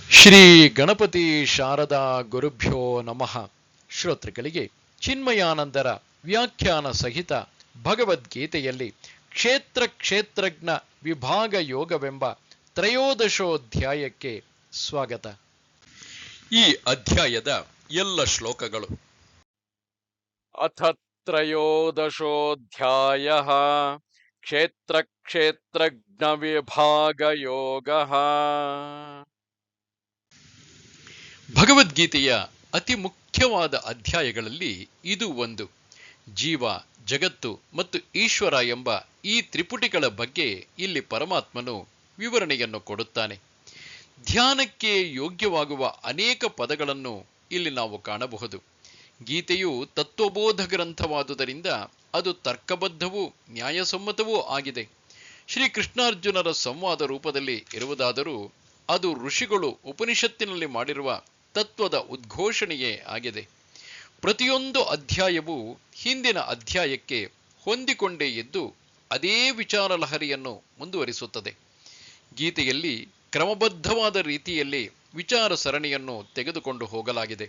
ಶ್ರೀ ಗಣಪತಿ ಶಾರದಾ ಗುರುಭ್ಯೋ ನಮಃ. ಶ್ರೋತೃಗಳಿಗೆ ಚಿನ್ಮಯಾನಂದರ ವ್ಯಾಖ್ಯಾನ ಸಹಿತ ಭಗವದ್ಗೀತೆಯಲ್ಲಿ ಕ್ಷೇತ್ರಜ್ಞ ವಿಭಾಗ ಯೋಗವೆಂಬ ತ್ರಯೋದಶೋಧ್ಯಾಯಕ್ಕೆ ಸ್ವಾಗತ. ಈ ಅಧ್ಯಾಯದ ಎಲ್ಲ ಶ್ಲೋಕಗಳು. ಅಥ ತ್ರಯೋದಶೋಧ್ಯಾಯಃ ಕ್ಷೇತ್ರಜ್ಞ ವಿಭಾಗ ಯೋಗಃ. ಭಗವದ್ಗೀತೆಯ ಅತಿ ಮುಖ್ಯವಾದ ಅಧ್ಯಾಯಗಳಲ್ಲಿ ಇದು ಒಂದು. ಜೀವ, ಜಗತ್ತು ಮತ್ತು ಈಶ್ವರ ಎಂಬ ಈ ತ್ರಿಪುಟಿಗಳ ಬಗ್ಗೆ ಇಲ್ಲಿ ಪರಮಾತ್ಮನು ವಿವರಣೆಯನ್ನು ಕೊಡುತ್ತಾನೆ. ಧ್ಯಾನಕ್ಕೆ ಯೋಗ್ಯವಾಗುವ ಅನೇಕ ಪದಗಳನ್ನು ಇಲ್ಲಿ ನಾವು ಕಾಣಬಹುದು. ಗೀತೆಯು ತತ್ವಬೋಧ ಗ್ರಂಥವಾದುದರಿಂದ ಅದು ತರ್ಕಬದ್ಧವೂ ನ್ಯಾಯಸಮ್ಮತವೂ ಆಗಿದೆ. ಶ್ರೀಕೃಷ್ಣಾರ್ಜುನರ ಸಂವಾದ ರೂಪದಲ್ಲಿ ಇರುವುದಾದರೂ ಅದು ಋಷಿಗಳು ಉಪನಿಷತ್ತಿನಲ್ಲಿ ಮಾಡಿರುವ ತತ್ವದ ಉದ್ಘೋಷಣೆಯೇ ಆಗಿದೆ. ಪ್ರತಿಯೊಂದು ಅಧ್ಯಾಯವೂ ಹಿಂದಿನ ಅಧ್ಯಾಯಕ್ಕೆ ಹೊಂದಿಕೊಂಡೇ ಇದ್ದು ಅದೇ ವಿಚಾರ ಲಹರಿಯನ್ನು ಮುಂದುವರಿಸುತ್ತದೆ. ಗೀತೆಯಲ್ಲಿ ಕ್ರಮಬದ್ಧವಾದ ರೀತಿಯಲ್ಲಿ ವಿಚಾರ ಸರಣಿಯನ್ನು ತೆಗೆದುಕೊಂಡು ಹೋಗಲಾಗಿದೆ.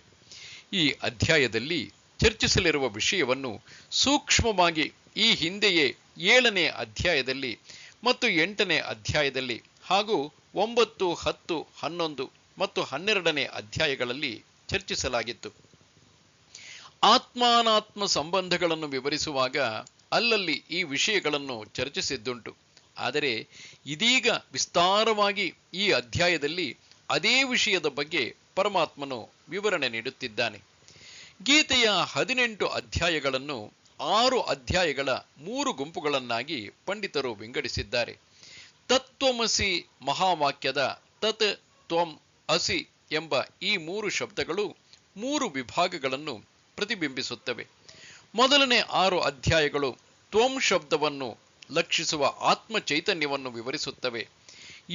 ಈ ಅಧ್ಯಾಯದಲ್ಲಿ ಚರ್ಚಿಸಲಿರುವ ವಿಷಯವನ್ನು ಸೂಕ್ಷ್ಮವಾಗಿ ಈ ಹಿಂದೆಯೇ 7ನೇ ಅಧ್ಯಾಯದಲ್ಲಿ ಮತ್ತು 8ನೇ ಅಧ್ಯಾಯದಲ್ಲಿ ಹಾಗೂ 9, 10, 11 ಮತ್ತು 12ನೇ ಅಧ್ಯಾಯಗಳಲ್ಲಿ ಚರ್ಚಿಸಲಾಗಿತ್ತು. ಆತ್ಮಾನಾತ್ಮ ಸಂಬಂಧಗಳನ್ನು ವಿವರಿಸುವಾಗ ಅಲ್ಲಲ್ಲಿ ಈ ವಿಷಯಗಳನ್ನು ಚರ್ಚಿಸಿದ್ದುಂಟು. ಆದರೆ ಇದೀಗ ವಿಸ್ತಾರವಾಗಿ ಈ ಅಧ್ಯಾಯದಲ್ಲಿ ಅದೇ ವಿಷಯದ ಬಗ್ಗೆ ಪರಮಾತ್ಮನು ವಿವರಣೆ ನೀಡುತ್ತಿದ್ದಾನೆ. ಗೀತೆಯ 18 ಅಧ್ಯಾಯಗಳನ್ನು 6 ಅಧ್ಯಾಯಗಳ 3 ಗುಂಪುಗಳನ್ನಾಗಿ ಪಂಡಿತರು ವಿಂಗಡಿಸಿದ್ದಾರೆ. ತತ್ವಮಸಿ ಮಹಾವಾಕ್ಯದ ತತ್ ತ್ವಂ ಅಸಿ ಎಂಬ ಈ 3 ಶಬ್ದಗಳು 3 ವಿಭಾಗಗಳನ್ನು ಪ್ರತಿಬಿಂಬಿಸುತ್ತವೆ. ಮೊದಲನೇ 6 ಅಧ್ಯಾಯಗಳು ತ್ವಂ ಶಬ್ದವನ್ನು ಲಕ್ಷಿಸುವ ಆತ್ಮ ಚೈತನ್ಯವನ್ನು ವಿವರಿಸುತ್ತವೆ.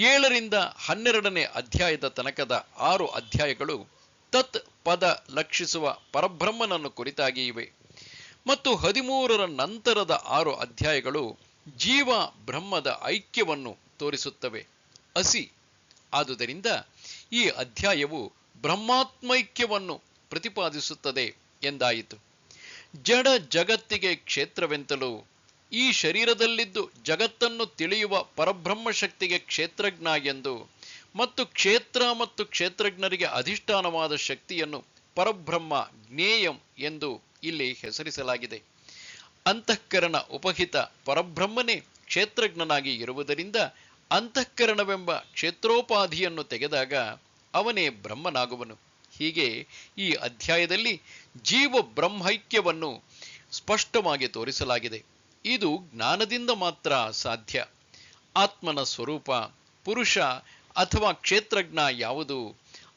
7ರಿಂದ 12ನೇ ಅಧ್ಯಾಯದ ತನಕದ 6 ಅಧ್ಯಾಯಗಳು ತತ್ ಪದ ಲಕ್ಷಿಸುವ ಪರಬ್ರಹ್ಮನನ್ನು ಕುರಿತಾಗಿ ಇವೆ ಮತ್ತು 13ರ ನಂತರದ 6 ಅಧ್ಯಾಯಗಳು ಜೀವ ಬ್ರಹ್ಮದ ಐಕ್ಯವನ್ನು ತೋರಿಸುತ್ತವೆ. ಅಸಿ ಆದುದರಿಂದ ಈ ಅಧ್ಯಾಯವು ಬ್ರಹ್ಮಾತ್ಮೈಕ್ಯವನ್ನು ಪ್ರತಿಪಾದಿಸುತ್ತದೆ ಎಂದಾಯಿತು. ಜಡ ಜಗತ್ತಿಗೆ ಕ್ಷೇತ್ರವೆಂತಲೂ ಈ ಶರೀರದಲ್ಲಿದ್ದು ಜಗತ್ತನ್ನು ತಿಳಿಯುವ ಪರಬ್ರಹ್ಮ ಶಕ್ತಿಗೆ ಕ್ಷೇತ್ರಜ್ಞ ಎಂದು ಮತ್ತು ಕ್ಷೇತ್ರ ಮತ್ತು ಕ್ಷೇತ್ರಜ್ಞರಿಗೆ ಅಧಿಷ್ಠಾನವಾದ ಶಕ್ತಿಯನ್ನು ಪರಬ್ರಹ್ಮ ಜ್ಞೇಯಂ ಎಂದು ಇಲ್ಲಿ ಹೆಸರಿಸಲಾಗಿದೆ. ಅಂತಃಕರಣ ಉಪಹಿತ ಪರಬ್ರಹ್ಮನೇ ಕ್ಷೇತ್ರಜ್ಞನಾಗಿ ಇರುವುದರಿಂದ ಅಂತಃಕರಣವೆಂಬ ಕ್ಷೇತ್ರೋಪಾಧಿಯನ್ನು ತೆಗೆದಾಗ ಅವನೇ ಬ್ರಹ್ಮನಾಗುವನು. ಹೀಗೆ ಈ ಅಧ್ಯಾಯದಲ್ಲಿ ಜೀವ ಬ್ರಹ್ಮೈಕ್ಯವನ್ನು ಸ್ಪಷ್ಟವಾಗಿ ತೋರಿಸಲಾಗಿದೆ. ಇದು ಜ್ಞಾನದಿಂದ ಮಾತ್ರ ಸಾಧ್ಯ. ಆತ್ಮನ ಸ್ವರೂಪ, ಪುರುಷ ಅಥವಾ ಕ್ಷೇತ್ರಜ್ಞ ಯಾವುದು,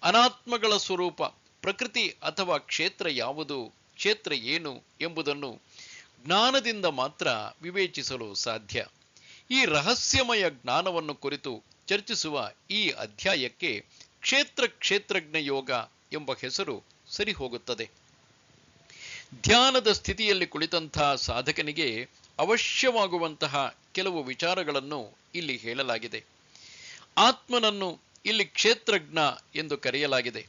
ಅನಾತ್ಮಗಳ ಸ್ವರೂಪ ಪ್ರಕೃತಿ ಅಥವಾ ಕ್ಷೇತ್ರ ಯಾವುದು, ಕ್ಷೇತ್ರ ಏನು ಎಂಬುದನ್ನು ಜ್ಞಾನದಿಂದ ಮಾತ್ರ ವಿವೇಚಿಸಲು ಸಾಧ್ಯ. ಈ ರಹಸ್ಯಮಯ ಜ್ಞಾನವನ್ನು ಕುರಿತು ಚರ್ಚಿಸುವ ಈ ಅಧ್ಯಾಯಕ್ಕೆ ಕ್ಷೇತ್ರಜ್ಞ ಯೋಗ ಎಂಬ ಹೆಸರು ಸರಿ ಹೋಗುತ್ತದೆ. ಧ್ಯಾನದ ಸ್ಥಿತಿಯಲ್ಲಿ ಕುಳಿತಂತಹ ಸಾಧಕನಿಗೆ ಅವಶ್ಯವಾಗುವಂತಹ ಕೆಲವು ವಿಚಾರಗಳನ್ನು ಇಲ್ಲಿ ಹೇಳಲಾಗಿದೆ. ಆತ್ಮನನ್ನು ಇಲ್ಲಿ ಕ್ಷೇತ್ರಜ್ಞ ಎಂದು ಕರೆಯಲಾಗಿದೆ.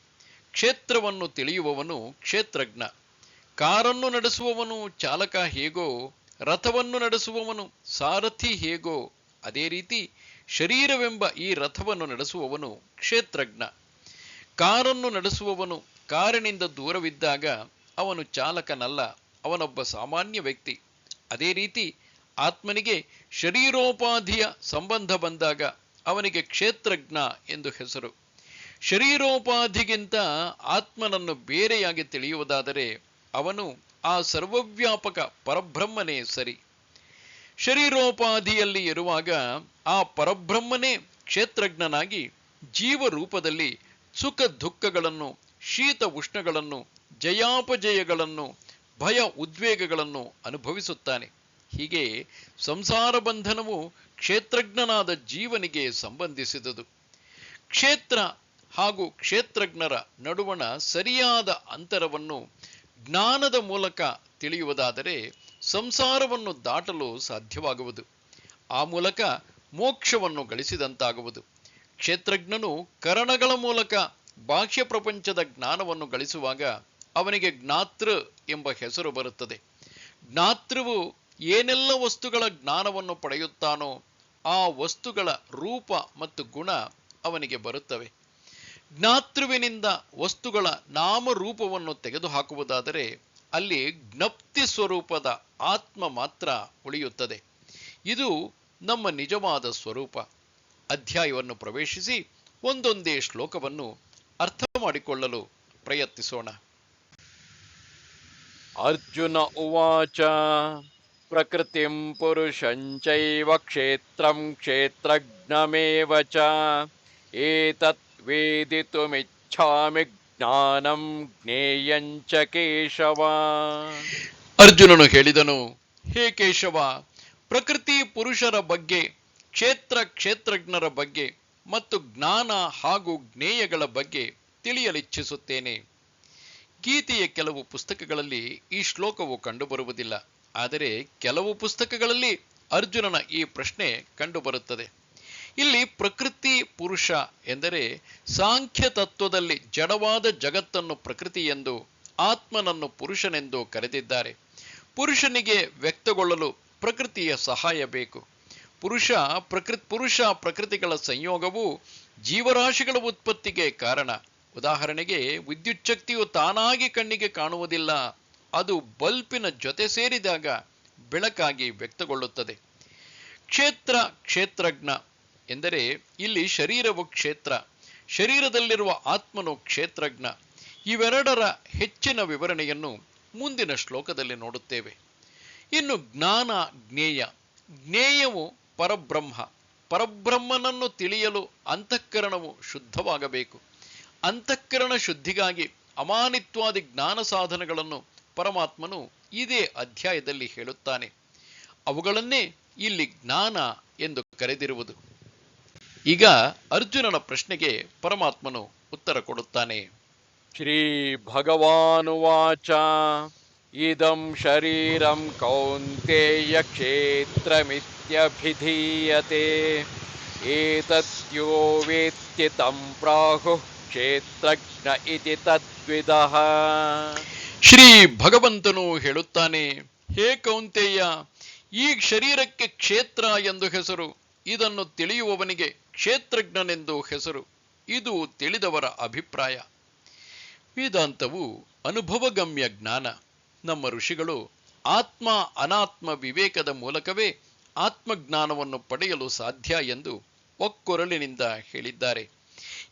ಕ್ಷೇತ್ರವನ್ನು ತಿಳಿಯುವವನು ಕ್ಷೇತ್ರಜ್ಞ. ಕಾರನ್ನು ನಡೆಸುವವನು ಚಾಲಕ ಹೇಗೋ, ರಥವನ್ನು ನಡೆಸುವವನು ಸಾರಥಿ ಹೇಗೋ, ಅದೇ ರೀತಿ ಶರೀರವೆಂಬ ಈ ರಥವನ್ನು ನಡೆಸುವವನು ಕ್ಷೇತ್ರಜ್ಞ. ಕಾರನ್ನು ನಡೆಸುವವನು ಕಾರಿನಿಂದ ದೂರವಿದ್ದಾಗ ಅವನು ಚಾಲಕನಲ್ಲ, ಅವನೊಬ್ಬ ಸಾಮಾನ್ಯ ವ್ಯಕ್ತಿ. ಅದೇ ರೀತಿ ಆತ್ಮನಿಗೆ ಶರೀರೋಪಾಧಿಯ ಸಂಬಂಧ ಬಂದಾಗ ಅವನಿಗೆ ಕ್ಷೇತ್ರಜ್ಞ ಎಂದು ಹೆಸರು. ಶರೀರೋಪಾಧಿಗಿಂತ ಆತ್ಮನನ್ನು ಬೇರೆಯಾಗಿ ತಿಳಿಯುವುದಾದರೆ ಅವನು ಆ ಸರ್ವವ್ಯಾಪಕ ಪರಬ್ರಹ್ಮನೇ ಸರಿ. ಶರೀರೋಪಾಧಿಯಲ್ಲಿ ಇರುವಾಗ ಆ ಪರಬ್ರಹ್ಮನೇ ಕ್ಷೇತ್ರಜ್ಞನಾಗಿ ಜೀವರೂಪದಲ್ಲಿ ಸುಖ ದುಃಖಗಳನ್ನು, ಶೀತ ಉಷ್ಣಗಳನ್ನು, ಜಯಾಪಜಯಗಳನ್ನು, ಭಯ ಉದ್ವೇಗಗಳನ್ನು ಅನುಭವಿಸುತ್ತಾನೆ. ಹೀಗೆ ಸಂಸಾರ ಬಂಧನವು ಕ್ಷೇತ್ರಜ್ಞನಾದ ಜೀವನಿಗೆ ಸಂಬಂಧಿಸಿದುದು. ಕ್ಷೇತ್ರ ಹಾಗೂ ಕ್ಷೇತ್ರಜ್ಞರ ನಡುವಣ ಸರಿಯಾದ ಅಂತರವನ್ನು ಜ್ಞಾನದ ಮೂಲಕ ತಿಳಿಯುವುದಾದರೆ ಸಂಸಾರವನ್ನು ದಾಟಲು ಸಾಧ್ಯವಾಗುವುದು. ಆ ಮೂಲಕ ಮೋಕ್ಷವನ್ನು ಗಳಿಸಿದಂತಾಗುವುದು. ಕ್ಷೇತ್ರಜ್ಞನು ಕರಣಗಳ ಮೂಲಕ ಬಾಹ್ಯ ಪ್ರಪಂಚದ ಜ್ಞಾನವನ್ನು ಗಳಿಸುವಾಗ ಅವನಿಗೆ ಜ್ಞಾತೃ ಎಂಬ ಹೆಸರು ಬರುತ್ತದೆ. ಜ್ಞಾತೃವು ಏನೆಲ್ಲ ವಸ್ತುಗಳ ಜ್ಞಾನವನ್ನು ಪಡೆಯುತ್ತಾನೋ ಆ ವಸ್ತುಗಳ ರೂಪ ಮತ್ತು ಗುಣ ಅವನಿಗೆ ಬರುತ್ತವೆ. ಜ್ಞಾತೃವಿನಿಂದ ವಸ್ತುಗಳ ನಾಮರೂಪವನ್ನು ತೆಗೆದುಹಾಕುವುದಾದರೆ ಅಲ್ಲಿ ಜ್ಞಪ್ತಿ ಸ್ವರೂಪದ ಆತ್ಮ ಮಾತ್ರ ಉಳಿಯುತ್ತದೆ. ಇದು ನಮ್ಮ ನಿಜವಾದ ಸ್ವರೂಪ. ಅಧ್ಯಾಯವನ್ನು ಪ್ರವೇಶಿಸಿ ಒಂದೊಂದೇ ಶ್ಲೋಕವನ್ನು ಅರ್ಥ ಮಾಡಿಕೊಳ್ಳಲು ಪ್ರಯತ್ನಿಸೋಣ. ಅರ್ಜುನ ಉವಾಚ ಪ್ರಕೃತಿಂ ಪುರುಷಂಚೈವ ಕ್ಷೇತ್ರಂ ಕ್ಷೇತ್ರಜ್ಞಮೇವ ಚ ಏತತ್ ವೇದಿತುಮಿಚ್ಛಾಮಿ ಜ್ಞಾನಂ ಜ್ಞೇಯಂ ಚ ಕೇಶವ. ಅರ್ಜುನನು ಹೇಳಿದನು, ಹೇ ಕೇಶವ, ಪ್ರಕೃತಿ ಪುರುಷರ ಬಗ್ಗೆ, ಕ್ಷೇತ್ರ ಕ್ಷೇತ್ರಜ್ಞರ ಬಗ್ಗೆ ಮತ್ತು ಜ್ಞಾನ ಹಾಗೂ ಜ್ಞೇಯಗಳ ಬಗ್ಗೆ ತಿಳಿಯಲಿಚ್ಛಿಸುತ್ತೇನೆ. ಗೀತೆಯ ಕೆಲವು ಪುಸ್ತಕಗಳಲ್ಲಿ ಈ ಶ್ಲೋಕವು ಕಂಡುಬರುವುದಿಲ್ಲ. ಆದರೆ ಕೆಲವು ಪುಸ್ತಕಗಳಲ್ಲಿ ಅರ್ಜುನನ ಈ ಪ್ರಶ್ನೆ ಕಂಡುಬರುತ್ತದೆ. ಇಲ್ಲಿ ಪ್ರಕೃತಿ ಪುರುಷ ಎಂದರೆ ಸಾಂಖ್ಯ ತತ್ವದಲ್ಲಿ ಜಡವಾದ ಜಗತ್ತನ್ನು ಪ್ರಕೃತಿ ಎಂದು, ಆತ್ಮನನ್ನು ಪುರುಷನೆಂದು ಕರೆದಿದ್ದಾರೆ. ಪುರುಷನಿಗೆ ವ್ಯಕ್ತಗೊಳ್ಳಲು ಪ್ರಕೃತಿಯ ಸಹಾಯ ಬೇಕು. ಪುರುಷ ಪ್ರಕೃತಿಗಳ ಸಂಯೋಗವು ಜೀವರಾಶಿಗಳ ಉತ್ಪತ್ತಿಗೆ ಕಾರಣ. ಉದಾಹರಣೆಗೆ, ವಿದ್ಯುತ್ ಶಕ್ತಿಯು ತಾನಾಗಿ ಕಣ್ಣಿಗೆ ಕಾಣುವುದಿಲ್ಲ. ಅದು ಬಲ್ಪಿನ ಜೊತೆ ಸೇರಿದಾಗ ಬೆಳಕಾಗಿ ವ್ಯಕ್ತಗೊಳ್ಳುತ್ತದೆ. ಕ್ಷೇತ್ರ ಕ್ಷೇತ್ರಜ್ಞ ಎಂದರೆ ಇಲ್ಲಿ ಶರೀರವು ಕ್ಷೇತ್ರ, ಶರೀರದಲ್ಲಿರುವ ಆತ್ಮನು ಕ್ಷೇತ್ರಜ್ಞ. ಇವೆರಡರ ಹೆಚ್ಚಿನ ವಿವರಣೆಯನ್ನು ಮುಂದಿನ ಶ್ಲೋಕದಲ್ಲಿ ನೋಡುತ್ತೇವೆ. ಇನ್ನು ಜ್ಞಾನ ಜ್ಞೇಯ. ಜ್ಞೇಯವು ಪರಬ್ರಹ್ಮ. ಪರಬ್ರಹ್ಮನನ್ನು ತಿಳಿಯಲು ಅಂತಃಕರಣವು ಶುದ್ಧವಾಗಬೇಕು. ಅಂತಃಕರಣ ಶುದ್ಧಿಗಾಗಿ ಅಮಾನಿತ್ವಾದಿ ಜ್ಞಾನ ಸಾಧನಗಳನ್ನು ಪರಮಾತ್ಮನು ಇದೇ ಅಧ್ಯಾಯದಲ್ಲಿ ಹೇಳುತ್ತಾನೆ. ಅವುಗಳನ್ನೇ ಇಲ್ಲಿ ಜ್ಞಾನ ಎಂದು ಕರೆದಿರುವುದು. ಈಗ ಅರ್ಜುನನ ಪ್ರಶ್ನೆಗೆ ಪರಮಾತ್ಮನು ಉತ್ತರ ಕೊಡುತ್ತಾನೆ. ಶ್ರೀ ಭಗವಾನುವಾಚ ಇದಂ ಶರೀರಂ ಕೌಂತೇಯ ಕ್ಷೇತ್ರಮಿತ್ಯಭಿಧೀಯತೆ ಏತದ್ಯೋ ವೇತ್ತಿ ತಂ ಪ್ರಾಹುಃ ಕ್ಷೇತ್ರಜ್ಞ ಇತಿ ತದ್ವಿದಃ. ಶ್ರೀ ಭಗವಂತನು ಹೇಳುತ್ತಾನೆ, ಹೇ ಕೌಂತೆಯ, ಈ ಶರೀರಕ್ಕೆ ಕ್ಷೇತ್ರ ಎಂದು ಹೆಸರು. ಇದನ್ನು ತಿಳಿಯುವವನಿಗೆ ಕ್ಷೇತ್ರಜ್ಞನೆಂದು ಹೆಸರು. ಇದು ತಿಳಿದವರ ಅಭಿಪ್ರಾಯ. ವೇದಾಂತವು ಅನುಭವಗಮ್ಯ ಜ್ಞಾನ. ನಮ್ಮ ಋಷಿಗಳು ಆತ್ಮ ಅನಾತ್ಮ ವಿವೇಕದ ಮೂಲಕವೇ ಆತ್ಮಜ್ಞಾನವನ್ನು ಪಡೆಯಲು ಸಾಧ್ಯ ಎಂದು ಒಕ್ಕೊರಳಿನಿಂದ ಹೇಳಿದ್ದಾರೆ.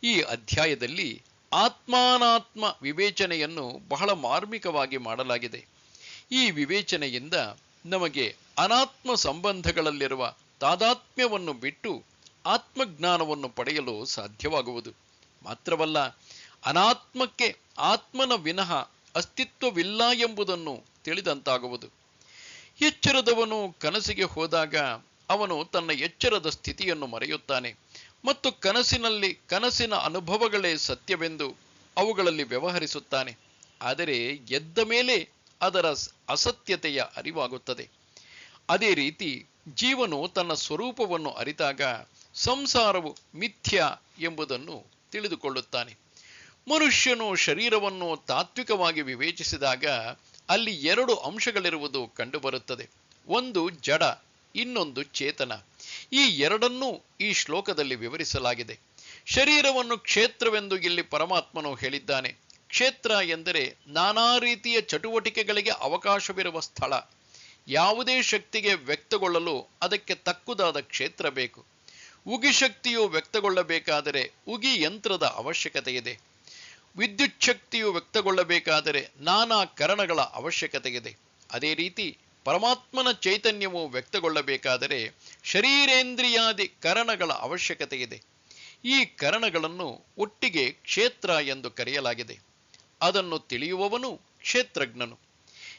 ಈ ಅಧ್ಯಾಯದಲ್ಲಿ ಆತ್ಮಾನಾತ್ಮ ವಿವೇಚನೆಯನ್ನು ಬಹಳ ಮಾರ್ಮಿಕವಾಗಿ ಮಾಡಲಾಗಿದೆ. ಈ ವಿವೇಚನೆಯಿಂದ ನಮಗೆ ಅನಾತ್ಮ ಸಂಬಂಧಗಳಲ್ಲಿರುವ ತಾದಾತ್ಮ್ಯವನ್ನು ಬಿಟ್ಟು ಆತ್ಮಜ್ಞಾನವನ್ನು ಪಡೆಯಲು ಸಾಧ್ಯವಾಗುವುದು. ಮಾತ್ರವಲ್ಲ, ಅನಾತ್ಮಕ್ಕೆ ಆತ್ಮನ ವಿನಃ ಅಸ್ತಿತ್ವವಿಲ್ಲ ಎಂಬುದನ್ನು ತಿಳಿದಂತಾಗುವುದು. ಎಚ್ಚರದವನು ಕನಸಿಗೆ ಹೋದಾಗ ಅವನು ತನ್ನ ಎಚ್ಚರದ ಸ್ಥಿತಿಯನ್ನು ಮರೆಯುತ್ತಾನೆ ಮತ್ತು ಕನಸಿನ ಅನುಭವಗಳೇ ಸತ್ಯವೆಂದು ಅವುಗಳಲ್ಲಿ ವ್ಯವಹರಿಸುತ್ತಾನೆ. ಆದರೆ ಎದ್ದ ಮೇಲೆ ಅದರ ಅಸತ್ಯತೆಯ ಅರಿವಾಗುತ್ತದೆ. ಅದೇ ರೀತಿ ಜೀವನು ತನ್ನ ಸ್ವರೂಪವನ್ನು ಅರಿತಾಗ ಸಂಸಾರವು ಮಿಥ್ಯ ಎಂಬುದನ್ನು ತಿಳಿದುಕೊಳ್ಳುತ್ತಾನೆ. ಮನುಷ್ಯನು ಶರೀರವನ್ನು ತಾತ್ವಿಕವಾಗಿ ವಿವೇಚಿಸಿದಾಗ ಅಲ್ಲಿ ಎರಡು ಅಂಶಗಳಿರುವುದು ಕಂಡುಬರುತ್ತದೆ. ಒಂದು ಜಡ, ಇನ್ನೊಂದು ಚೇತನ. ಈ ಎರಡನ್ನೂ ಈ ಶ್ಲೋಕದಲ್ಲಿ ವಿವರಿಸಲಾಗಿದೆ. ಶರೀರವನ್ನು ಕ್ಷೇತ್ರವೆಂದು ಇಲ್ಲಿ ಪರಮಾತ್ಮನು ಹೇಳಿದ್ದಾನೆ. ಕ್ಷೇತ್ರ ಎಂದರೆ ನಾನಾ ರೀತಿಯ ಚಟುವಟಿಕೆಗಳಿಗೆ ಅವಕಾಶವಿರುವ ಸ್ಥಳ. ಯಾವುದೇ ಶಕ್ತಿಗೆ ವ್ಯಕ್ತಗೊಳ್ಳಲು ಅದಕ್ಕೆ ತಕ್ಕುದಾದ ಕ್ಷೇತ್ರ ಬೇಕು. ಉಗಿ ಶಕ್ತಿಯು ವ್ಯಕ್ತಗೊಳ್ಳಬೇಕಾದರೆ ಉಗಿ ಯಂತ್ರದ ಅವಶ್ಯಕತೆ ಇದೆ. ವಿದ್ಯುತ್ ಶಕ್ತಿಯು ವ್ಯಕ್ತಗೊಳ್ಳಬೇಕಾದರೆ ನಾನಾ ಕರಣಗಳ ಅವಶ್ಯಕತೆ ಇದೆ. ಅದೇ ರೀತಿ ಪರಮಾತ್ಮನ ಚೈತನ್ಯವು ವ್ಯಕ್ತಗೊಳ್ಳಬೇಕಾದರೆ ಶರೀರೇಂದ್ರಿಯಾದಿ ಕರಣಗಳ ಅವಶ್ಯಕತೆ ಇದೆ. ಈ ಕರಣಗಳನ್ನು ಒಟ್ಟಿಗೆ ಕ್ಷೇತ್ರ ಎಂದು ಕರೆಯಲಾಗಿದೆ. ಅದನ್ನು ತಿಳಿಯುವವನು ಕ್ಷೇತ್ರಜ್ಞನು.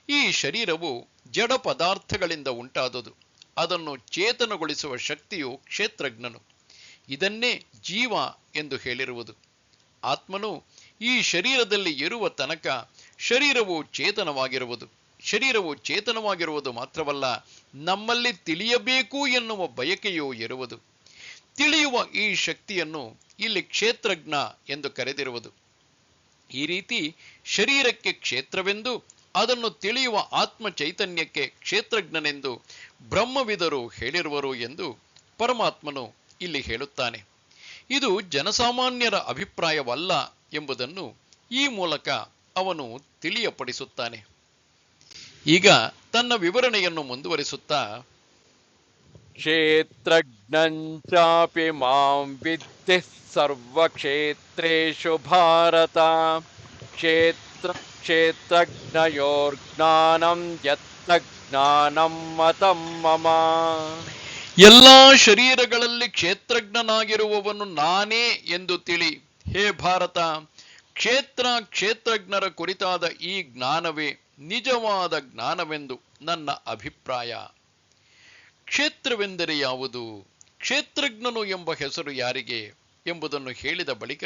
ಈ ಶರೀರವು ಜಡ ಪದಾರ್ಥಗಳಿಂದ ಉಂಟಾದುದು. ಅದನ್ನು ಚೇತನಗೊಳಿಸುವ ಶಕ್ತಿಯು ಕ್ಷೇತ್ರಜ್ಞನು. ಇದನ್ನೇ ಜೀವ ಎಂದು ಹೇಳಿರುವುದು. ಆತ್ಮನು ಈ ಶರೀರದಲ್ಲಿ ಇರುವ ತನಕ ಶರೀರವು ಚೇತನವಾಗಿರುವುದು. ಶರೀರವು ಚೇತನವಾಗಿರುವುದು ಮಾತ್ರವಲ್ಲ, ನಮ್ಮಲ್ಲಿ ತಿಳಿಯಬೇಕು ಎನ್ನುವ ಬಯಕೆಯೂ ಇರುವುದು. ತಿಳಿಯುವ ಈ ಶಕ್ತಿಯನ್ನು ಇಲ್ಲಿ ಕ್ಷೇತ್ರಜ್ಞ ಎಂದು ಕರೆದಿರುವುದು. ಈ ರೀತಿ ಶರೀರಕ್ಕೆ ಕ್ಷೇತ್ರವೆಂದು, ಅದನ್ನು ತಿಳಿಯುವ ಆತ್ಮ ಚೈತನ್ಯಕ್ಕೆ ಕ್ಷೇತ್ರಜ್ಞನೆಂದು ಬ್ರಹ್ಮವಿದರು ಹೇಳಿರುವರು ಎಂದು ಪರಮಾತ್ಮನು ಇಲ್ಲಿ ಹೇಳುತ್ತಾನೆ. ಇದು ಜನಸಾಮಾನ್ಯರ ಅಭಿಪ್ರಾಯವಲ್ಲ ಎಂಬುದನ್ನು ಈ ಮೂಲಕ ಅವನು ತಿಳಿಯಪಡಿಸುತ್ತಾನೆ. ಈಗ ತನ್ನ ವಿವರಣೆಯನ್ನು ಮುಂದುವರಿಸುತ್ತಾ, ಕ್ಷೇತ್ರಜ್ಞಂಚಾಪಿ ಮಾಂ ವಿದ್ಧಿ ಸರ್ವಕ್ಷೇತ್ರೇಷು ಭಾರತ ಕ್ಷೇತ್ರಜ್ಞಯೋರ್ಜ್ಞಾನಂ ಯತ್ತಜ್ಞಾನಂ ಮತಂ ಮಮ. ಎಲ್ಲಾ ಶರೀರಗಳಲ್ಲಿ ಕ್ಷೇತ್ರಜ್ಞನಾಗಿರುವವನು ನಾನೇ ಎಂದು ತಿಳಿ ಹೇ ಭಾರತ. ಕ್ಷೇತ್ರಜ್ಞರ ಕುರಿತಾದ ಈ ಜ್ಞಾನವೇ ನಿಜವಾದ ಜ್ಞಾನವೆಂದು ನನ್ನ ಅಭಿಪ್ರಾಯ. ಕ್ಷೇತ್ರವೆಂದರೆ ಯಾವುದು, ಕ್ಷೇತ್ರಜ್ಞನು ಎಂಬ ಹೆಸರು ಯಾರಿಗೆ ಎಂಬುದನ್ನು ಹೇಳಿದ ಬಳಿಕ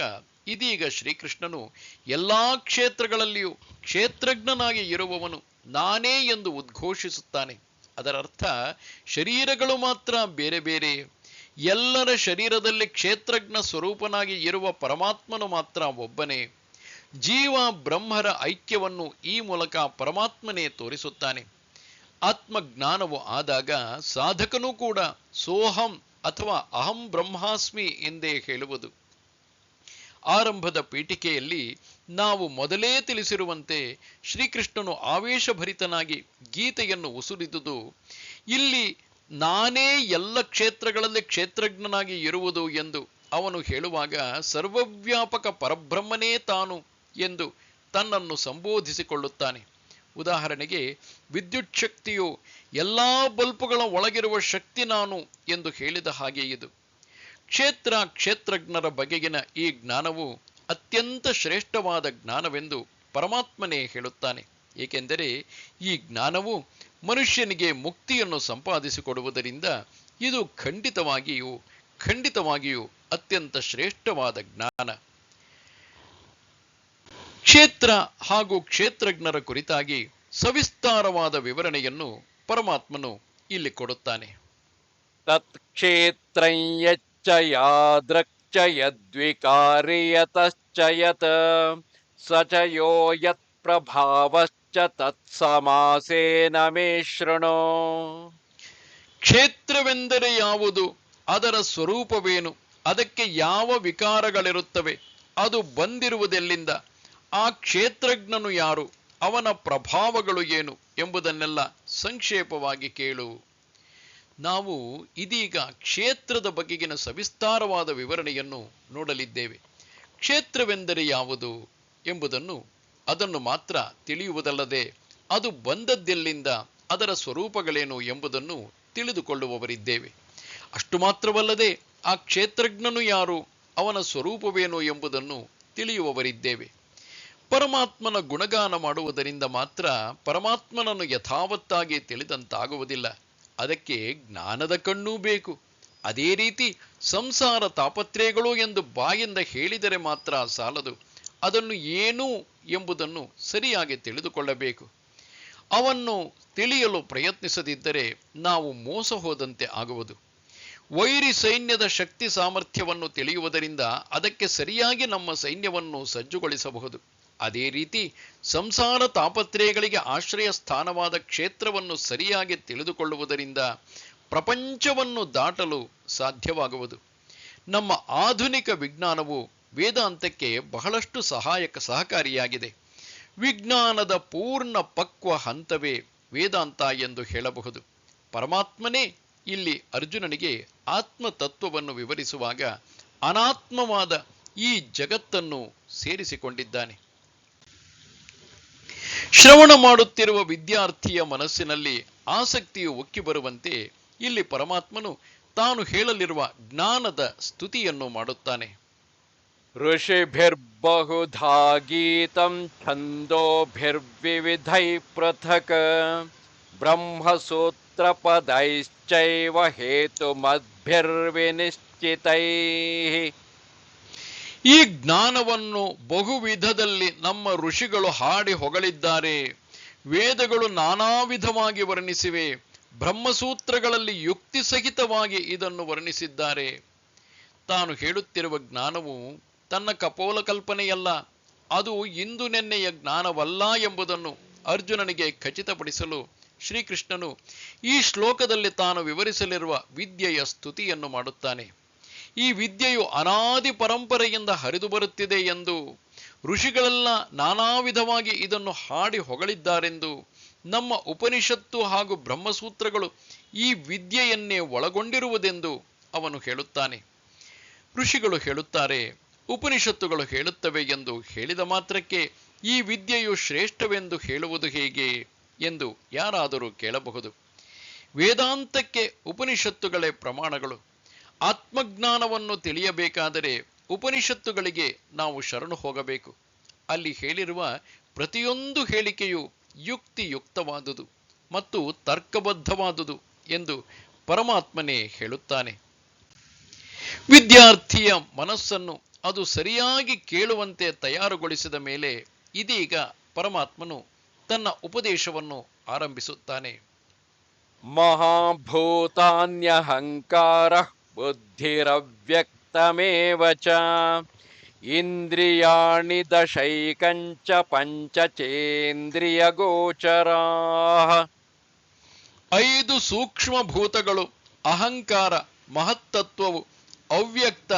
ಇದೀಗ ಶ್ರೀಕೃಷ್ಣನು ಎಲ್ಲಾ ಕ್ಷೇತ್ರಗಳಲ್ಲಿಯೂ ಕ್ಷೇತ್ರಜ್ಞನಾಗಿ ಇರುವವನು ನಾನೇ ಎಂದು ಉದ್ಘೋಷಿಸುತ್ತಾನೆ. ಅದರರ್ಥ ಶರೀರಗಳು ಮಾತ್ರ ಬೇರೆ ಬೇರೆ, ಎಲ್ಲರ ಶರೀರದಲ್ಲಿ ಕ್ಷೇತ್ರಜ್ಞ ಸ್ವರೂಪನಾಗಿ ಇರುವ ಪರಮಾತ್ಮನು ಮಾತ್ರ ಒಬ್ಬನೇ. ಜೀವ ಬ್ರಹ್ಮರ ಐಕ್ಯವನ್ನು ಈ ಮೂಲಕ ಪರಮಾತ್ಮನೇ ತೋರಿಸುತ್ತಾನೆ. ಆತ್ಮಜ್ಞಾನವು ಆದಾಗ ಸಾಧಕನೂ ಕೂಡ ಸೋಹಂ ಅಥವಾ ಅಹಂ ಬ್ರಹ್ಮಾಸ್ಮಿ ಎಂದೇ ಹೇಳುವುದು. ಆರಂಭದ ಪೀಠಿಕೆಯಲ್ಲಿ ನಾವು ಮೊದಲೇ ತಿಳಿಸಿರುವಂತೆ ಶ್ರೀಕೃಷ್ಣನು ಆವೇಶಭರಿತನಾಗಿ ಗೀತೆಯನ್ನು ಉಸುರಿದುದು ಇಲ್ಲಿ ನಾನೇ ಎಲ್ಲ ಕ್ಷೇತ್ರಗಳಲ್ಲಿ ಕ್ಷೇತ್ರಜ್ಞನಾಗಿ ಇರುವುದು ಎಂದು ಅವನು ಹೇಳುವಾಗ ಸರ್ವವ್ಯಾಪಕ ಪರಬ್ರಹ್ಮನೇ ತಾನು ಎಂದು ತನ್ನನ್ನು ಸಂಬೋಧಿಸಿಕೊಳ್ಳುತ್ತಾನೆ. ಉದಾಹರಣೆಗೆ, ವಿದ್ಯುತ್ ಶಕ್ತಿಯು ಎಲ್ಲಾ ಬಲ್ಬುಗಳ ಒಳಗಿರುವ ಶಕ್ತಿ ನಾನು ಎಂದು ಹೇಳಿದ ಹಾಗೆ ಇದು. ಕ್ಷೇತ್ರಜ್ಞರ ಬಗೆಗಿನ ಈ ಜ್ಞಾನವು ಅತ್ಯಂತ ಶ್ರೇಷ್ಠವಾದ ಜ್ಞಾನವೆಂದು ಪರಮಾತ್ಮನೇ ಹೇಳುತ್ತಾನೆ. ಏಕೆಂದರೆ ಈ ಜ್ಞಾನವು ಮನುಷ್ಯನಿಗೆ ಮುಕ್ತಿಯನ್ನು ಸಂಪಾದಿಸಿಕೊಡುವುದರಿಂದ ಇದು ಖಂಡಿತವಾಗಿಯೂ ಅತ್ಯಂತ ಶ್ರೇಷ್ಠವಾದ ಜ್ಞಾನ. ಕ್ಷೇತ್ರ ಹಾಗೂ ಕ್ಷೇತ್ರಜ್ಞರ ಕುರಿತಾಗಿ ಸವಿಸ್ತಾರವಾದ ವಿವರಣೆಯನ್ನು ಪರಮಾತ್ಮನು ಇಲ್ಲಿ ಕೊಡುತ್ತಾನೆ. ತತ್ಕ್ಷೇತ್ರಯ್ಯಚ್ಚ ಯಾದೃಕ್ಚ ಯದ್ವಿಕಾರಿ ಯತಶ್ಚ ಯತ್ ಸ ಚ ಯೋ ಯತ್ ಪ್ರಭಾವಶ್ಚ ತತ್ಸಮಾಸೇನ ಮೇ ಶೃಣು. ಕ್ಷೇತ್ರವೆಂದರೆ ಯಾವುದು, ಅದರ ಸ್ವರೂಪವೇನು, ಅದಕ್ಕೆ ಯಾವ ವಿಕಾರಗಳಿರುತ್ತವೆ, ಅದು ಬಂದಿರುವುದೆಲ್ಲಿಂದ, ಆ ಕ್ಷೇತ್ರಜ್ಞನು ಯಾರು, ಅವನ ಪ್ರಭಾವಗಳು ಏನು ಎಂಬುದನ್ನೆಲ್ಲ ಸಂಕ್ಷೇಪವಾಗಿ ಕೇಳು. ನಾವು ಇದೀಗ ಕ್ಷೇತ್ರದ ಬಗೆಗಿನ ಸವಿಸ್ತಾರವಾದ ವಿವರಣೆಯನ್ನು ನೋಡಲಿದ್ದೇವೆ. ಕ್ಷೇತ್ರವೆಂದರೆ ಯಾವುದು ಎಂಬುದನ್ನು ಅದನ್ನು ಮಾತ್ರ ತಿಳಿಯುವುದಲ್ಲದೆ ಅದು ಬಂದದ್ದೆಲ್ಲಿಂದ, ಅದರ ಸ್ವರೂಪಗಳೇನು ಎಂಬುದನ್ನು ತಿಳಿದುಕೊಳ್ಳುವವರಿದ್ದೇವೆ. ಅಷ್ಟು ಮಾತ್ರವಲ್ಲದೆ ಆ ಕ್ಷೇತ್ರಜ್ಞನು ಯಾರು, ಅವನ ಸ್ವರೂಪವೇನು ಎಂಬುದನ್ನು ತಿಳಿಯುವವರಿದ್ದೇವೆ. ಪರಮಾತ್ಮನ ಗುಣಗಾನ ಮಾಡುವುದರಿಂದ ಮಾತ್ರ ಪರಮಾತ್ಮನನ್ನು ಯಥಾವತ್ತಾಗಿ ತಿಳಿದಂತಾಗುವುದಿಲ್ಲ. ಅದಕ್ಕೆ ಜ್ಞಾನದ ಕಣ್ಣೂ ಬೇಕು. ಅದೇ ರೀತಿ ಸಂಸಾರ ತಾಪತ್ರಯಗಳು ಎಂದು ಬಾಯಿಂದ ಹೇಳಿದರೆ ಮಾತ್ರ ಸಾಲದು, ಅದನ್ನು ಏನು ಎಂಬುದನ್ನು ಸರಿಯಾಗಿ ತಿಳಿದುಕೊಳ್ಳಬೇಕು. ಅವನ್ನು ತಿಳಿಯಲು ಪ್ರಯತ್ನಿಸದಿದ್ದರೆ ನಾವು ಮೋಸ ಹೋದಂತೆ ಆಗುವುದು. ವೈರಿ ಸೈನ್ಯದ ಶಕ್ತಿ ಸಾಮರ್ಥ್ಯವನ್ನು ತಿಳಿಯುವುದರಿಂದ ಅದಕ್ಕೆ ಸರಿಯಾಗಿ ನಮ್ಮ ಸೈನ್ಯವನ್ನು ಸಜ್ಜುಗೊಳಿಸಬಹುದು. ಅದೇ ರೀತಿ ಸಂಸಾರ ತಾಪತ್ರಯಗಳಿಗೆ ಆಶ್ರಯ ಸ್ಥಾನವಾದ ಕ್ಷೇತ್ರವನ್ನು ಸರಿಯಾಗಿ ತಿಳಿದುಕೊಳ್ಳುವುದರಿಂದ ಪ್ರಪಂಚವನ್ನು ದಾಟಲು ಸಾಧ್ಯವಾಗುವುದು. ನಮ್ಮ ಆಧುನಿಕ ವಿಜ್ಞಾನವು ವೇದಾಂತಕ್ಕೆ ಬಹಳಷ್ಟು ಸಹಕಾರಿಯಾಗಿದೆ. ವಿಜ್ಞಾನದ ಪೂರ್ಣ ಪಕ್ವ ಹಂತವೇ ವೇದಾಂತ ಎಂದು ಹೇಳಬಹುದು. ಪರಮಾತ್ಮನೇ ಇಲ್ಲಿ ಅರ್ಜುನನಿಗೆ ಆತ್ಮತತ್ವವನ್ನು ವಿವರಿಸುವಾಗ ಅನಾತ್ಮವಾದ ಈ ಜಗತ್ತನ್ನು ಸೇರಿಸಿಕೊಂಡಿದ್ದಾನೆ. ಶ್ರವಣ ಮಾಡುತ್ತಿರುವ ವಿದ್ಯಾರ್ಥಿಯ ಮನಸ್ಸಿನಲ್ಲಿ ಆಸಕ್ತಿಯು ಉಕ್ಕಿ ಬರುವಂತೆ ಇಲ್ಲಿ ಪರಮಾತ್ಮನು ತಾನು ಹೇಳಲಿರುವ ಜ್ಞಾನದ ಸ್ತುತಿಯನ್ನು ಮಾಡುತ್ತಾನೆ. ಋಷಿಭಿರ್ಬಹುಧಾ ಗೀತಂ ಛಂದೋಭಿರ್ವಿವಿಧೈ ಪೃಥಕ್ ಬ್ರಹ್ಮಸೂತ್ರ ಪದೈಶ್ಚೈವ ಹೇತುಮದ್ಭಿರ್ವಿನಿಶ್ಚಿತೈ. ಈ ಜ್ಞಾನವನ್ನು ಬಹುವಿಧದಲ್ಲಿ ನಮ್ಮ ಋಷಿಗಳು ಹಾಡಿ ಹೊಗಳಿದ್ದಾರೆ. ವೇದಗಳು ನಾನಾ ವಿಧವಾಗಿ ವರ್ಣಿಸಿವೆ. ಬ್ರಹ್ಮಸೂತ್ರಗಳಲ್ಲಿ ಯುಕ್ತಿ ಸಹಿತವಾಗಿ ಇದನ್ನು ವರ್ಣಿಸಿದ್ದಾರೆ. ತಾನು ಹೇಳುತ್ತಿರುವ ಜ್ಞಾನವು ತನ್ನ ಕಪೋಲ ಕಲ್ಪನೆಯಲ್ಲ, ಅದು ಇಂದು ನೆನ್ನೆಯ ಜ್ಞಾನವಲ್ಲ ಎಂಬುದನ್ನು ಅರ್ಜುನನಿಗೆ ಖಚಿತಪಡಿಸಲು ಶ್ರೀಕೃಷ್ಣನು ಈ ಶ್ಲೋಕದಲ್ಲಿ ತಾನು ವಿವರಿಸಲಿರುವ ವಿದ್ಯೆಯ ಸ್ತುತಿಯನ್ನು ಮಾಡುತ್ತಾನೆ. ಈ ವಿದ್ಯೆಯು ಅನಾದಿ ಪರಂಪರೆಯಿಂದ ಹರಿದು ಬರುತ್ತಿದೆ ಎಂದು, ಋಷಿಗಳೆಲ್ಲ ನಾನಾ ವಿಧವಾಗಿ ಇದನ್ನು ಹಾಡಿ ಹೊಗಳಿದ್ದಾರೆಂದು, ನಮ್ಮ ಉಪನಿಷತ್ತು ಹಾಗೂ ಬ್ರಹ್ಮಸೂತ್ರಗಳು ಈ ವಿದ್ಯೆಯನ್ನೇ ಒಳಗೊಂಡಿರುವುದೆಂದು ಅವನು ಹೇಳುತ್ತಾನೆ. ಋಷಿಗಳು ಹೇಳುತ್ತಾರೆ, ಉಪನಿಷತ್ತುಗಳು ಹೇಳುತ್ತವೆ ಎಂದು ಹೇಳಿದ ಮಾತ್ರಕ್ಕೆ ಈ ವಿದ್ಯೆಯು ಶ್ರೇಷ್ಠವೆಂದು ಹೇಳುವುದು ಹೇಗೆ ಎಂದು ಯಾರಾದರೂ ಕೇಳಬಹುದು. ವೇದಾಂತಕ್ಕೆ ಉಪನಿಷತ್ತುಗಳೇ ಪ್ರಮಾಣಗಳು. ಆತ್ಮಜ್ಞಾನವನ್ನು ತಿಳಿಯಬೇಕಾದರೆ ಉಪನಿಷತ್ತುಗಳಿಗೆ ನಾವು ಶರಣು ಹೋಗಬೇಕು. ಅಲ್ಲಿ ಹೇಳಿರುವ ಪ್ರತಿಯೊಂದು ಹೇಳಿಕೆಯು ಯುಕ್ತಿಯುಕ್ತವಾದುದು ಮತ್ತು ತರ್ಕಬದ್ಧವಾದುದು ಎಂದು ಪರಮಾತ್ಮನೇ ಹೇಳುತ್ತಾನೆ. ವಿದ್ಯಾರ್ಥಿಯ ಮನಸ್ಸನ್ನು ಅದು ಸರಿಯಾಗಿ ಕೇಳುವಂತೆ ತಯಾರುಗೊಳಿಸಿದ ಮೇಲೆ ಇದೀಗ ಪರಮಾತ್ಮನು ತನ್ನ ಉಪದೇಶವನ್ನು ಆರಂಭಿಸುತ್ತಾನೆ. ಮಹಾಭೂತಾನ್ಯಹಂಕಾರ ಬುದ್ಧಿರವ್ಯಕ್ತಮೇವ ಚ ಇಂದ್ರಿಯಾಣಿ ದಶೈಕಂಚ ಪಂಚಚೇಂದ್ರಿಯ ಗೋಚರಾಃ. 5 ಸೂಕ್ಷ್ಮ ಭೂತಗಳು, ಅಹಂಕಾರ, ಮಹತ್ತತ್ವವು, ಅವ್ಯಕ್ತ,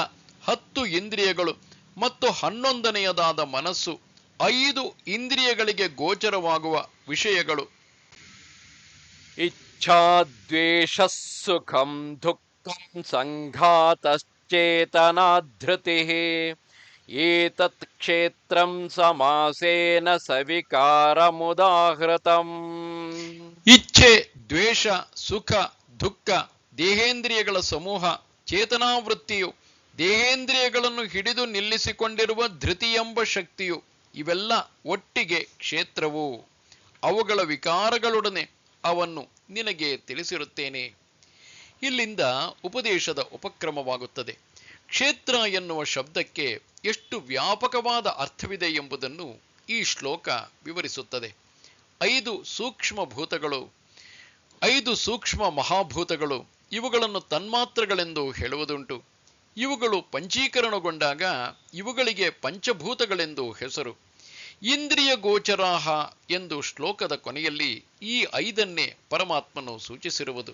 10 ಇಂದ್ರಿಯಗಳು ಮತ್ತು 11ನೆಯದಾದ ಮನಸ್ಸು, 5 ಇಂದ್ರಿಯಗಳಿಗೆ ಗೋಚರವಾಗುವ ವಿಷಯಗಳು. ಇಚ್ಛಾದ್ವೇಷ ಸುಖಂ ದುಃಖಂ ಸಂಘಾತಶ್ಚೇತನಾಧೃತಿಃ ಏತತ್ ಕ್ಷೇತ್ರಂ ಸಮಾಸೇನ ಸವಿಕಾರಮುದಾಹೃತಂ. ಇಚ್ಛೆ, ದ್ವೇಷ, ಸುಖ, ದುಃಖ, ದೇಹೇಂದ್ರಿಯಗಳ ಸಮೂಹ, ಚೇತನಾವೃತ್ತಿಯು, ದೇಹೇಂದ್ರಿಯಗಳನ್ನು ಹಿಡಿದು ನಿಲ್ಲಿಸಿಕೊಂಡಿರುವ ಧೃತಿ ಎಂಬ ಶಕ್ತಿಯು, ಇವೆಲ್ಲ ಒಟ್ಟಿಗೆ ಕ್ಷೇತ್ರವು. ಅವುಗಳ ವಿಕಾರಗಳೊಡನೆ ಅವನ್ನು ನಿನಗೆ ತಿಳಿಸಿರುತ್ತೇನೆ. ಇಲ್ಲಿಂದ ಉಪದೇಶದ ಉಪಕ್ರಮವಾಗುತ್ತದೆ. ಕ್ಷೇತ್ರ ಎನ್ನುವ ಶಬ್ದಕ್ಕೆ ಎಷ್ಟು ವ್ಯಾಪಕವಾದ ಅರ್ಥವಿದೆ ಎಂಬುದನ್ನು ಈ ಶ್ಲೋಕ ವಿವರಿಸುತ್ತದೆ. 5 ಸೂಕ್ಷ್ಮ ಭೂತಗಳು, 5 ಸೂಕ್ಷ್ಮ ಮಹಾಭೂತಗಳು, ಇವುಗಳನ್ನು ತನ್ಮಾತ್ರಗಳೆಂದು ಹೇಳುವುದುಂಟು. ಇವುಗಳು ಪಂಚೀಕರಣಗೊಂಡಾಗ ಇವುಗಳಿಗೆ ಪಂಚಭೂತಗಳೆಂದು ಹೆಸರು. ಇಂದ್ರಿಯ ಗೋಚರಾಹ ಎಂದು ಶ್ಲೋಕದ ಕೊನೆಯಲ್ಲಿ ಈ 5ಅನ್ನೇ ಪರಮಾತ್ಮನು ಸೂಚಿಸಿರುವುದು.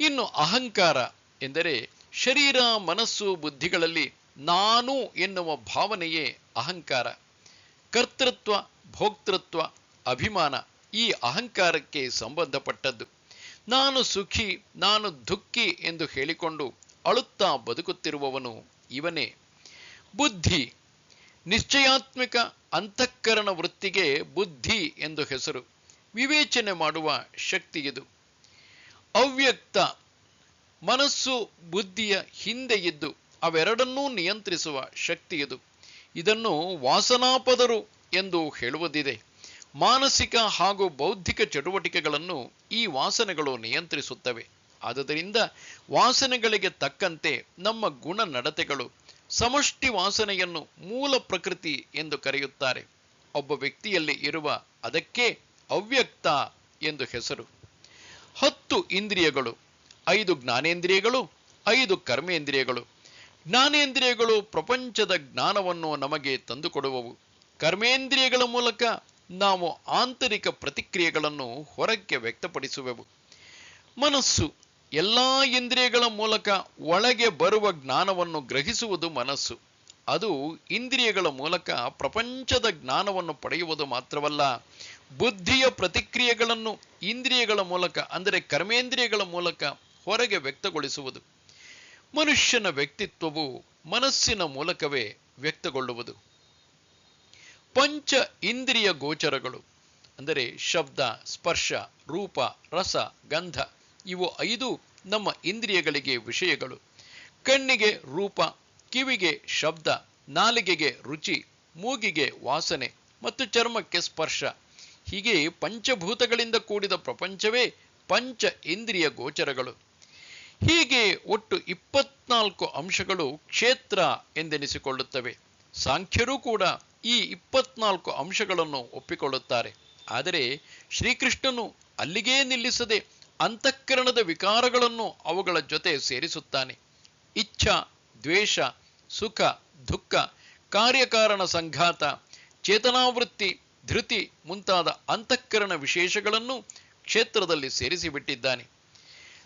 ಇನ್ನು ಅಹಂಕಾರ ಎಂದರೆ ಶರೀರ, ಮನಸ್ಸು, ಬುದ್ಧಿಗಳಲ್ಲಿ ನಾನು ಎನ್ನುವ ಭಾವನೆಯೇ ಅಹಂಕಾರ. ಕರ್ತೃತ್ವ, ಭೋಕ್ತೃತ್ವ, ಅಭಿಮಾನ ಈ ಅಹಂಕಾರಕ್ಕೆ ಸಂಬಂಧಪಟ್ಟದ್ದು. ನಾನು ಸುಖಿ, ನಾನು ದುಃಖಿ ಎಂದು ಹೇಳಿಕೊಂಡು ಅಳುತ್ತಾ ಬದುಕುತ್ತಿರುವವನು ಇವನೇ. ಬುದ್ಧಿ, ನಿಶ್ಚಯಾತ್ಮಕ ಅಂತಃಕರಣ ವೃತ್ತಿಗೆ ಬುದ್ಧಿ ಎಂದು ಹೆಸರು. ವಿವೇಚನೆ ಮಾಡುವ ಶಕ್ತಿ ಇದು. ಅವ್ಯಕ್ತ, ಮನಸ್ಸು ಬುದ್ಧಿಯ ಹಿಂದೆ ಇದ್ದು ಅವೆರಡನ್ನೂ ನಿಯಂತ್ರಿಸುವ ಶಕ್ತಿ ಇದು. ಇದನ್ನು ವಾಸನಾಪದರು ಎಂದು ಹೇಳುವುದಿದೆ. ಮಾನಸಿಕ ಹಾಗೂ ಬೌದ್ಧಿಕ ಚಟುವಟಿಕೆಗಳನ್ನು ಈ ವಾಸನೆಗಳು ನಿಯಂತ್ರಿಸುತ್ತವೆ. ಆದುದರಿಂದ ವಾಸನೆಗಳಿಗೆ ತಕ್ಕಂತೆ ನಮ್ಮ ಗುಣ ನಡತೆಗಳು. ಸಮಷ್ಟಿ ವಾಸನೆಯನ್ನು ಮೂಲ ಪ್ರಕೃತಿ ಎಂದು ಕರೆಯುತ್ತಾರೆ. ಒಬ್ಬ ವ್ಯಕ್ತಿಯಲ್ಲಿ ಇರುವ ಅದಕ್ಕೆ ಅವ್ಯಕ್ತ ಎಂದು ಹೆಸರು. 10 ಇಂದ್ರಿಯಗಳು, 5 ಜ್ಞಾನೇಂದ್ರಿಯಗಳು, 5 ಕರ್ಮೇಂದ್ರಿಯಗಳು. ಜ್ಞಾನೇಂದ್ರಿಯಗಳು ಪ್ರಪಂಚದ ಜ್ಞಾನವನ್ನು ನಮಗೆ ತಂದುಕೊಡುವವು. ಕರ್ಮೇಂದ್ರಿಯಗಳ ಮೂಲಕ ನಾವು ಆಂತರಿಕ ಪ್ರತಿಕ್ರಿಯೆಗಳನ್ನು ಹೊರಕ್ಕೆ ವ್ಯಕ್ತಪಡಿಸುವೆವು. ಮನಸ್ಸು, ಎಲ್ಲ ಇಂದ್ರಿಯಗಳ ಮೂಲಕ ಒಳಗೆ ಬರುವ ಜ್ಞಾನವನ್ನು ಗ್ರಹಿಸುವುದು ಮನಸ್ಸು. ಅದು ಇಂದ್ರಿಯಗಳ ಮೂಲಕ ಪ್ರಪಂಚದ ಜ್ಞಾನವನ್ನು ಪಡೆಯುವುದು ಮಾತ್ರವಲ್ಲ, ಬುದ್ಧಿಯ ಪ್ರತಿಕ್ರಿಯೆಗಳನ್ನು ಇಂದ್ರಿಯಗಳ ಮೂಲಕ ಅಂದರೆ ಕರ್ಮೇಂದ್ರಿಯಗಳ ಮೂಲಕ ಹೊರಗೆ ವ್ಯಕ್ತಗೊಳಿಸುವುದು. ಮನುಷ್ಯನ ವ್ಯಕ್ತಿತ್ವವು ಮನಸ್ಸಿನ ಮೂಲಕವೇ ವ್ಯಕ್ತಗೊಳ್ಳುವುದು. ಪಂಚ ಇಂದ್ರಿಯ ಗೋಚರಗಳು ಅಂದರೆ ಶಬ್ದ, ಸ್ಪರ್ಶ, ರೂಪ, ರಸ, ಗಂಧ ಇವು 5 ನಮ್ಮ ಇಂದ್ರಿಯಗಳಿಗೆ ವಿಷಯಗಳು. ಕಣ್ಣಿಗೆ ರೂಪ, ಕಿವಿಗೆ ಶಬ್ದ, ನಾಲಿಗೆಗೆ ರುಚಿ, ಮೂಗಿಗೆ ವಾಸನೆ ಮತ್ತು ಚರ್ಮಕ್ಕೆ ಸ್ಪರ್ಶ. ಹೀಗೆ ಪಂಚಭೂತಗಳಿಂದ ಕೂಡಿದ ಪ್ರಪಂಚವೇ ಪಂಚ ಇಂದ್ರಿಯ ಗೋಚರಗಳು. ಹೀಗೆ ಒಟ್ಟು 24 ಅಂಶಗಳು ಕ್ಷೇತ್ರ ಎಂದೆನಿಸಿಕೊಳ್ಳುತ್ತವೆ. ಸಾಂಖ್ಯರೂ ಕೂಡ ಈ 24 ಅಂಶಗಳನ್ನು ಒಪ್ಪಿಕೊಳ್ಳುತ್ತಾರೆ. ಆದರೆ ಶ್ರೀಕೃಷ್ಣನು ಅಲ್ಲಿಗೇ ನಿಲ್ಲಿಸದೆ ಅಂತಃಕರಣದ ವಿಕಾರಗಳನ್ನು ಅವುಗಳ ಜೊತೆ ಸೇರಿಸುತ್ತಾನೆ. ಇಚ್ಛಾ, ದ್ವೇಷ, ಸುಖ, ದುಃಖ, ಕಾರ್ಯಕಾರಣ ಸಂಘಾತ, ಚೇತನಾವೃತ್ತಿ, ಧೃತಿ ಮುಂತಾದ ಅಂತಃಕರಣ ವಿಶೇಷಗಳನ್ನು ಕ್ಷೇತ್ರದಲ್ಲಿ ಸೇರಿಸಿಬಿಟ್ಟಿದ್ದಾನೆ.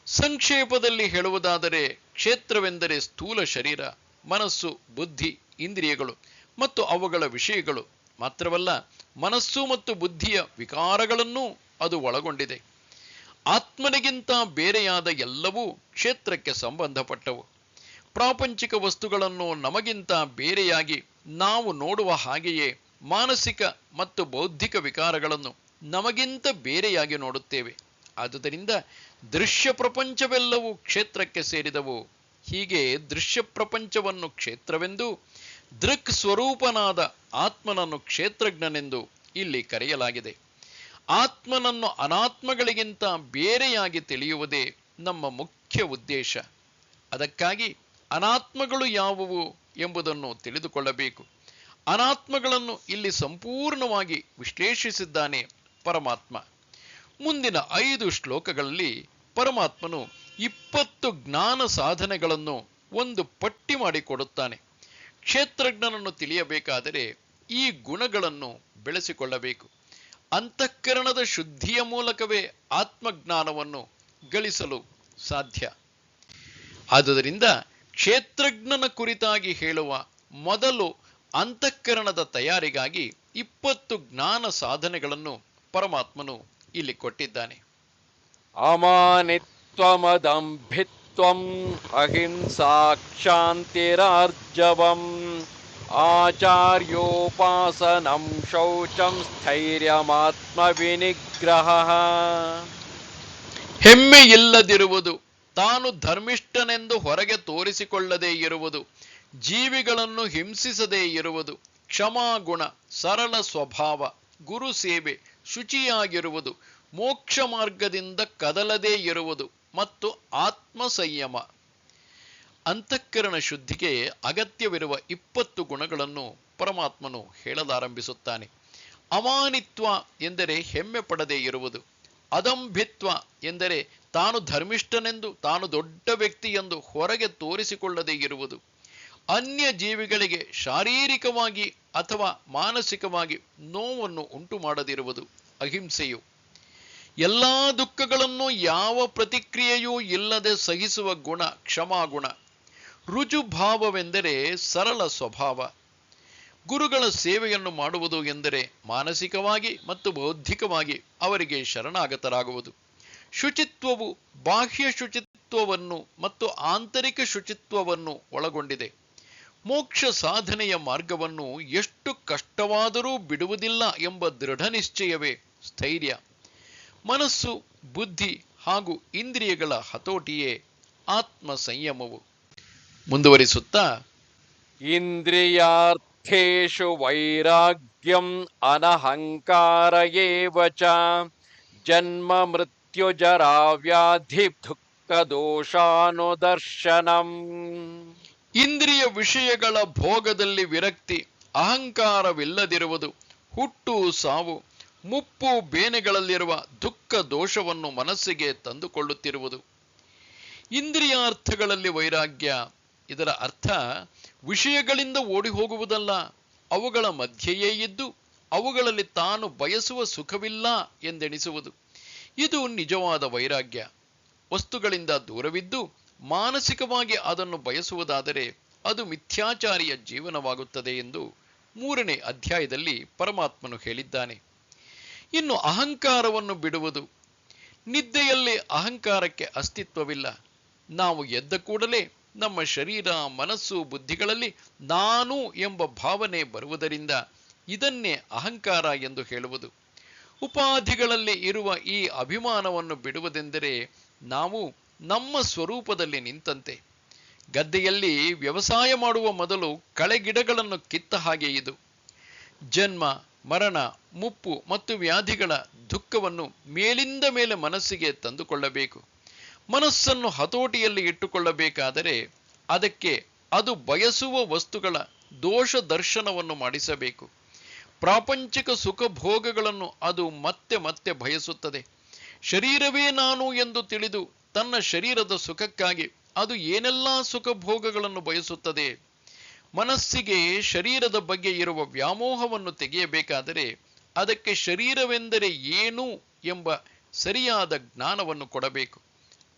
ಸಂಕ್ಷೇಪದಲ್ಲಿ ಹೇಳುವುದಾದರೆ ಕ್ಷೇತ್ರವೆಂದರೆ ಸ್ಥೂಲ ಶರೀರ, ಮನಸ್ಸು, ಬುದ್ಧಿ, ಇಂದ್ರಿಯಗಳು ಮತ್ತು ಅವುಗಳ ವಿಷಯಗಳು ಮಾತ್ರವಲ್ಲ, ಮನಸ್ಸು ಮತ್ತು ಬುದ್ಧಿಯ ವಿಕಾರಗಳನ್ನೂ ಅದು ಒಳಗೊಂಡಿದೆ. ಆತ್ಮನಿಗಿಂತ ಬೇರೆಯಾದ ಎಲ್ಲವೂ ಕ್ಷೇತ್ರಕ್ಕೆ ಸಂಬಂಧಪಟ್ಟವು. ಪ್ರಾಪಂಚಿಕ ವಸ್ತುಗಳನ್ನು ನಮಗಿಂತ ಬೇರೆಯಾಗಿ ನಾವು ನೋಡುವ ಹಾಗೆಯೇ ಮಾನಸಿಕ ಮತ್ತು ಬೌದ್ಧಿಕ ವಿಕಾರಗಳನ್ನು ನಮಗಿಂತ ಬೇರೆಯಾಗಿ ನೋಡುತ್ತೇವೆ. ಆದುದರಿಂದ ದೃಶ್ಯ ಪ್ರಪಂಚವೆಲ್ಲವೂ ಕ್ಷೇತ್ರಕ್ಕೆ ಸೇರಿದವು. ಹೀಗೆ ದೃಶ್ಯ ಪ್ರಪಂಚವನ್ನು ಕ್ಷೇತ್ರವೆಂದು, ದೃಕ್ ಸ್ವರೂಪನಾದ ಆತ್ಮನನ್ನು ಕ್ಷೇತ್ರಜ್ಞನೆಂದು ಇಲ್ಲಿ ಕರೆಯಲಾಗಿದೆ. ಆತ್ಮನನ್ನು ಅನಾತ್ಮಗಳಿಗಿಂತ ಬೇರೆಯಾಗಿ ತಿಳಿಯುವುದೇ ನಮ್ಮ ಮುಖ್ಯ ಉದ್ದೇಶ. ಅದಕ್ಕಾಗಿ ಅನಾತ್ಮಗಳು ಯಾವುವು ಎಂಬುದನ್ನು ತಿಳಿದುಕೊಳ್ಳಬೇಕು. ಅನಾತ್ಮಗಳನ್ನು ಇಲ್ಲಿ ಸಂಪೂರ್ಣವಾಗಿ ವಿಶ್ಲೇಷಿಸಿದ್ದಾನೆ ಪರಮಾತ್ಮ. ಮುಂದಿನ 5 ಶ್ಲೋಕಗಳಲ್ಲಿ ಪರಮಾತ್ಮನು 20 ಜ್ಞಾನ ಸಾಧನೆಗಳನ್ನು ಒಂದು ಪಟ್ಟಿ ಮಾಡಿಕೊಡುತ್ತಾನೆ. ಕ್ಷೇತ್ರಜ್ಞನನ್ನು ತಿಳಿಯಬೇಕಾದರೆ ಈ ಗುಣಗಳನ್ನು ಬೆಳೆಸಿಕೊಳ್ಳಬೇಕು. ಅಂತಃಕರಣದ ಶುದ್ಧಿಯ ಮೂಲಕವೇ ಆತ್ಮಜ್ಞಾನವನ್ನು ಗಳಿಸಲು ಸಾಧ್ಯ. ಆದುದರಿಂದ ಕ್ಷೇತ್ರಜ್ಞನ ಕುರಿತಾಗಿ ಹೇಳುವ ಮೊದಲು ಅಂತಃಕರಣದ ತಯಾರಿಗಾಗಿ 20 ಜ್ಞಾನ ಸಾಧನೆಗಳನ್ನು ಪರಮಾತ್ಮನು ಇಲ್ಲಿ ಕೊಟ್ಟಿದ್ದಾನೆ. ಅಮಾನಿತ್ವಮದಂಭಿತ್ವಂ ಅಹಿಂಸಾ ಕ್ಷಾಂತಿರಾರ್ಜವಂ ಆಚಾರ್ಯೋಪಾಸನಂ ಶೌಚಂ ಸ್ಥೈರ್ಯಮಾತ್ಮ ವಿನಿಗ್ರಹ. ಹೆಮ್ಮೆ ಇಲ್ಲದಿರುವುದು, ತಾನು ಧರ್ಮಿಷ್ಠನೆಂದು ಹೊರಗೆ ತೋರಿಸಿಕೊಳ್ಳದೇ ಇರುವುದು, ಜೀವಿಗಳನ್ನು ಹಿಂಸಿಸದೇ ಇರುವುದು, ಕ್ಷಮಾಗುಣ, ಸರಳ ಸ್ವಭಾವ, ಗುರು ಸೇವೆ, ಶುಚಿಯಾಗಿರುವುದು, ಮೋಕ್ಷ ಮಾರ್ಗದಿಂದ ಕದಲದೇ ಇರುವುದು ಮತ್ತು ಆತ್ಮ ಸಂಯಮ. ಅಂತಃಕರಣ ಶುದ್ಧಿಗೆ ಅಗತ್ಯವಿರುವ 20 ಗುಣಗಳನ್ನು ಪರಮಾತ್ಮನು ಹೇಳಲಾರಂಭಿಸುತ್ತಾನೆ. ಅಮಾನಿತ್ವ ಎಂದರೆ ಹೆಮ್ಮೆ ಪಡದೇ ಇರುವುದು. ಅದಂಭಿತ್ವ ಎಂದರೆ ತಾನು ಧರ್ಮಿಷ್ಠನೆಂದು, ತಾನು ದೊಡ್ಡ ವ್ಯಕ್ತಿ ಎಂದು ಹೊರಗೆ ತೋರಿಸಿಕೊಳ್ಳದೇ ಇರುವುದು. ಅನ್ಯ ಜೀವಿಗಳಿಗೆ ಶಾರೀರಿಕವಾಗಿ ಅಥವಾ ಮಾನಸಿಕವಾಗಿ ನೋವನ್ನು ಉಂಟು ಮಾಡದಿರುವುದು ಅಹಿಂಸೆಯು. ಎಲ್ಲ ದುಃಖಗಳನ್ನು ಯಾವ ಪ್ರತಿಕ್ರಿಯೆಯೂ ಇಲ್ಲದೆ ಸಹಿಸುವ ಗುಣ ಕ್ಷಮಾಗುಣ. ರುಜುಭಾವವೆಂದರೆ ಸರಳ ಸ್ವಭಾವ. ಗುರುಗಳ ಸೇವೆಯನ್ನು ಮಾಡುವುದು ಎಂದರೆ ಮಾನಸಿಕವಾಗಿ ಮತ್ತು ಬೌದ್ಧಿಕವಾಗಿ ಅವರಿಗೆ ಶರಣಾಗತರಾಗುವುದು. ಶುಚಿತ್ವವು ಬಾಹ್ಯ ಶುಚಿತ್ವವನ್ನು ಮತ್ತು ಆಂತರಿಕ ಶುಚಿತ್ವವನ್ನು ಒಳಗೊಂಡಿದೆ. ಮೋಕ್ಷ ಸಾಧನೆಯ ಮಾರ್ಗವನ್ನು ಎಷ್ಟು ಕಷ್ಟವಾದರೂ ಬಿಡುವುದಿಲ್ಲ ಎಂಬ ದೃಢ ನಿಶ್ಚಯವೇ ಸ್ಥೈರ್ಯ. ಮನಸ್ಸು, ಬುದ್ಧಿ ಹಾಗೂ ಇಂದ್ರಿಯಗಳ ಹತೋಟಿಯೇ ಆತ್ಮ ಸಂಯಮವು. ಮುಂದುವರಿಸುತ್ತಾ, ಇಂದ್ರಿಯಾರ್ಥೇಷು ವೈರಾಗ್ಯಂ ಅನಹಂಕಾರ ಏವ ಚ ಜನ್ಮ ಮೃತ್ಯುಜರಾ ವ್ಯಾಧಿ ದುಃಖ ದೋಷಾನುದರ್ಶನಂ. ಇಂದ್ರಿಯ ವಿಷಯಗಳ ಭೋಗದಲ್ಲಿ ವಿರಕ್ತಿ, ಅಹಂಕಾರವಿಲ್ಲದಿರುವುದು, ಹುಟ್ಟು ಸಾವು, ಮುಪ್ಪು ಬೇನೆಗಳಲ್ಲಿರುವ ದುಃಖ ದೋಷವನ್ನು ಮನಸ್ಸಿಗೆ ತಂದುಕೊಳ್ಳುತ್ತಿರುವುದು. ಇಂದ್ರಿಯಾರ್ಥಗಳಲ್ಲಿ ವೈರಾಗ್ಯ, ಇದರ ಅರ್ಥ ವಿಷಯಗಳಿಂದ ಓಡಿ ಹೋಗುವುದಲ್ಲ, ಅವುಗಳ ಮಧ್ಯೆಯೇ ಇದ್ದು ಅವುಗಳಲ್ಲಿ ತಾನು ಬಯಸುವ ಸುಖವಿಲ್ಲ ಎಂದೆಣಿಸುವುದು. ಇದು ನಿಜವಾದ ವೈರಾಗ್ಯ. ವಸ್ತುಗಳಿಂದ ದೂರವಿದ್ದು ಮಾನಸಿಕವಾಗಿ ಅದನ್ನು ಬಯಸುವುದಾದರೆ ಅದು ಮಿಥ್ಯಾಚಾರಿಯ ಜೀವನವಾಗುತ್ತದೆ ಎಂದು 3ನೇ ಅಧ್ಯಾಯದಲ್ಲಿ ಪರಮಾತ್ಮನು ಹೇಳಿದ್ದಾನೆ. ಇನ್ನು ಅಹಂಕಾರವನ್ನು ಬಿಡುವುದು. ನಿದ್ದೆಯಲ್ಲಿ ಅಹಂಕಾರಕ್ಕೆ ಅಸ್ತಿತ್ವವಿಲ್ಲ. ನಾವು ಎದ್ದ ಕೂಡಲೇ ನಮ್ಮ ಶರೀರ, ಮನಸ್ಸು, ಬುದ್ಧಿಗಳಲ್ಲಿ ನಾನು ಎಂಬ ಭಾವನೆ ಬರುವುದರಿಂದ ಇದನ್ನೇ ಅಹಂಕಾರ ಎಂದು ಹೇಳುವುದು. ಉಪಾಧಿಗಳಲ್ಲಿ ಇರುವ ಈ ಅಭಿಮಾನವನ್ನು ಬಿಡುವುದೆಂದರೆ ನಾವು ನಮ್ಮ ಸ್ವರೂಪದಲ್ಲಿ ನಿಂತಂತೆ. ಗದ್ದೆಯಲ್ಲಿ ವ್ಯವಸಾಯ ಮಾಡುವ ಮೊದಲು ಕಳೆಗಿಡಗಳನ್ನು ಕಿತ್ತ ಹಾಗೆ ಇದು. ಜನ್ಮ, ಮರಣ, ಮುಪ್ಪು ಮತ್ತು ವ್ಯಾಧಿಗಳ ದುಃಖವನ್ನು ಮೇಲಿಂದ ಮೇಲೆ ಮನಸ್ಸಿಗೆ ತಂದುಕೊಳ್ಳಬೇಕು. ಮನಸ್ಸನ್ನು ಹತೋಟಿಯಲ್ಲಿ ಇಟ್ಟುಕೊಳ್ಳಬೇಕಾದರೆ ಅದಕ್ಕೆ ಅದು ಬಯಸುವ ವಸ್ತುಗಳ ದೋಷ ದರ್ಶನವನ್ನು ಮಾಡಿಸಬೇಕು. ಪ್ರಾಪಂಚಿಕ ಸುಖ ಭೋಗಗಳನ್ನು ಅದು ಮತ್ತೆ ಬಯಸುತ್ತದೆ. ಶರೀರವೇ ನಾನು ಎಂದು ತಿಳಿದು ತನ್ನ ಶರೀರದ ಸುಖಕ್ಕಾಗಿ ಅದು ಏನೆಲ್ಲ ಸುಖಭೋಗಗಳನ್ನು ಬಯಸುತ್ತದೆ. ಮನಸ್ಸಿಗೆ ಶರೀರದ ಬಗ್ಗೆ ಇರುವ ವ್ಯಾಮೋಹವನ್ನು ತೆಗೆಯಬೇಕಾದರೆ ಅದಕ್ಕೆ ಶರೀರವೆಂದರೆ ಏನು ಎಂಬ ಸರಿಯಾದ ಜ್ಞಾನವನ್ನು ಕೊಡಬೇಕು.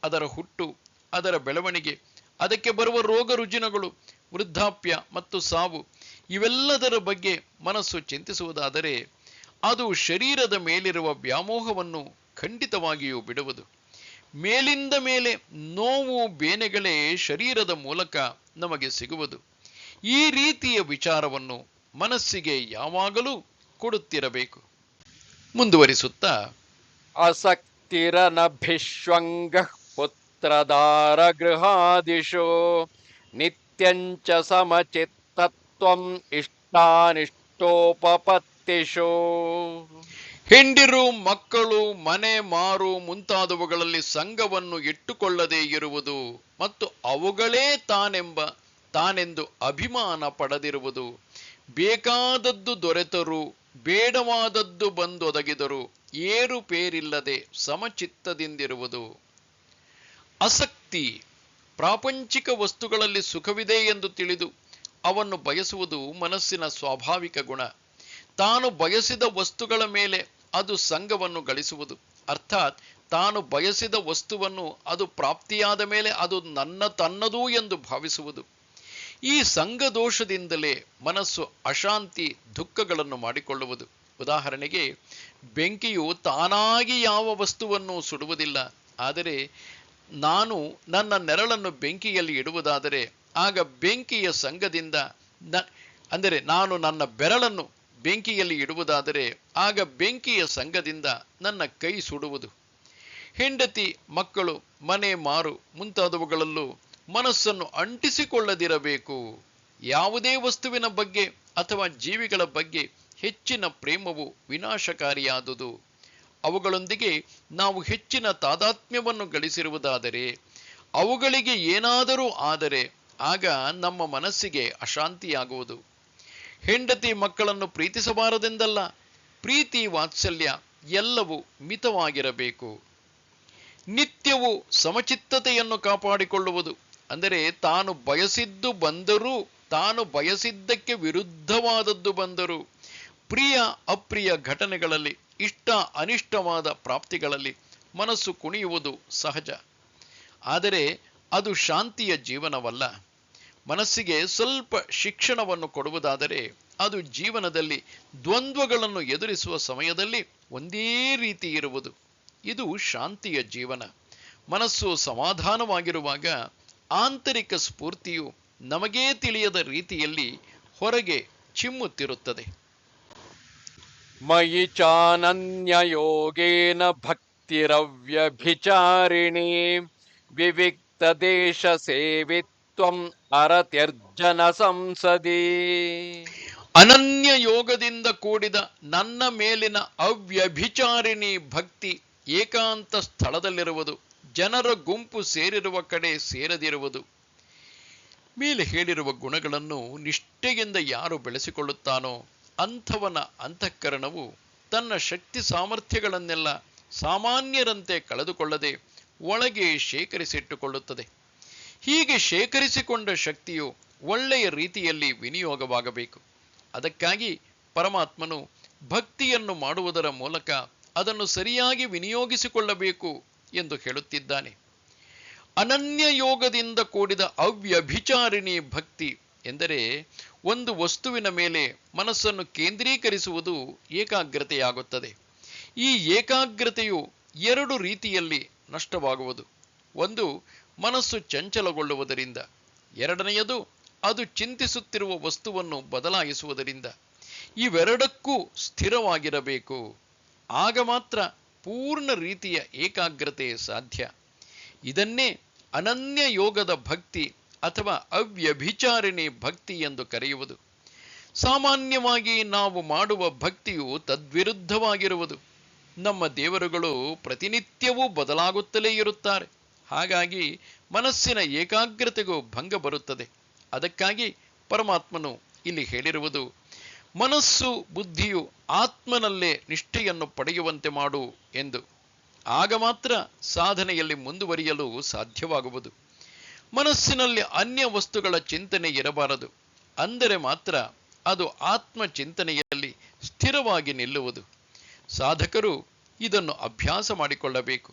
ಅದರ ಹುಟ್ಟು, ಅದರ ಬೆಳವಣಿಗೆ, ಅದಕ್ಕೆ ಬರುವ ರೋಗ ರುಜಿನಗಳು, ವೃದ್ಧಾಪ್ಯ ಮತ್ತು ಸಾವು, ಇವೆಲ್ಲದರ ಬಗ್ಗೆ ಮನಸ್ಸು ಚಿಂತಿಸುವುದಾದರೆ ಅದು ಶರೀರದ ಮೇಲಿರುವ ವ್ಯಾಮೋಹವನ್ನು ಖಂಡಿತವಾಗಿಯೂ ಬಿಡುವುದು. ಮೇಲಿಂದ ಮೇಲೆ ನೋವು ಬೇನೆಗಳೇ ಶರೀರದ ಮೂಲಕ ನಮಗೆ ಸಿಗುವುದು. ಈ ರೀತಿಯ ವಿಚಾರವನ್ನು ಮನಸ್ಸಿಗೆ ಯಾವಾಗಲೂ ಕೊಡುತ್ತಿರಬೇಕು. ಮುಂದುವರಿಸುತ್ತಾ, ಅಸಕ್ತಿರನಭಿಷ್ವಂಗ ಪುತ್ರದಾರ ಗೃಹಾದಿಶು ನಿತ್ಯಂಚ ಸಮಚಿತ್ತತ್ವಂ ಇಷ್ಟಾನಿಷ್ಟೋಪಪತ್ತಿಷು. ಹೆಂಡಿರು, ಮಕ್ಕಳು, ಮನೆ, ಮಾರು ಮುಂತಾದವುಗಳಲ್ಲಿ ಸಂಘವನ್ನು ಇಟ್ಟುಕೊಳ್ಳದೇ ಇರುವುದು ಮತ್ತು ಅವುಗಳೇ ತಾನೆಂದು ಅಭಿಮಾನ ಪಡೆದಿರುವುದು, ಬೇಕಾದದ್ದು ದೊರೆತರೂ ಬೇಡವಾದದ್ದು ಬಂದೊದಗಿದರೂ ಏರುಪೇರಿಲ್ಲದೆ ಸಮಚಿತ್ತದಿಂದಿರುವುದು. ಅಸಕ್ತಿ, ಪ್ರಾಪಂಚಿಕ ವಸ್ತುಗಳಲ್ಲಿ ಸುಖವಿದೆ ಎಂದು ತಿಳಿದು ಅವನ್ನು ಬಯಸುವುದು ಮನಸ್ಸಿನ ಸ್ವಾಭಾವಿಕ ಗುಣ. ತಾನು ಬಯಸಿದ ವಸ್ತುಗಳ ಮೇಲೆ ಅದು ಸಂಘವನ್ನು ಗಳಿಸುವುದು, ಅರ್ಥಾತ್ ತಾನು ಬಯಸಿದ ವಸ್ತುವನ್ನು ಅದು ಪ್ರಾಪ್ತಿಯಾದ ಮೇಲೆ ಅದು ತನ್ನದು ಎಂದು ಭಾವಿಸುವುದು. ಈ ಸಂಘದೋಷದಿಂದಲೇ ಮನಸ್ಸು ಅಶಾಂತಿ, ದುಃಖಗಳನ್ನು ಮಾಡಿಕೊಳ್ಳುವುದು. ಉದಾಹರಣೆಗೆ, ಬೆಂಕಿಯು ತಾನಾಗಿ ಯಾವ ವಸ್ತುವನ್ನು ಸುಡುವುದಿಲ್ಲ. ಆದರೆ ನಾನು ನನ್ನ ನೆರಳನ್ನು ಬೆಂಕಿಯಲ್ಲಿ ಇಡುವುದಾದರೆ ಆಗ ಬೆಂಕಿಯ ಸಂಘದಿಂದ ನಾನು ನನ್ನ ಬೆರಳನ್ನು ಬೆಂಕಿಯಲ್ಲಿ ಇಡುವುದಾದರೆ ಆಗ ಬೆಂಕಿಯ ಸಂಘದಿಂದ ನನ್ನ ಕೈ ಸುಡುವುದು. ಹೆಂಡತಿ, ಮಕ್ಕಳು, ಮನೆ, ಮಾರು ಮುಂತಾದವುಗಳಲ್ಲೂ ಮನಸ್ಸನ್ನು ಅಂಟಿಸಿಕೊಳ್ಳದಿರಬೇಕು. ಯಾವುದೇ ವಸ್ತುವಿನ ಬಗ್ಗೆ ಅಥವಾ ಜೀವಿಗಳ ಬಗ್ಗೆ ಹೆಚ್ಚಿನ ಪ್ರೇಮವು ವಿನಾಶಕಾರಿಯಾದುದು. ಅವುಗಳೊಂದಿಗೆ ನಾವು ಹೆಚ್ಚಿನ ತಾದಾತ್ಮ್ಯವನ್ನು ಗಳಿಸಿರುವುದಾದರೆ, ಅವುಗಳಿಗೆ ಏನಾದರೂ ಆದರೆ ಆಗ ನಮ್ಮ ಮನಸ್ಸಿಗೆ ಅಶಾಂತಿಯಾಗುವುದು. ಹೆಂಡತಿ, ಮಕ್ಕಳನ್ನು ಪ್ರೀತಿಸಬಾರದೆಂದಲ್ಲ, ಪ್ರೀತಿ, ವಾತ್ಸಲ್ಯ ಎಲ್ಲವೂ ಮಿತವಾಗಿರಬೇಕು. ನಿತ್ಯವೂ ಸಮಚಿತ್ತತೆಯನ್ನು ಕಾಪಾಡಿಕೊಳ್ಳುವುದು, ಅಂದರೆ ತಾನು ಬಯಸಿದ್ದು ಬಂದರೂ, ತಾನು ಬಯಸಿದ್ದಕ್ಕೆ ವಿರುದ್ಧವಾದದ್ದು ಬಂದರೂ, ಪ್ರಿಯ ಅಪ್ರಿಯ ಘಟನೆಗಳಲ್ಲಿ, ಇಷ್ಟ ಅನಿಷ್ಟವಾದ ಪ್ರಾಪ್ತಿಗಳಲ್ಲಿ ಮನಸ್ಸು ಕುಣಿಯುವುದು ಸಹಜ. ಆದರೆ ಅದು ಶಾಂತಿಯ ಜೀವನವಲ್ಲ. ಮನಸ್ಸಿಗೆ ಸ್ವಲ್ಪ ಶಿಕ್ಷಣವನ್ನು ಕೊಡುವುದಾದರೆ ಅದು ಜೀವನದಲ್ಲಿ ದ್ವಂದ್ವಗಳನ್ನು ಎದುರಿಸುವ ಸಮಯದಲ್ಲಿ ಒಂದೇ ರೀತಿ ಇರುವುದು. ಇದು ಶಾಂತಿಯ ಜೀವನ. ಮನಸ್ಸು ಸಮಾಧಾನವಾಗಿರುವಾಗ ಆಂತರಿಕ ಸ್ಫೂರ್ತಿಯು ನಮಗೇ ತಿಳಿಯದ ರೀತಿಯಲ್ಲಿ ಹೊರಗೆ ಚಿಮ್ಮುತ್ತಿರುತ್ತದೆ. ಮಯಿ ಚಾನನ್ಯಯೋಗೇನ ಭಕ್ತಿರವ್ಯಭಿಚಾರಿಣಿ ವಿವಿಕ್ತ ದೇಶ ಸೇವಿತ್ವಂ ಅರತ್ಯರ್ಜನ ಸಂಸದಿ. ಅನನ್ಯ ಯೋಗದಿಂದ ಕೂಡಿದ ನನ್ನ ಮೇಲಿನ ಅವ್ಯಭಿಚಾರಿಣಿ ಭಕ್ತಿ ಏಕಾಂತ ಸ್ಥಳದಲ್ಲಿರುವುದು, ಜನರ ಗುಂಪು ಸೇರಿರುವ ಕಡೆ ಸೇರದಿರುವುದು. ಮೇಲೆ ಹೇಳಿರುವ ಗುಣಗಳನ್ನು ನಿಷ್ಠೆಯಿಂದ ಯಾರು ಬೆಳೆಸಿಕೊಳ್ಳುತ್ತಾನೋ ಅಂಥವನ ಅಂತಃಕರಣವು ತನ್ನ ಶಕ್ತಿ ಸಾಮರ್ಥ್ಯಗಳನ್ನೆಲ್ಲ ಸಾಮಾನ್ಯರಂತೆ ಕಳೆದುಕೊಳ್ಳದೆ ಒಳಗೆ ಶೇಖರಿಸಿಟ್ಟುಕೊಳ್ಳುತ್ತದೆ. ಹೀಗೆ ಶೇಖರಿಸಿಕೊಂಡ ಶಕ್ತಿಯು ಒಳ್ಳೆಯ ರೀತಿಯಲ್ಲಿ ವಿನಿಯೋಗವಾಗಬೇಕು. ಅದಕ್ಕಾಗಿ ಪರಮಾತ್ಮನು ಭಕ್ತಿಯನ್ನು ಮಾಡುವುದರ ಮೂಲಕ ಅದನ್ನು ಸರಿಯಾಗಿ ವಿನಿಯೋಗಿಸಿಕೊಳ್ಳಬೇಕು ಎಂದು ಹೇಳುತ್ತಿದ್ದಾನೆ. ಅನನ್ಯ ಯೋಗದಿಂದ ಕೂಡಿದ ಅವ್ಯಭಿಚಾರಿಣಿ ಭಕ್ತಿ ಎಂದರೆ ಒಂದು ವಸ್ತುವಿನ ಮೇಲೆ ಮನಸ್ಸನ್ನು ಕೇಂದ್ರೀಕರಿಸುವುದು ಏಕಾಗ್ರತೆಯಾಗುತ್ತದೆ. ಈ ಏಕಾಗ್ರತೆಯು ಎರಡು ರೀತಿಯಲ್ಲಿ ನಷ್ಟವಾಗುವುದು. ಒಂದು, ಮನಸ್ಸು ಚಂಚಲಗೊಳ್ಳುವುದರಿಂದ. ಎರಡನೆಯದು, ಅದು ಚಿಂತಿಸುತ್ತಿರುವ ವಸ್ತುವನ್ನು ಬದಲಾಯಿಸುವುದರಿಂದ. ಇವೆರಡಕ್ಕೂ ಸ್ಥಿರವಾಗಿರಬೇಕು. ಆಗ ಮಾತ್ರ ಪೂರ್ಣ ರೀತಿಯ ಏಕಾಗ್ರತೆ ಸಾಧ್ಯ. ಇದನ್ನೇ ಅನನ್ಯ ಯೋಗದ ಭಕ್ತಿ ಅಥವಾ ಅವ್ಯಭಿಚಾರಿಣಿ ಭಕ್ತಿ ಎಂದು ಕರೆಯುವುದು. ಸಾಮಾನ್ಯವಾಗಿ ನಾವು ಮಾಡುವ ಭಕ್ತಿಯು ತದ್ವಿರುದ್ಧವಾಗಿರುವುದು. ನಮ್ಮ ದೇವರುಗಳು ಪ್ರತಿನಿತ್ಯವೂ ಬದಲಾಗುತ್ತಲೇ ಇರುತ್ತಾರೆ. ಹಾಗಾಗಿ ಮನಸ್ಸಿನ ಏಕಾಗ್ರತೆಗೂ ಭಂಗ ಬರುತ್ತದೆ. ಅದಕ್ಕಾಗಿ ಪರಮಾತ್ಮನು ಇಲ್ಲಿ ಹೇಳಿರುವುದು, ಮನಸ್ಸು ಬುದ್ಧಿಯು ಆತ್ಮನಲ್ಲೇ ನಿಷ್ಠೆಯನ್ನು ಪಡೆಯುವಂತೆ ಮಾಡು ಎಂದು. ಆಗ ಮಾತ್ರ ಸಾಧನೆಯಲ್ಲಿ ಮುಂದುವರಿಯಲು ಸಾಧ್ಯವಾಗುವುದು. ಮನಸ್ಸಿನಲ್ಲಿ ಅನ್ಯ ವಸ್ತುಗಳ ಚಿಂತನೆ ಇರಬಾರದು. ಅಂದರೆ ಮಾತ್ರ ಅದು ಆತ್ಮ ಚಿಂತನೆಯಲ್ಲಿ ಸ್ಥಿರವಾಗಿ ನಿಲ್ಲುವುದು. ಸಾಧಕರು ಇದನ್ನು ಅಭ್ಯಾಸ ಮಾಡಿಕೊಳ್ಳಬೇಕು.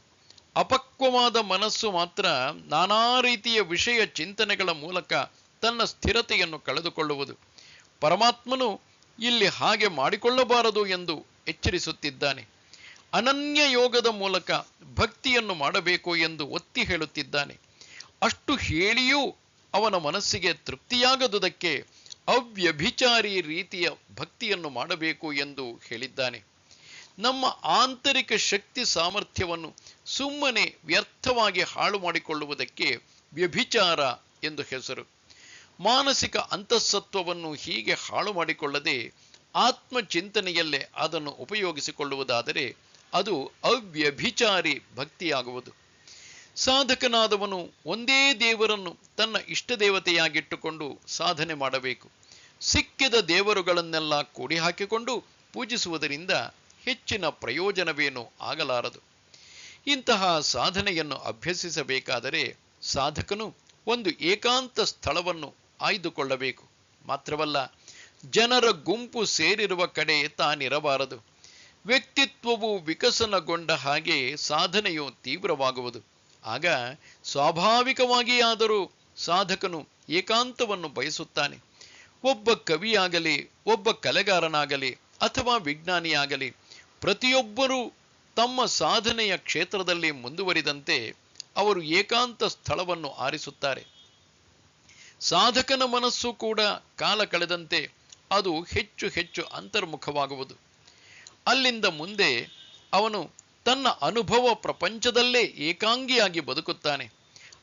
ಅಪಕ್ವವಾದ ಮನಸ್ಸು ಮಾತ್ರ ನಾನಾ ರೀತಿಯ ವಿಷಯ ಚಿಂತನೆಗಳ ಮೂಲಕ ತನ್ನ ಸ್ಥಿರತೆಯನ್ನು ಕಳೆದುಕೊಳ್ಳುವುದು. ಪರಮಾತ್ಮನು ಇಲ್ಲಿ ಹಾಗೆ ಮಾಡಿಕೊಳ್ಳಬಾರದು ಎಂದು ಎಚ್ಚರಿಸುತ್ತಿದ್ದಾನೆ. ಅನನ್ಯ ಯೋಗದ ಮೂಲಕ ಭಕ್ತಿಯನ್ನು ಮಾಡಬೇಕು ಎಂದು ಒತ್ತಿ ಹೇಳುತ್ತಿದ್ದಾನೆ. ಅಷ್ಟು ಹೇಳಿಯೂ ಅವನ ಮನಸ್ಸಿಗೆ ತೃಪ್ತಿಯಾಗದುದಕ್ಕೆ ಅವ್ಯಭಿಚಾರಿ ರೀತಿಯ ಭಕ್ತಿಯನ್ನು ಮಾಡಬೇಕು ಎಂದು ಹೇಳಿದ್ದಾನೆ. ನಮ್ಮ ಆಂತರಿಕ ಶಕ್ತಿ ಸಾಮರ್ಥ್ಯವನ್ನು ಸುಮ್ಮನೆ ವ್ಯರ್ಥವಾಗಿ ಹಾಳು ಮಾಡಿಕೊಳ್ಳುವುದಕ್ಕೆ ವ್ಯಭಿಚಾರ ಎಂದು ಹೆಸರು. ಮಾನಸಿಕ ಅಂತಃಸತ್ವವನ್ನು ಹೀಗೆ ಹಾಳು ಮಾಡಿಕೊಳ್ಳದೆ ಆತ್ಮ ಚಿಂತನೆಯಲ್ಲೇ ಅದನ್ನು ಉಪಯೋಗಿಸಿಕೊಳ್ಳುವುದಾದರೆ ಅದು ಅವ್ಯಭಿಚಾರಿ ಭಕ್ತಿಯಾಗುವುದು. ಸಾಧಕನಾದವನು ಒಂದೇ ದೇವರನ್ನು ತನ್ನ ಇಷ್ಟದೇವತೆಯಾಗಿಟ್ಟುಕೊಂಡು ಸಾಧನೆ ಮಾಡಬೇಕು. ಸಿಕ್ಕಿದ ದೇವರುಗಳನ್ನೆಲ್ಲ ಕೂಡಿ ಹಾಕಿಕೊಂಡು ಪೂಜಿಸುವುದರಿಂದ ಹೆಚ್ಚಿನ ಪ್ರಯೋಜನವೇನೂ ಆಗಲಾರದು. ಇಂತಹ ಸಾಧನೆಯನ್ನು ಅಭ್ಯಸಿಸಬೇಕಾದರೆ ಸಾಧಕನು ಒಂದು ಏಕಾಂತ ಸ್ಥಳವನ್ನು ಆಯ್ದುಕೊಳ್ಳಬೇಕು. ಮಾತ್ರವಲ್ಲ, ಜನರ ಗುಂಪು ಸೇರಿರುವ ಕಡೆ ತಾನಿರಬಾರದು. ವ್ಯಕ್ತಿತ್ವವು ವಿಕಸನಗೊಂಡ ಹಾಗೆ ಸಾಧನೆಯು ತೀವ್ರವಾಗುವುದು. ಆಗ ಸ್ವಾಭಾವಿಕವಾಗಿಯಾದರೂ ಸಾಧಕನು ಏಕಾಂತವನ್ನು ಬಯಸುತ್ತಾನೆ. ಒಬ್ಬ ಕವಿಯಾಗಲಿ, ಒಬ್ಬ ಕಲೆಗಾರನಾಗಲಿ ಅಥವಾ ವಿಜ್ಞಾನಿಯಾಗಲಿ ಪ್ರತಿಯೊಬ್ಬರೂ ತಮ್ಮ ಸಾಧನೆಯ ಕ್ಷೇತ್ರದಲ್ಲಿ ಮುಂದುವರಿದಂತೆ ಅವರು ಏಕಾಂತ ಸ್ಥಳವನ್ನು ಆರಿಸುತ್ತಾರೆ. ಸಾಧಕನ ಮನಸ್ಸು ಕೂಡ ಕಾಲ ಕಳೆದಂತೆ ಅದು ಹೆಚ್ಚು ಹೆಚ್ಚು ಅಂತರ್ಮುಖವಾಗುವುದು. ಅಲ್ಲಿಂದ ಮುಂದೆ ಅವನು ತನ್ನ ಅನುಭವ ಪ್ರಪಂಚದಲ್ಲೇ ಏಕಾಂಗಿಯಾಗಿ ಬದುಕುತ್ತಾನೆ.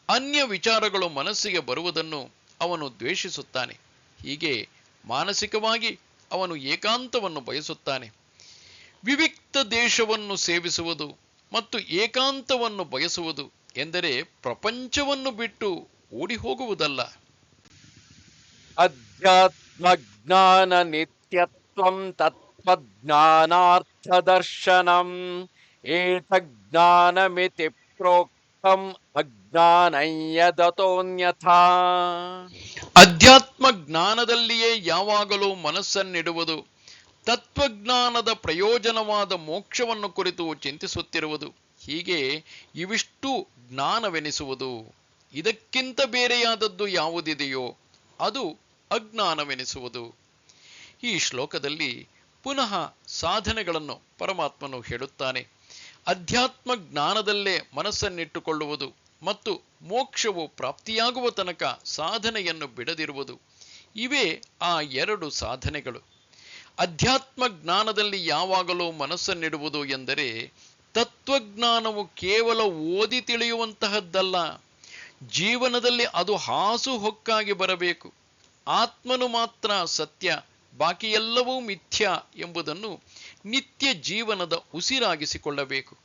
ಅನ್ಯ ವಿಚಾರಗಳು ಮನಸ್ಸಿಗೆ ಬರುವುದನ್ನು ಅವನು ದ್ವೇಷಿಸುತ್ತಾನೆ. ಹೀಗೆ ಮಾನಸಿಕವಾಗಿ ಅವನು ಏಕಾಂತವನ್ನು ಬಯಸುತ್ತಾನೆ. ವಿವಿಕ್ತ ದೇಶವನ್ನು ಸೇವಿಸುವುದು ಮತ್ತು ಏಕಾಂತವನ್ನು ಬಯಸುವುದು ಎಂದರೆ ಪ್ರಪಂಚವನ್ನು ಬಿಟ್ಟು ಓಡಿ ಹೋಗುವುದಲ್ಲ. ಅಧ್ಯಾತ್ಮಜ್ಞಾನ ನಿತ್ಯತ್ವಂ ತತ್ವಜ್ಞಾನಾರ್ಥ ದರ್ಶನಂ ಏತಜ್ಞಾನಮಿತಿ ಪ್ರೋಕ್ತಂ ಅಜ್ಞಾನಂ ಯದತೋನ್ಯಥಾ. ಅಧ್ಯಾತ್ಮ ಜ್ಞಾನದಲ್ಲಿಯೇ ಯಾವಾಗಲೂ ಮನಸ್ಸನ್ನಿಡುವುದು, ತತ್ವಜ್ಞಾನದ ಪ್ರಯೋಜನವಾದ ಮೋಕ್ಷವನ್ನು ಕುರಿತು ಚಿಂತಿಸುತ್ತಿರುವುದು, ಹೀಗೆ ಇವಿಷ್ಟು ಜ್ಞಾನವೆನಿಸುವುದು. ಇದಕ್ಕಿಂತ ಬೇರೆಯಾದದ್ದು ಯಾವುದಿದೆಯೋ ಅದು ಅಜ್ಞಾನವೆನಿಸುವುದು. ಈ ಶ್ಲೋಕದಲ್ಲಿ ಪುನಃ ಸಾಧನೆಗಳನ್ನು ಪರಮಾತ್ಮನು ಹೇಳುತ್ತಾನೆ. ಅಧ್ಯಾತ್ಮ ಜ್ಞಾನದಲ್ಲೇ ಮನಸ್ಸನ್ನಿಟ್ಟುಕೊಳ್ಳುವುದು ಮತ್ತು ಮೋಕ್ಷವು ಪ್ರಾಪ್ತಿಯಾಗುವ ತನಕ ಸಾಧನೆಯನ್ನು ಬಿಡದಿರುವುದು, ಇವೇ ಆ ಎರಡು ಸಾಧನೆಗಳು. ಅಧ್ಯಾತ್ಮ ಜ್ಞಾನದಲ್ಲಿ ಯಾವಾಗಲೂ ಮನಸ್ಸನ್ನಿಡುವುದು ಎಂದರೆ ತತ್ವಜ್ಞಾನವು ಕೇವಲ ಓದಿ ತಿಳಿಯುವಂತಹದ್ದಲ್ಲ. ಜೀವನದಲ್ಲಿ ಅದು ಹಾಸುಹೊಕ್ಕಾಗಿ ಬರಬೇಕು. ಆತ್ಮನು ಮಾತ್ರ ಸತ್ಯ, ಬಾಕಿಯೆಲ್ಲವೂ ಮಿಥ್ಯ ಎಂಬುದನ್ನು ನಿತ್ಯ ಜೀವನದ ಉಸಿರಾಗಿಸಿಕೊಳ್ಳಬೇಕು.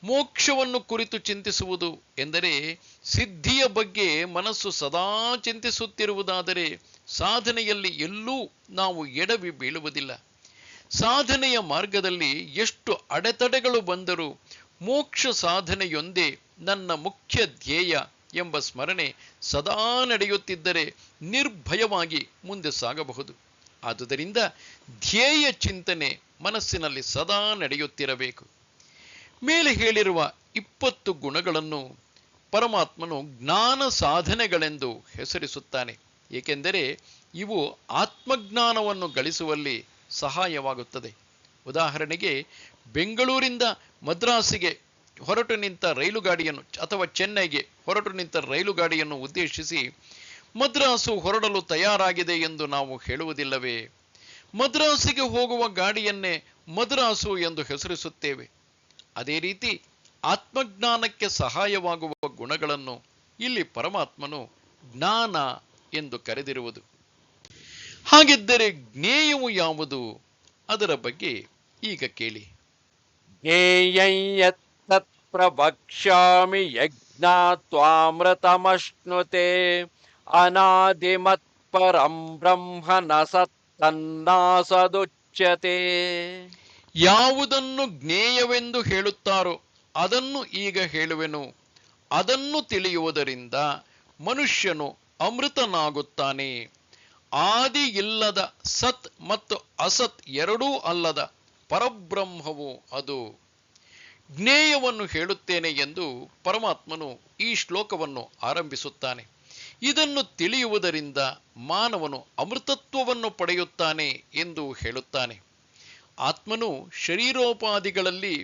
ಮೋಕ್ಷವನ್ನು ಕುರಿತು ಚಿಂತಿಸುವುದು ಎಂದರೆ ಸಿದ್ಧಿಯ ಬಗ್ಗೆ ಮನಸ್ಸು ಸದಾ ಚಿಂತಿಸುತ್ತಿರುವುದಾದರೆ ಸಾಧನೆಯಲ್ಲಿ ಎಲ್ಲೂ ನಾವು ಎಡವಿ ಬೀಳುವುದಿಲ್ಲ. ಸಾಧನೆಯ ಮಾರ್ಗದಲ್ಲಿ ಎಷ್ಟು ಅಡೆತಡೆಗಳು ಬಂದರೂ ಮೋಕ್ಷ ಸಾಧನೆಯೊಂದೇ ನನ್ನ ಮುಖ್ಯ ಧ್ಯೇಯ ಎಂಬ ಸ್ಮರಣೆ ಸದಾ ನಡೆಯುತ್ತಿದ್ದರೆ ನಿರ್ಭಯವಾಗಿ ಮುಂದೆ ಸಾಗಬಹುದು. ಆದುದರಿಂದ ಧ್ಯೇಯ ಚಿಂತನೆ ಮನಸ್ಸಿನಲ್ಲಿ ಸದಾ ನಡೆಯುತ್ತಿರಬೇಕು. ಮೇಲೆ ಹೇಳಿರುವ 20 ಗುಣಗಳನ್ನು ಪರಮಾತ್ಮನು ಜ್ಞಾನ ಸಾಧನೆಗಳೆಂದು ಹೆಸರಿಸುತ್ತಾನೆ. ಏಕೆಂದರೆ ಇವು ಆತ್ಮಜ್ಞಾನವನ್ನು ಗಳಿಸುವಲ್ಲಿ ಸಹಾಯವಾಗುತ್ತದೆ. ಉದಾಹರಣೆಗೆ, ಬೆಂಗಳೂರಿಂದ ಮದ್ರಾಸಿಗೆ ಹೊರಟು ನಿಂತ ರೈಲುಗಾಡಿಯನ್ನು ಅಥವಾ ಚೆನ್ನೈಗೆ ಹೊರಟು ನಿಂತ ರೈಲುಗಾಡಿಯನ್ನು ಉದ್ದೇಶಿಸಿ ಮದ್ರಾಸು ಹೊರಡಲು ತಯಾರಾಗಿದೆ ಎಂದು ನಾವು ಹೇಳುವುದಿಲ್ಲವೇ? ಮದ್ರಾಸಿಗೆ ಹೋಗುವ ಗಾಡಿಯನ್ನೇ ಮದ್ರಾಸು ಎಂದು ಹೆಸರಿಸುತ್ತೇವೆ. ಅದೇ ರೀತಿ ಆತ್ಮಜ್ಞಾನಕ್ಕೆ ಸಹಾಯವಾಗುವ ಗುಣಗಳನ್ನು ಇಲ್ಲಿ ಪರಮಾತ್ಮನು ಜ್ಞಾನ ಎಂದು ಕರೆದಿರುವುದು. ಹಾಗಿದ್ದರೆ ಜ್ಞೇಯವು ಯಾವುದು? ಅದರ ಬಗ್ಗೆ ಈಗ ಕೇಳಿ. ಜ್ಞೇಯಂ ಯತ್ತತ್ ಪ್ರವಕ್ಷ್ಯಾಮಿ ಯಜ್ಞಾತ್ವಾಮೃತಮಶ್ನುತೆ ಅನಾದಿಮತ್ ಪರಂ ಬ್ರಹ್ಮ ನ ಸತ್ತನ್ನಾಸದುಚ್ಯತೆ. ಯಾವುದನ್ನು ಜ್ಞೇಯವೆಂದು ಹೇಳುತ್ತಾರೋ ಅದನ್ನು ಈಗ ಹೇಳುವೆನು. ಅದನ್ನು ತಿಳಿಯುವುದರಿಂದ ಮನುಷ್ಯನು ಅಮೃತನಾಗುತ್ತಾನೆ. ಆದಿ ಇಲ್ಲದ ಸತ್ ಮತ್ತು ಅಸತ್ ಎರಡೂ ಅಲ್ಲದ ಪರಬ್ರಹ್ಮವು ಅದು. ಜ್ಞೇಯವನ್ನು ಹೇಳುತ್ತೇನೆ ಎಂದು ಪರಮಾತ್ಮನು ಈ ಶ್ಲೋಕವನ್ನು ಆರಂಭಿಸುತ್ತಾನೆ. ಇದನ್ನು ತಿಳಿಯುವುದರಿಂದ ಮಾನವನು ಅಮೃತತ್ವವನ್ನು ಪಡೆಯುತ್ತಾನೆ ಎಂದು ಹೇಳುತ್ತಾನೆ. ಆತ್ಮನು ಶರೀರೋಪಾದಿಗಳಲ್ಲಿ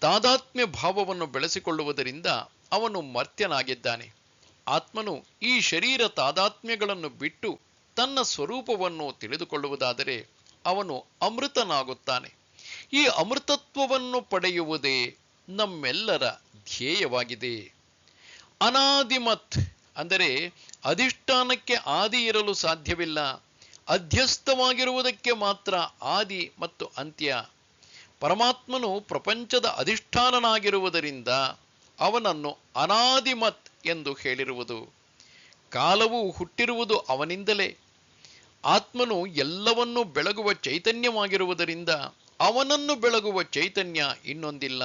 ತಾದಾತ್ಮ್ಯ ಭಾವವನ್ನು ಬೆಳೆಸಿಕೊಳ್ಳುವುದರಿಂದ ಅವನು ಮರ್ತ್ಯನಾಗಿದ್ದಾನೆ. ಆತ್ಮನು ಈ ಶರೀರ ತಾದಾತ್ಮ್ಯಗಳನ್ನು ಬಿಟ್ಟು ತನ್ನ ಸ್ವರೂಪವನ್ನು ತಿಳಿದುಕೊಳ್ಳುವುದಾದರೆ ಅವನು ಅಮೃತನಾಗುತ್ತಾನೆ. ಈ ಅಮೃತತ್ವವನ್ನು ಪಡೆಯುವುದೇ ನಮ್ಮೆಲ್ಲರ ಧ್ಯೇಯವಾಗಿದೆ. ಅನಾದಿಮತ್ ಅಂದರೆ ಅಧಿಷ್ಠಾನಕ್ಕೆ ಆದಿ ಇರಲು ಸಾಧ್ಯವಿಲ್ಲ, ಅಧ್ಯಸ್ಥವಾಗಿರುವುದಕ್ಕೆ ಮಾತ್ರ ಆದಿ ಮತ್ತು ಅಂತ್ಯ. ಪರಮಾತ್ಮನು ಪ್ರಪಂಚದ ಅಧಿಷ್ಠಾನನಾಗಿರುವುದರಿಂದ ಅವನನ್ನು ಅನಾದಿಮತ್ ಎಂದು ಹೇಳಿರುವುದು. ಕಾಲವು ಹುಟ್ಟಿರುವುದು ಅವನಿಂದಲೇ. ಆತ್ಮನು ಎಲ್ಲವನ್ನೂ ಬೆಳಗುವ ಚೈತನ್ಯವಾಗಿರುವುದರಿಂದ ಅವನನ್ನು ಬೆಳಗುವ ಚೈತನ್ಯ ಇನ್ನೊಂದಿಲ್ಲ.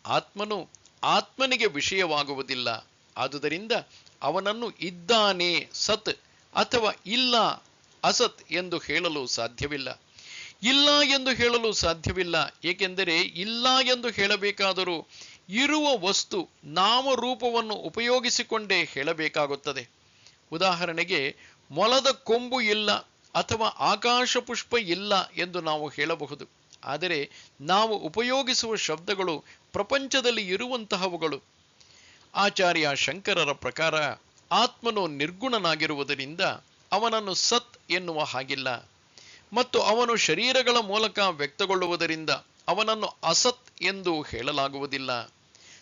ಆತ್ಮನು ಆತ್ಮನಿಗೆ ವಿಷಯವಾಗುವುದಿಲ್ಲ. ಆದುದರಿಂದ ಅವನನ್ನು ಇದ್ದಾನೆ ಸತ್ ಅಥವಾ ಇಲ್ಲ ಅಸತ್ ಎಂದು ಹೇಳಲು ಸಾಧ್ಯವಿಲ್ಲ. ಇಲ್ಲ ಎಂದು ಹೇಳಲು ಸಾಧ್ಯವಿಲ್ಲ, ಏಕೆಂದರೆ ಇಲ್ಲ ಎಂದು ಹೇಳಬೇಕಾದರೂ ಇರುವ ವಸ್ತು ನಾಮರೂಪವನ್ನು ಉಪಯೋಗಿಸಿಕೊಂಡೇ ಹೇಳಬೇಕಾಗುತ್ತದೆ. ಉದಾಹರಣೆಗೆ, ಮೊಲದ ಕೊಂಬು ಇಲ್ಲ ಅಥವಾ ಆಕಾಶ ಪುಷ್ಪ ಇಲ್ಲ ಎಂದು ನಾವು ಹೇಳಬಹುದು. ಆದರೆ ನಾವು ಉಪಯೋಗಿಸುವ ಶಬ್ದಗಳು ಪ್ರಪಂಚದಲ್ಲಿ ಇರುವಂತಹವುಗಳು. ಆಚಾರ್ಯ ಶಂಕರರ ಪ್ರಕಾರ ಆತ್ಮನು ನಿರ್ಗುಣನಾಗಿರುವುದರಿಂದ ಅವನನ್ನು ಸತ್ ಎನ್ನುವ ಹಾಗಿಲ್ಲ, ಮತ್ತು ಅವನು ಶರೀರಗಳ ಮೂಲಕ ವ್ಯಕ್ತಗೊಳ್ಳುವುದರಿಂದ ಅವನನ್ನು ಅಸತ್ ಎಂದು ಹೇಳಲಾಗುವುದಿಲ್ಲ.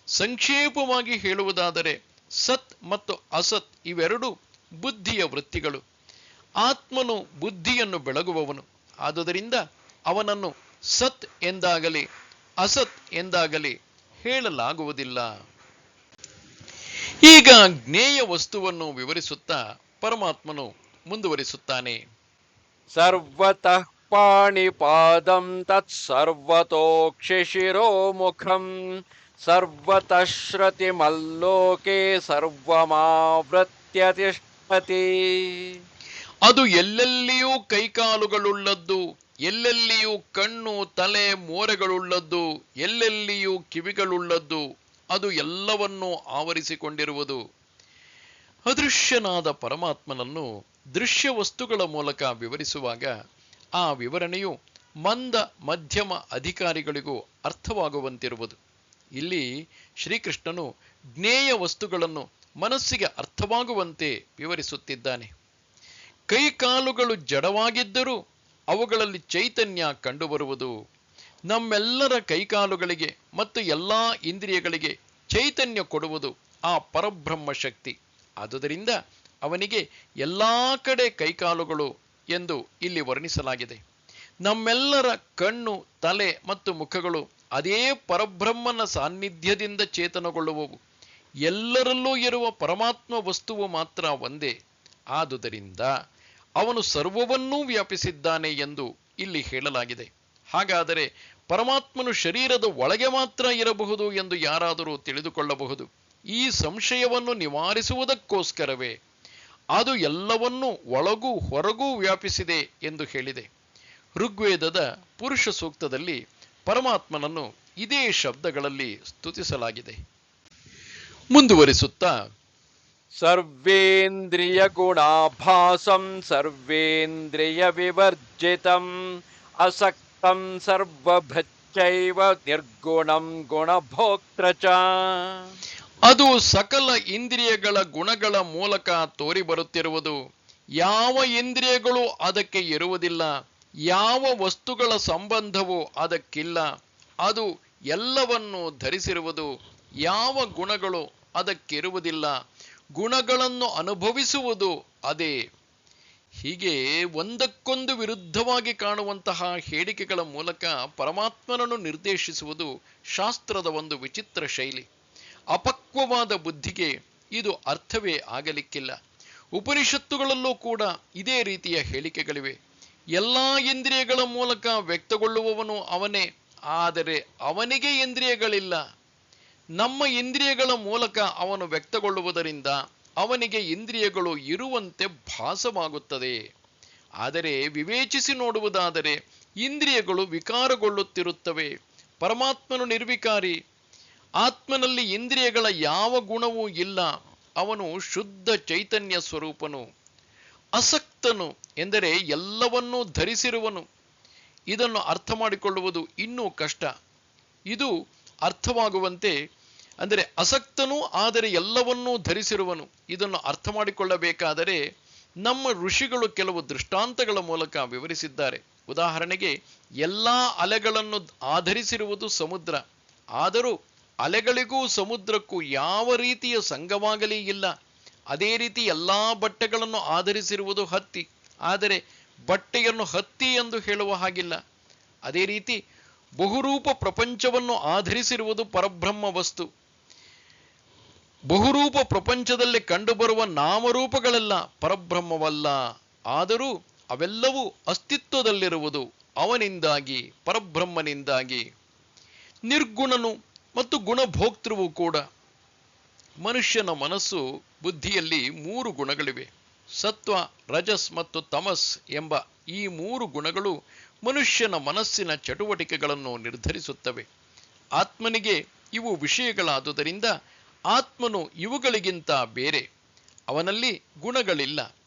ಸಂಕ್ಷೇಪವಾಗಿ ಹೇಳುವುದಾದರೆ ಸತ್ ಮತ್ತು ಅಸತ್ ಇವೆರಡು ಬುದ್ಧಿಯ ವೃತ್ತಿಗಳು. ಆತ್ಮನು ಬುದ್ಧಿಯನ್ನು ಬೆಳಗುವವನು. ಆದುದರಿಂದ ಅವನನ್ನು ಸತ್ ಎಂದಾಗಲಿ ಅಸತ್ ಎಂದಾಗಲಿ ಹೇಳಲಾಗುವುದಿಲ್ಲ. ಈಗ ಜ್ಞೇಯ ವಸ್ತುವನ್ನು ವಿವರಿಸುತ್ತಾ ಪರಮಾತ್ಮನು ಮುಂದುವರಿಸುತ್ತಾನೆ. ಸರ್ವತಃ ಪಾಣಿಪಾದಂ ತತ್ ಸರ್ವತೋಕ್ಷಿಶಿರೋಮುಖಂ ಸರ್ವತಃ ಶ್ರುತಿಮಲ್ಲೋಕೆ ಸರ್ವಮಾವೃತ್ಯ ತಿಷ್ಠತಿ. ಅದು ಎಲ್ಲೆಲ್ಲಿಯೂ ಕೈಕಾಲುಗಳುಳ್ಳದ್ದು, ಎಲ್ಲೆಲ್ಲಿಯೂ ಕಣ್ಣು ತಲೆ ಮೋರೆಗಳುಳ್ಳದ್ದು, ಎಲ್ಲೆಲ್ಲಿಯೂ ಕಿವಿಗಳುಳ್ಳದ್ದು, ಅದು ಎಲ್ಲವನ್ನೂ ಆವರಿಸಿಕೊಂಡಿರುವುದು. ಅದೃಶ್ಯನಾದ ಪರಮಾತ್ಮನನ್ನು ದೃಶ್ಯ ವಸ್ತುಗಳ ಮೂಲಕ ವಿವರಿಸುವಾಗ ಆ ವಿವರಣೆಯು ಮಂದ ಮಧ್ಯಮ ಅಧಿಕಾರಿಗಳಿಗೂ ಅರ್ಥವಾಗುವಂತಿರುವುದು. ಇಲ್ಲಿ ಶ್ರೀಕೃಷ್ಣನು ಜ್ಞೇಯ ವಸ್ತುಗಳನ್ನು ಮನಸ್ಸಿಗೆ ಅರ್ಥವಾಗುವಂತೆ ವಿವರಿಸುತ್ತಿದ್ದಾನೆ. ಕೈಕಾಲುಗಳು ಜಡವಾಗಿದ್ದರೂ ಅವುಗಳಲ್ಲಿ ಚೈತನ್ಯ ಕಂಡುಬರುವುದು. ನಮ್ಮೆಲ್ಲರ ಕೈಕಾಲುಗಳಿಗೆ ಮತ್ತು ಎಲ್ಲಾ ಇಂದ್ರಿಯಗಳಿಗೆ ಚೈತನ್ಯ ಕೊಡುವುದು ಆ ಪರಬ್ರಹ್ಮ ಶಕ್ತಿ. ಆದುದರಿಂದ ಅವನಿಗೆ ಎಲ್ಲಾ ಕಡೆ ಕೈಕಾಲುಗಳು ಎಂದು ಇಲ್ಲಿ ವರ್ಣಿಸಲಾಗಿದೆ. ನಮ್ಮೆಲ್ಲರ ಕಣ್ಣು ತಲೆ ಮತ್ತು ಮುಖಗಳು ಅದೇ ಪರಬ್ರಹ್ಮನ ಸಾನ್ನಿಧ್ಯದಿಂದ ಚೇತನಗೊಳ್ಳುವವು. ಎಲ್ಲರಲ್ಲೂ ಇರುವ ಪರಮಾತ್ಮ ವಸ್ತುವು ಮಾತ್ರ ಒಂದೇ. ಆದುದರಿಂದ ಅವನು ಸರ್ವವನ್ನೂ ವ್ಯಾಪಿಸಿದ್ದಾನೆ ಎಂದು ಇಲ್ಲಿ ಹೇಳಲಾಗಿದೆ. ಹಾಗಾದರೆ ಪರಮಾತ್ಮನು ಶರೀರದ ಒಳಗೆ ಮಾತ್ರ ಇರಬಹುದು ಎಂದು ಯಾರಾದರೂ ತಿಳಿದುಕೊಳ್ಳಬಹುದು. ಈ ಸಂಶಯವನ್ನು ನಿವಾರಿಸುವುದಕ್ಕೋಸ್ಕರವೇ ಅದು ಎಲ್ಲವನ್ನೂ ಒಳಗೂ ಹೊರಗೂ ವ್ಯಾಪಿಸಿದೆ ಎಂದು ಹೇಳಿದೆ. ಋಗ್ವೇದದ ಪುರುಷ ಸೂಕ್ತದಲ್ಲಿ ಪರಮಾತ್ಮನನ್ನು ಇದೇ ಶಬ್ದಗಳಲ್ಲಿ ಸ್ತುತಿಸಲಾಗಿದೆ. ಮುಂದುವರಿಸುತ್ತಾ, ಸರ್ವೇಂದ್ರಿಯ ಗುಣಾಭಾಸಂ ಸರ್ವೇಂದ್ರಿಯ ವಿವರ್ಜಿತಂ ಅಸಕ್ತಂ ಸರ್ವಭೃಚ್ಚೈವ ನಿರ್ಗುಣಂ ಗುಣಭೋಕ್ತೃ ಚ. ಅದು ಸಕಲ ಇಂದ್ರಿಯಗಳ ಗುಣಗಳ ಮೂಲಕ ತೋರಿ ಬರುತ್ತಿರುವುದು. ಯಾವ ಇಂದ್ರಿಯಗಳು ಅದಕ್ಕೆ ಇರುವುದಿಲ್ಲ, ಯಾವ ವಸ್ತುಗಳ ಸಂಬಂಧವೂ ಅದಕ್ಕಿಲ್ಲ. ಅದು ಎಲ್ಲವನ್ನೂ ಧರಿಸಿರುವುದು. ಯಾವ ಗುಣಗಳು ಅದಕ್ಕಿರುವುದಿಲ್ಲ, ಗುಣಗಳನ್ನು ಅನುಭವಿಸುವುದು ಅದೇ. ಹೀಗೆ ಒಂದಕ್ಕೊಂದು ವಿರುದ್ಧವಾಗಿ ಕಾಣುವಂತಹ ಹೇಳಿಕೆಗಳ ಮೂಲಕ ಪರಮಾತ್ಮನನ್ನು ನಿರ್ದೇಶಿಸುವುದು ಶಾಸ್ತ್ರದ ಒಂದು ವಿಚಿತ್ರ ಶೈಲಿ. ಅಪಕ್ವವಾದ ಬುದ್ಧಿಗೆ ಇದು ಅರ್ಥವೇ ಆಗಲಿಕ್ಕಿಲ್ಲ. ಉಪನಿಷತ್ತುಗಳಲ್ಲೂ ಕೂಡ ಇದೇ ರೀತಿಯ ಹೇಳಿಕೆಗಳಿವೆ. ಎಲ್ಲ ಇಂದ್ರಿಯಗಳ ಮೂಲಕ ವ್ಯಕ್ತಗೊಳ್ಳುವವನು ಅವನೇ, ಆದರೆ ಅವನಿಗೆ ಇಂದ್ರಿಯಗಳಿಲ್ಲ. ನಮ್ಮ ಇಂದ್ರಿಯಗಳ ಮೂಲಕ ಅವನು ವ್ಯಕ್ತಗೊಳ್ಳುವುದರಿಂದ ಅವನಿಗೆ ಇಂದ್ರಿಯಗಳು ಇರುವಂತೆ ಭಾಸವಾಗುತ್ತದೆ. ಆದರೆ ವಿವೇಚಿಸಿ ನೋಡುವುದಾದರೆ ಇಂದ್ರಿಯಗಳು ವಿಕಾರಗೊಳ್ಳುತ್ತಿರುತ್ತವೆ. ಪರಮಾತ್ಮನು ನಿರ್ವಿಕಾರಿ. ಆತ್ಮನಲ್ಲಿ ಇಂದ್ರಿಯಗಳ ಯಾವ ಗುಣವೂ ಇಲ್ಲ. ಅವನು ಶುದ್ಧ ಚೈತನ್ಯ ಸ್ವರೂಪನು. ಅಸಕ್ತನು ಎಂದರೆ ಎಲ್ಲವನ್ನೂ ಧರಿಸಿರುವನು. ಇದನ್ನು ಅರ್ಥ ಮಾಡಿಕೊಳ್ಳುವುದು ಇನ್ನೂ ಕಷ್ಟ. ಇದು ಅರ್ಥವಾಗುವಂತೆ, ಅಂದರೆ ಅಸಕ್ತನು ಆದರೆ ಎಲ್ಲವನ್ನೂ ಧರಿಸಿರುವನು, ಇದನ್ನು ಅರ್ಥ ಮಾಡಿಕೊಳ್ಳಬೇಕಾದರೆ ನಮ್ಮ ಋಷಿಗಳು ಕೆಲವು ದೃಷ್ಟಾಂತಗಳ ಮೂಲಕ ವಿವರಿಸಿದ್ದಾರೆ. ಉದಾಹರಣೆಗೆ, ಎಲ್ಲ ಅಲೆಗಳನ್ನು ಆಧರಿಸಿರುವುದು ಸಮುದ್ರ. ಆದರೂ ಅಲೆಗಳಿಗೂ ಸಮುದ್ರಕ್ಕೂ ಯಾವ ರೀತಿಯ ಸಂಘವಾಗಲೇ ಇಲ್ಲ. ಅದೇ ರೀತಿ ಎಲ್ಲ ಬಟ್ಟೆಗಳನ್ನು ಆಧರಿಸಿರುವುದು ಹತ್ತಿ. ಆದರೆ ಬಟ್ಟೆಯನ್ನು ಹತ್ತಿ ಎಂದು ಹೇಳುವ ಹಾಗಿಲ್ಲ. ಅದೇ ರೀತಿ ಬಹುರೂಪ ಪ್ರಪಂಚವನ್ನು ಆಧರಿಸಿರುವುದು ಪರಬ್ರಹ್ಮ ವಸ್ತು. ಬಹುರೂಪ ಪ್ರಪಂಚದಲ್ಲಿ ಕಂಡುಬರುವ ನಾಮರೂಪಗಳೆಲ್ಲ ಪರಬ್ರಹ್ಮವಲ್ಲ. ಆದರೂ ಅವೆಲ್ಲವೂ ಅಸ್ತಿತ್ವದಲ್ಲಿರುವುದು ಅವನಿಂದಾಗಿ, ಪರಬ್ರಹ್ಮನಿಂದಾಗಿ. ನಿರ್ಗುಣನು ಮತ್ತು ಗುಣಭೋಕ್ತೃವು ಕೂಡ. ಮನುಷ್ಯನ ಮನಸ್ಸು ಬುದ್ಧಿಯಲ್ಲಿ 3 ಗುಣಗಳಿವೆ. ಸತ್ವ, ರಜಸ್ ಮತ್ತು ತಮಸ್ ಎಂಬ ಈ 3 ಗುಣಗಳು ಮನುಷ್ಯನ ಮನಸ್ಸಿನ ಚಟುವಟಿಕೆಗಳನ್ನು ನಿರ್ಧರಿಸುತ್ತವೆ. ಆತ್ಮನಿಗೆ ಇವು ವಿಷಯಗಳಾದುದರಿಂದ ಆತ್ಮನು ಇವುಗಳಿಗಿಂತ ಬೇರೆ. ಅವನಲ್ಲಿ ಗುಣಗಳಿಲ್ಲ.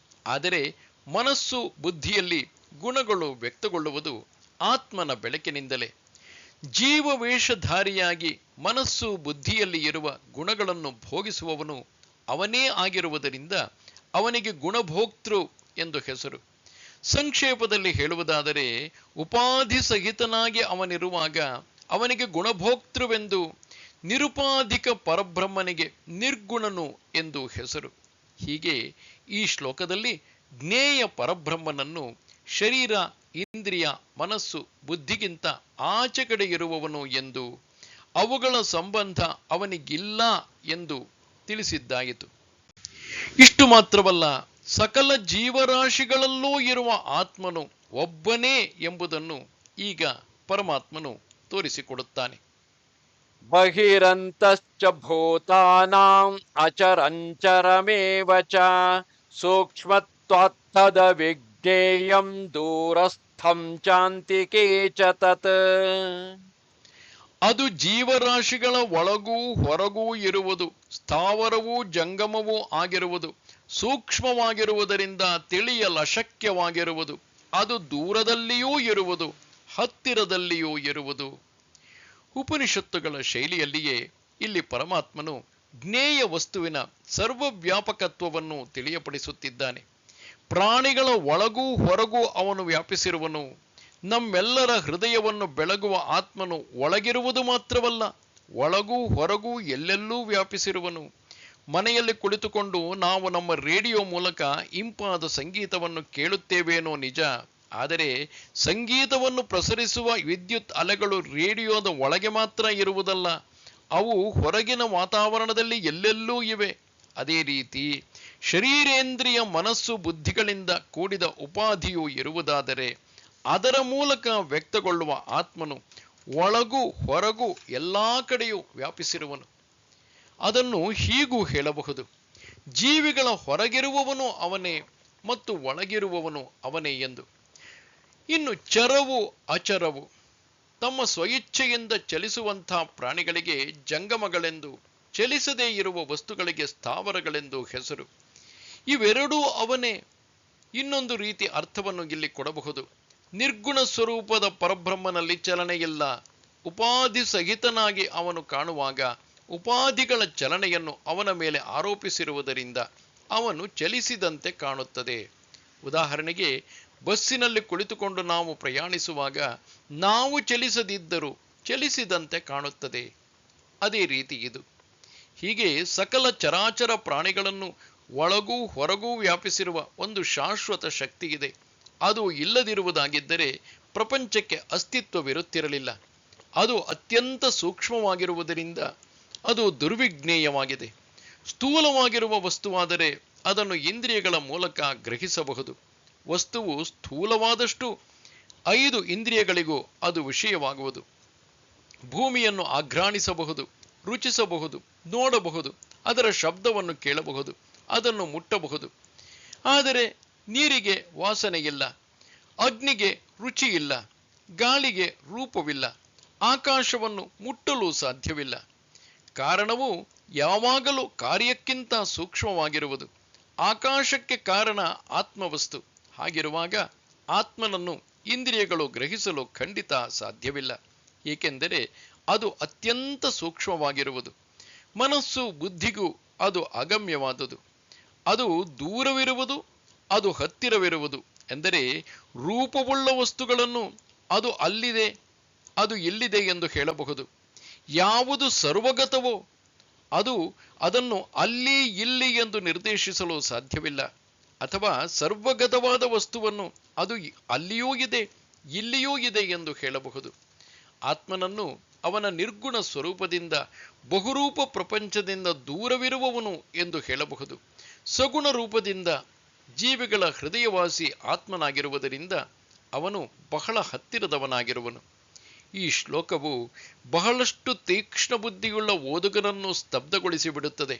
ಆದರೆ ಮನಸ್ಸು ಬುದ್ಧಿಯಲ್ಲಿ ಗುಣಗಳು ವ್ಯಕ್ತಗೊಳ್ಳುವುದು ಆತ್ಮನ ಬೆಳಕಿನಿಂದಲೇ. ಜೀವವೇಷಧಾರಿಯಾಗಿ ಮನಸ್ಸು ಬುದ್ಧಿಯಲ್ಲಿ ಇರುವ ಗುಣಗಳನ್ನು ಭೋಗಿಸುವವನು ಅವನೇ ಆಗಿರುವುದರಿಂದ ಅವನಿಗೆ ಗುಣಭೋಕ್ತೃ ಎಂದು ಹೆಸರು. ಸಂಕ್ಷೇಪದಲ್ಲಿ ಹೇಳುವುದಾದರೆ, ಉಪಾಧಿ ಸಹಿತನಾಗಿ ಅವನಿರುವಾಗ ಅವನಿಗೆ ಗುಣಭೋಕ್ತೃವೆಂದು, ನಿರುಪಾಧಿಕ ಪರಬ್ರಹ್ಮನಿಗೆ ನಿರ್ಗುಣನು ಎಂದು ಹೆಸರು. ಹೀಗೆ ಈ ಶ್ಲೋಕದಲ್ಲಿ ಜ್ಞೇಯ ಪರಬ್ರಹ್ಮನನ್ನು ಶರೀರ, ಇಂದ್ರಿಯ, ಮನಸ್ಸು, ಬುದ್ಧಿಗಿಂತ ಆಚೆ ಕಡೆ ಇರುವವನು ಎಂದು, ಅವುಗಳ ಸಂಬಂಧ ಅವನಿಗಿಲ್ಲ ಎಂದು ತಿಳಿಸಿದ್ದಾಯಿತು. ಇಷ್ಟು ಮಾತ್ರವಲ್ಲ, ಸಕಲ ಜೀವರಾಶಿಗಳಲ್ಲೂ ಇರುವ ಆತ್ಮನು ಒಬ್ಬನೇ ಎಂಬುದನ್ನು ಈಗ ಪರಮಾತ್ಮನು ತೋರಿಸಿಕೊಡುತ್ತಾನೆ. ಬಹಿರಂತಶ್ಚ ಭೂತಾನಾಂ ಅಚರಂಚರಮೇವ ಚ ಸೂಕ್ಷ್ಮತ್ವಾತ್ತದ ವಿಜ್ಞೇಯಂ ದೂರಸ್ಥಂ ಚಾಂತಿಕೇ ಚ ತತ್. ಅದು ಜೀವರಾಶಿಗಳ ಒಳಗೂ ಹೊರಗೂ ಇರುವುದು, ಸ್ಥಾವರವೂ ಜಂಗಮವೂ ಆಗಿರುವುದು, ಸೂಕ್ಷ್ಮವಾಗಿರುವುದರಿಂದ ತಿಳಿಯಲಶಕ್ಯವಾಗಿರುವುದು. ಅದು ದೂರದಲ್ಲಿಯೂ ಇರುವುದು, ಹತ್ತಿರದಲ್ಲಿಯೂ ಇರುವುದು. ಉಪನಿಷತ್ತುಗಳ ಶೈಲಿಯಲ್ಲಿಯೇ ಇಲ್ಲಿ ಪರಮಾತ್ಮನು ಜ್ಞೇಯ ವಸ್ತುವಿನ ಸರ್ವವ್ಯಾಪಕತ್ವವನ್ನು ತಿಳಿಯಪಡಿಸುತ್ತಿದ್ದಾನೆ. ಪ್ರಾಣಿಗಳ ಒಳಗೂ ಹೊರಗೂ ಅವನು ವ್ಯಾಪಿಸಿರುವನು. ನಮ್ಮೆಲ್ಲರ ಹೃದಯವನ್ನು ಬೆಳಗುವ ಆತ್ಮನು ಒಳಗಿರುವುದು ಮಾತ್ರವಲ್ಲ, ಒಳಗೂ ಹೊರಗೂ ಎಲ್ಲೆಲ್ಲೂ ವ್ಯಾಪಿಸಿರುವನು. ಮನೆಯಲ್ಲಿ ಕುಳಿತುಕೊಂಡು ನಾವು ನಮ್ಮ ರೇಡಿಯೋ ಮೂಲಕ ಇಂಪಾದ ಸಂಗೀತವನ್ನು ಕೇಳುತ್ತೇವೇನೋ ನಿಜ. ಆದರೆ ಸಂಗೀತವನ್ನು ಪ್ರಸರಿಸುವ ವಿದ್ಯುತ್ ಅಲೆಗಳು ರೇಡಿಯೋದ ಒಳಗೆ ಮಾತ್ರ ಇರುವುದಲ್ಲ, ಅವು ಹೊರಗಿನ ವಾತಾವರಣದಲ್ಲಿ ಎಲ್ಲೆಲ್ಲೂ ಇವೆ. ಅದೇ ರೀತಿ ಶರೀರೇಂದ್ರಿಯ, ಮನಸ್ಸು, ಬುದ್ಧಿಗಳಿಂದ ಕೂಡಿದ ಉಪಾಧಿಯು ಇರುವುದಾದರೆ ಅದರ ಮೂಲಕ ವ್ಯಕ್ತಗೊಳ್ಳುವ ಆತ್ಮನು ಒಳಗೂ ಹೊರಗೂ ಎಲ್ಲ ಕಡೆಯೂ ವ್ಯಾಪಿಸಿರುವನು. ಅದನ್ನು ಹೀಗೂ ಹೇಳಬಹುದು: ಜೀವಿಗಳ ಹೊರಗಿರುವವನು ಅವನೇ ಮತ್ತು ಒಳಗಿರುವವನು ಅವನೇ ಎಂದು. ಇನ್ನು ಚರವು ಅಚರವು, ತಮ್ಮ ಸ್ವಇಚ್ಛೆಯಿಂದ ಚಲಿಸುವಂಥ ಪ್ರಾಣಿಗಳಿಗೆ ಜಂಗಮಗಳೆಂದು, ಚಲಿಸದೇ ಇರುವ ವಸ್ತುಗಳಿಗೆ ಸ್ಥಾವರಗಳೆಂದು ಹೆಸರು. ಇವೆರಡೂ ಅವನೇ. ಇನ್ನೊಂದು ರೀತಿ ಅರ್ಥವನ್ನು ಇಲ್ಲಿ ಕೊಡಬಹುದು: ನಿರ್ಗುಣ ಸ್ವರೂಪದ ಪರಬ್ರಹ್ಮನಲ್ಲಿ ಚಲನೆ ಇಲ್ಲ. ಉಪಾಧಿ ಸಹಿತನಾಗಿ ಅವನು ಕಾಣುವಾಗ ಉಪಾಧಿಗಳ ಚಲನೆಯನ್ನು ಅವನ ಮೇಲೆ ಆರೋಪಿಸಿರುವುದರಿಂದ ಅವನು ಚಲಿಸಿದಂತೆ ಕಾಣುತ್ತದೆ. ಉದಾಹರಣೆಗೆ, ಬಸ್ಸಿನಲ್ಲಿ ಕುಳಿತುಕೊಂಡು ನಾವು ಪ್ರಯಾಣಿಸುವಾಗ ನಾವು ಚಲಿಸದಿದ್ದರೂ ಚಲಿಸಿದಂತೆ ಕಾಣುತ್ತದೆ. ಅದೇ ರೀತಿ ಇದು. ಹೀಗೆ ಸಕಲ ಚರಾಚರ ಪ್ರಾಣಿಗಳನ್ನು ಒಳಗೂ ಹೊರಗೂ ವ್ಯಾಪಿಸಿರುವ ಒಂದು ಶಾಶ್ವತ ಶಕ್ತಿ ಇದೆ. ಅದು ಇಲ್ಲದಿರುವುದಾಗಿದ್ದರೆ ಪ್ರಪಂಚಕ್ಕೆ ಅಸ್ತಿತ್ವವಿರುತ್ತಿರಲಿಲ್ಲ. ಅದು ಅತ್ಯಂತ ಸೂಕ್ಷ್ಮವಾಗಿರುವುದರಿಂದ ಅದು ದುರ್ವಿಜ್ಞೇಯವಾಗಿದೆ. ಸ್ಥೂಲವಾಗಿರುವ ವಸ್ತುವಾದರೆ ಅದನ್ನು ಇಂದ್ರಿಯಗಳ ಮೂಲಕ ಗ್ರಹಿಸಬಹುದು. ವಸ್ತುವು ಸ್ಥೂಲವಾದಷ್ಟು 5 ಇಂದ್ರಿಯಗಳಿಗೂ ಅದು ವಿಷಯವಾಗುವುದು. ಭೂಮಿಯನ್ನು ಆಘ್ರಾಣಿಸಬಹುದು, ರುಚಿಸಬಹುದು, ನೋಡಬಹುದು, ಅದರ ಶಬ್ದವನ್ನು ಕೇಳಬಹುದು. ಅದನ್ನು ಮುಟ್ಟಬಹುದು. ಆದರೆ ನೀರಿಗೆ ವಾಸನೆ ಇಲ್ಲ, ಅಗ್ನಿಗೆ ರುಚಿ ಇಲ್ಲ, ಗಾಳಿಗೆ ರೂಪವಿಲ್ಲ, ಆಕಾಶವನ್ನು ಮುಟ್ಟಲು ಸಾಧ್ಯವಿಲ್ಲ. ಕಾರಣವು ಯಾವಾಗಲೂ ಕಾರ್ಯಕ್ಕಿಂತ ಸೂಕ್ಷ್ಮವಾಗಿರುವುದು. ಆಕಾಶಕ್ಕೆ ಕಾರಣ ಆತ್ಮವಸ್ತು. ಹಾಗಿರುವಾಗ ಆತ್ಮನನ್ನು ಇಂದ್ರಿಯಗಳು ಗ್ರಹಿಸಲು ಖಂಡಿತ ಸಾಧ್ಯವಿಲ್ಲ, ಏಕೆಂದರೆ ಅದು ಅತ್ಯಂತ ಸೂಕ್ಷ್ಮವಾಗಿರುವುದು. ಮನಸ್ಸು ಬುದ್ಧಿಗೂ ಅದು ಅಗಮ್ಯವಾದುದು. ಅದು ದೂರವಿರುವುದು, ಅದು ಹತ್ತಿರವಿರುವುದು ಎಂದರೆ ರೂಪವುಳ್ಳ ವಸ್ತುಗಳನ್ನು ಅದು ಅಲ್ಲಿದೆ, ಅದು ಎಲ್ಲಿದೆ ಎಂದು ಹೇಳಬಹುದು. ಯಾವುದು ಸರ್ವಗತವೋ ಅದು ಅದನ್ನು ಅಲ್ಲಿ ಇಲ್ಲಿ ಎಂದು ನಿರ್ದೇಶಿಸಲು ಸಾಧ್ಯವಿಲ್ಲ. ಅಥವಾ ಸರ್ವಗತವಾದ ವಸ್ತುವನ್ನು ಅದು ಅಲ್ಲಿಯೂ ಇದೆ ಇಲ್ಲಿಯೂ ಇದೆ ಎಂದು ಹೇಳಬಹುದು. ಆತ್ಮನನ್ನು ಅವನ ನಿರ್ಗುಣ ಸ್ವರೂಪದಿಂದ ಬಹುರೂಪ ಪ್ರಪಂಚದಿಂದ ದೂರವಿರುವವನು ಎಂದು ಹೇಳಬಹುದು. ಸಗುಣ ರೂಪದಿಂದ ಜೀವಿಗಳ ಹೃದಯವಾಸಿ ಆತ್ಮನಾಗಿರುವುದರಿಂದ ಅವನು ಬಹಳ ಹತ್ತಿರದವನಾಗಿರುವನು. ಈ ಶ್ಲೋಕವು ಬಹಳಷ್ಟು ತೀಕ್ಷ್ಣ ಬುದ್ಧಿಯುಳ್ಳ ಓದುಗನನ್ನು ಸ್ತಬ್ಧಗೊಳಿಸಿ ಬಿಡುತ್ತದೆ.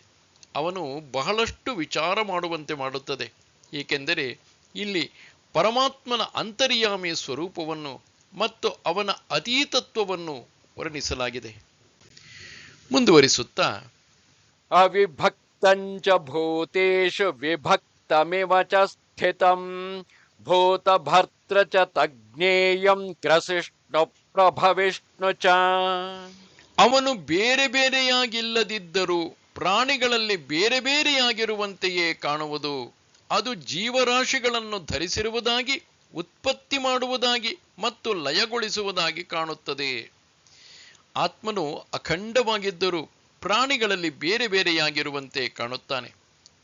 ಅವನು ಬಹಳಷ್ಟು ವಿಚಾರ ಮಾಡುವಂತೆ ಮಾಡುತ್ತದೆ, ಏಕೆಂದರೆ ಇಲ್ಲಿ ಪರಮಾತ್ಮನ ಅಂತರ್ಯಾಮಿ ಸ್ವರೂಪವನ್ನು ಮತ್ತು ಅವನ ಅತೀತತ್ವವನ್ನು ವರ್ಣಿಸಲಾಗಿದೆ. ಮುಂದುವರಿಸುತ್ತಾ, ಅವಿಭಕ್ತಂಚ ಭೂತೇಷು ವಿಭಕ್ತಮಿವ ಚ ಸ್ಥಿತಂ ಭೂತಭರ್ತ್ರ ಚ ತಜ್ಞೇಯಂ ಗ್ರಸಿಷ್ಣು ಪ್ರಭವಿಷ್ಣು ಚ. ಅವನು ಬೇರೆ ಬೇರೆಯಾಗಿಲ್ಲದಿದ್ದರೂ ಪ್ರಾಣಿಗಳಲ್ಲಿ ಬೇರೆ ಬೇರೆಯಾಗಿರುವಂತೆಯೇ ಕಾಣುವುದು. ಅದು ಜೀವರಾಶಿಗಳನ್ನು ಧರಿಸಿರುವುದಾಗಿ, ಉತ್ಪತ್ತಿ ಮಾಡುವುದಾಗಿ ಮತ್ತು ಲಯಗೊಳಿಸುವುದಾಗಿ ಕಾಣುತ್ತದೆ. ಆತ್ಮನು ಅಖಂಡವಾಗಿದ್ದರೂ ಪ್ರಾಣಿಗಳಲ್ಲಿ ಬೇರೆ ಬೇರೆಯಾಗಿರುವಂತೆ ಕಾಣುತ್ತಾನೆ.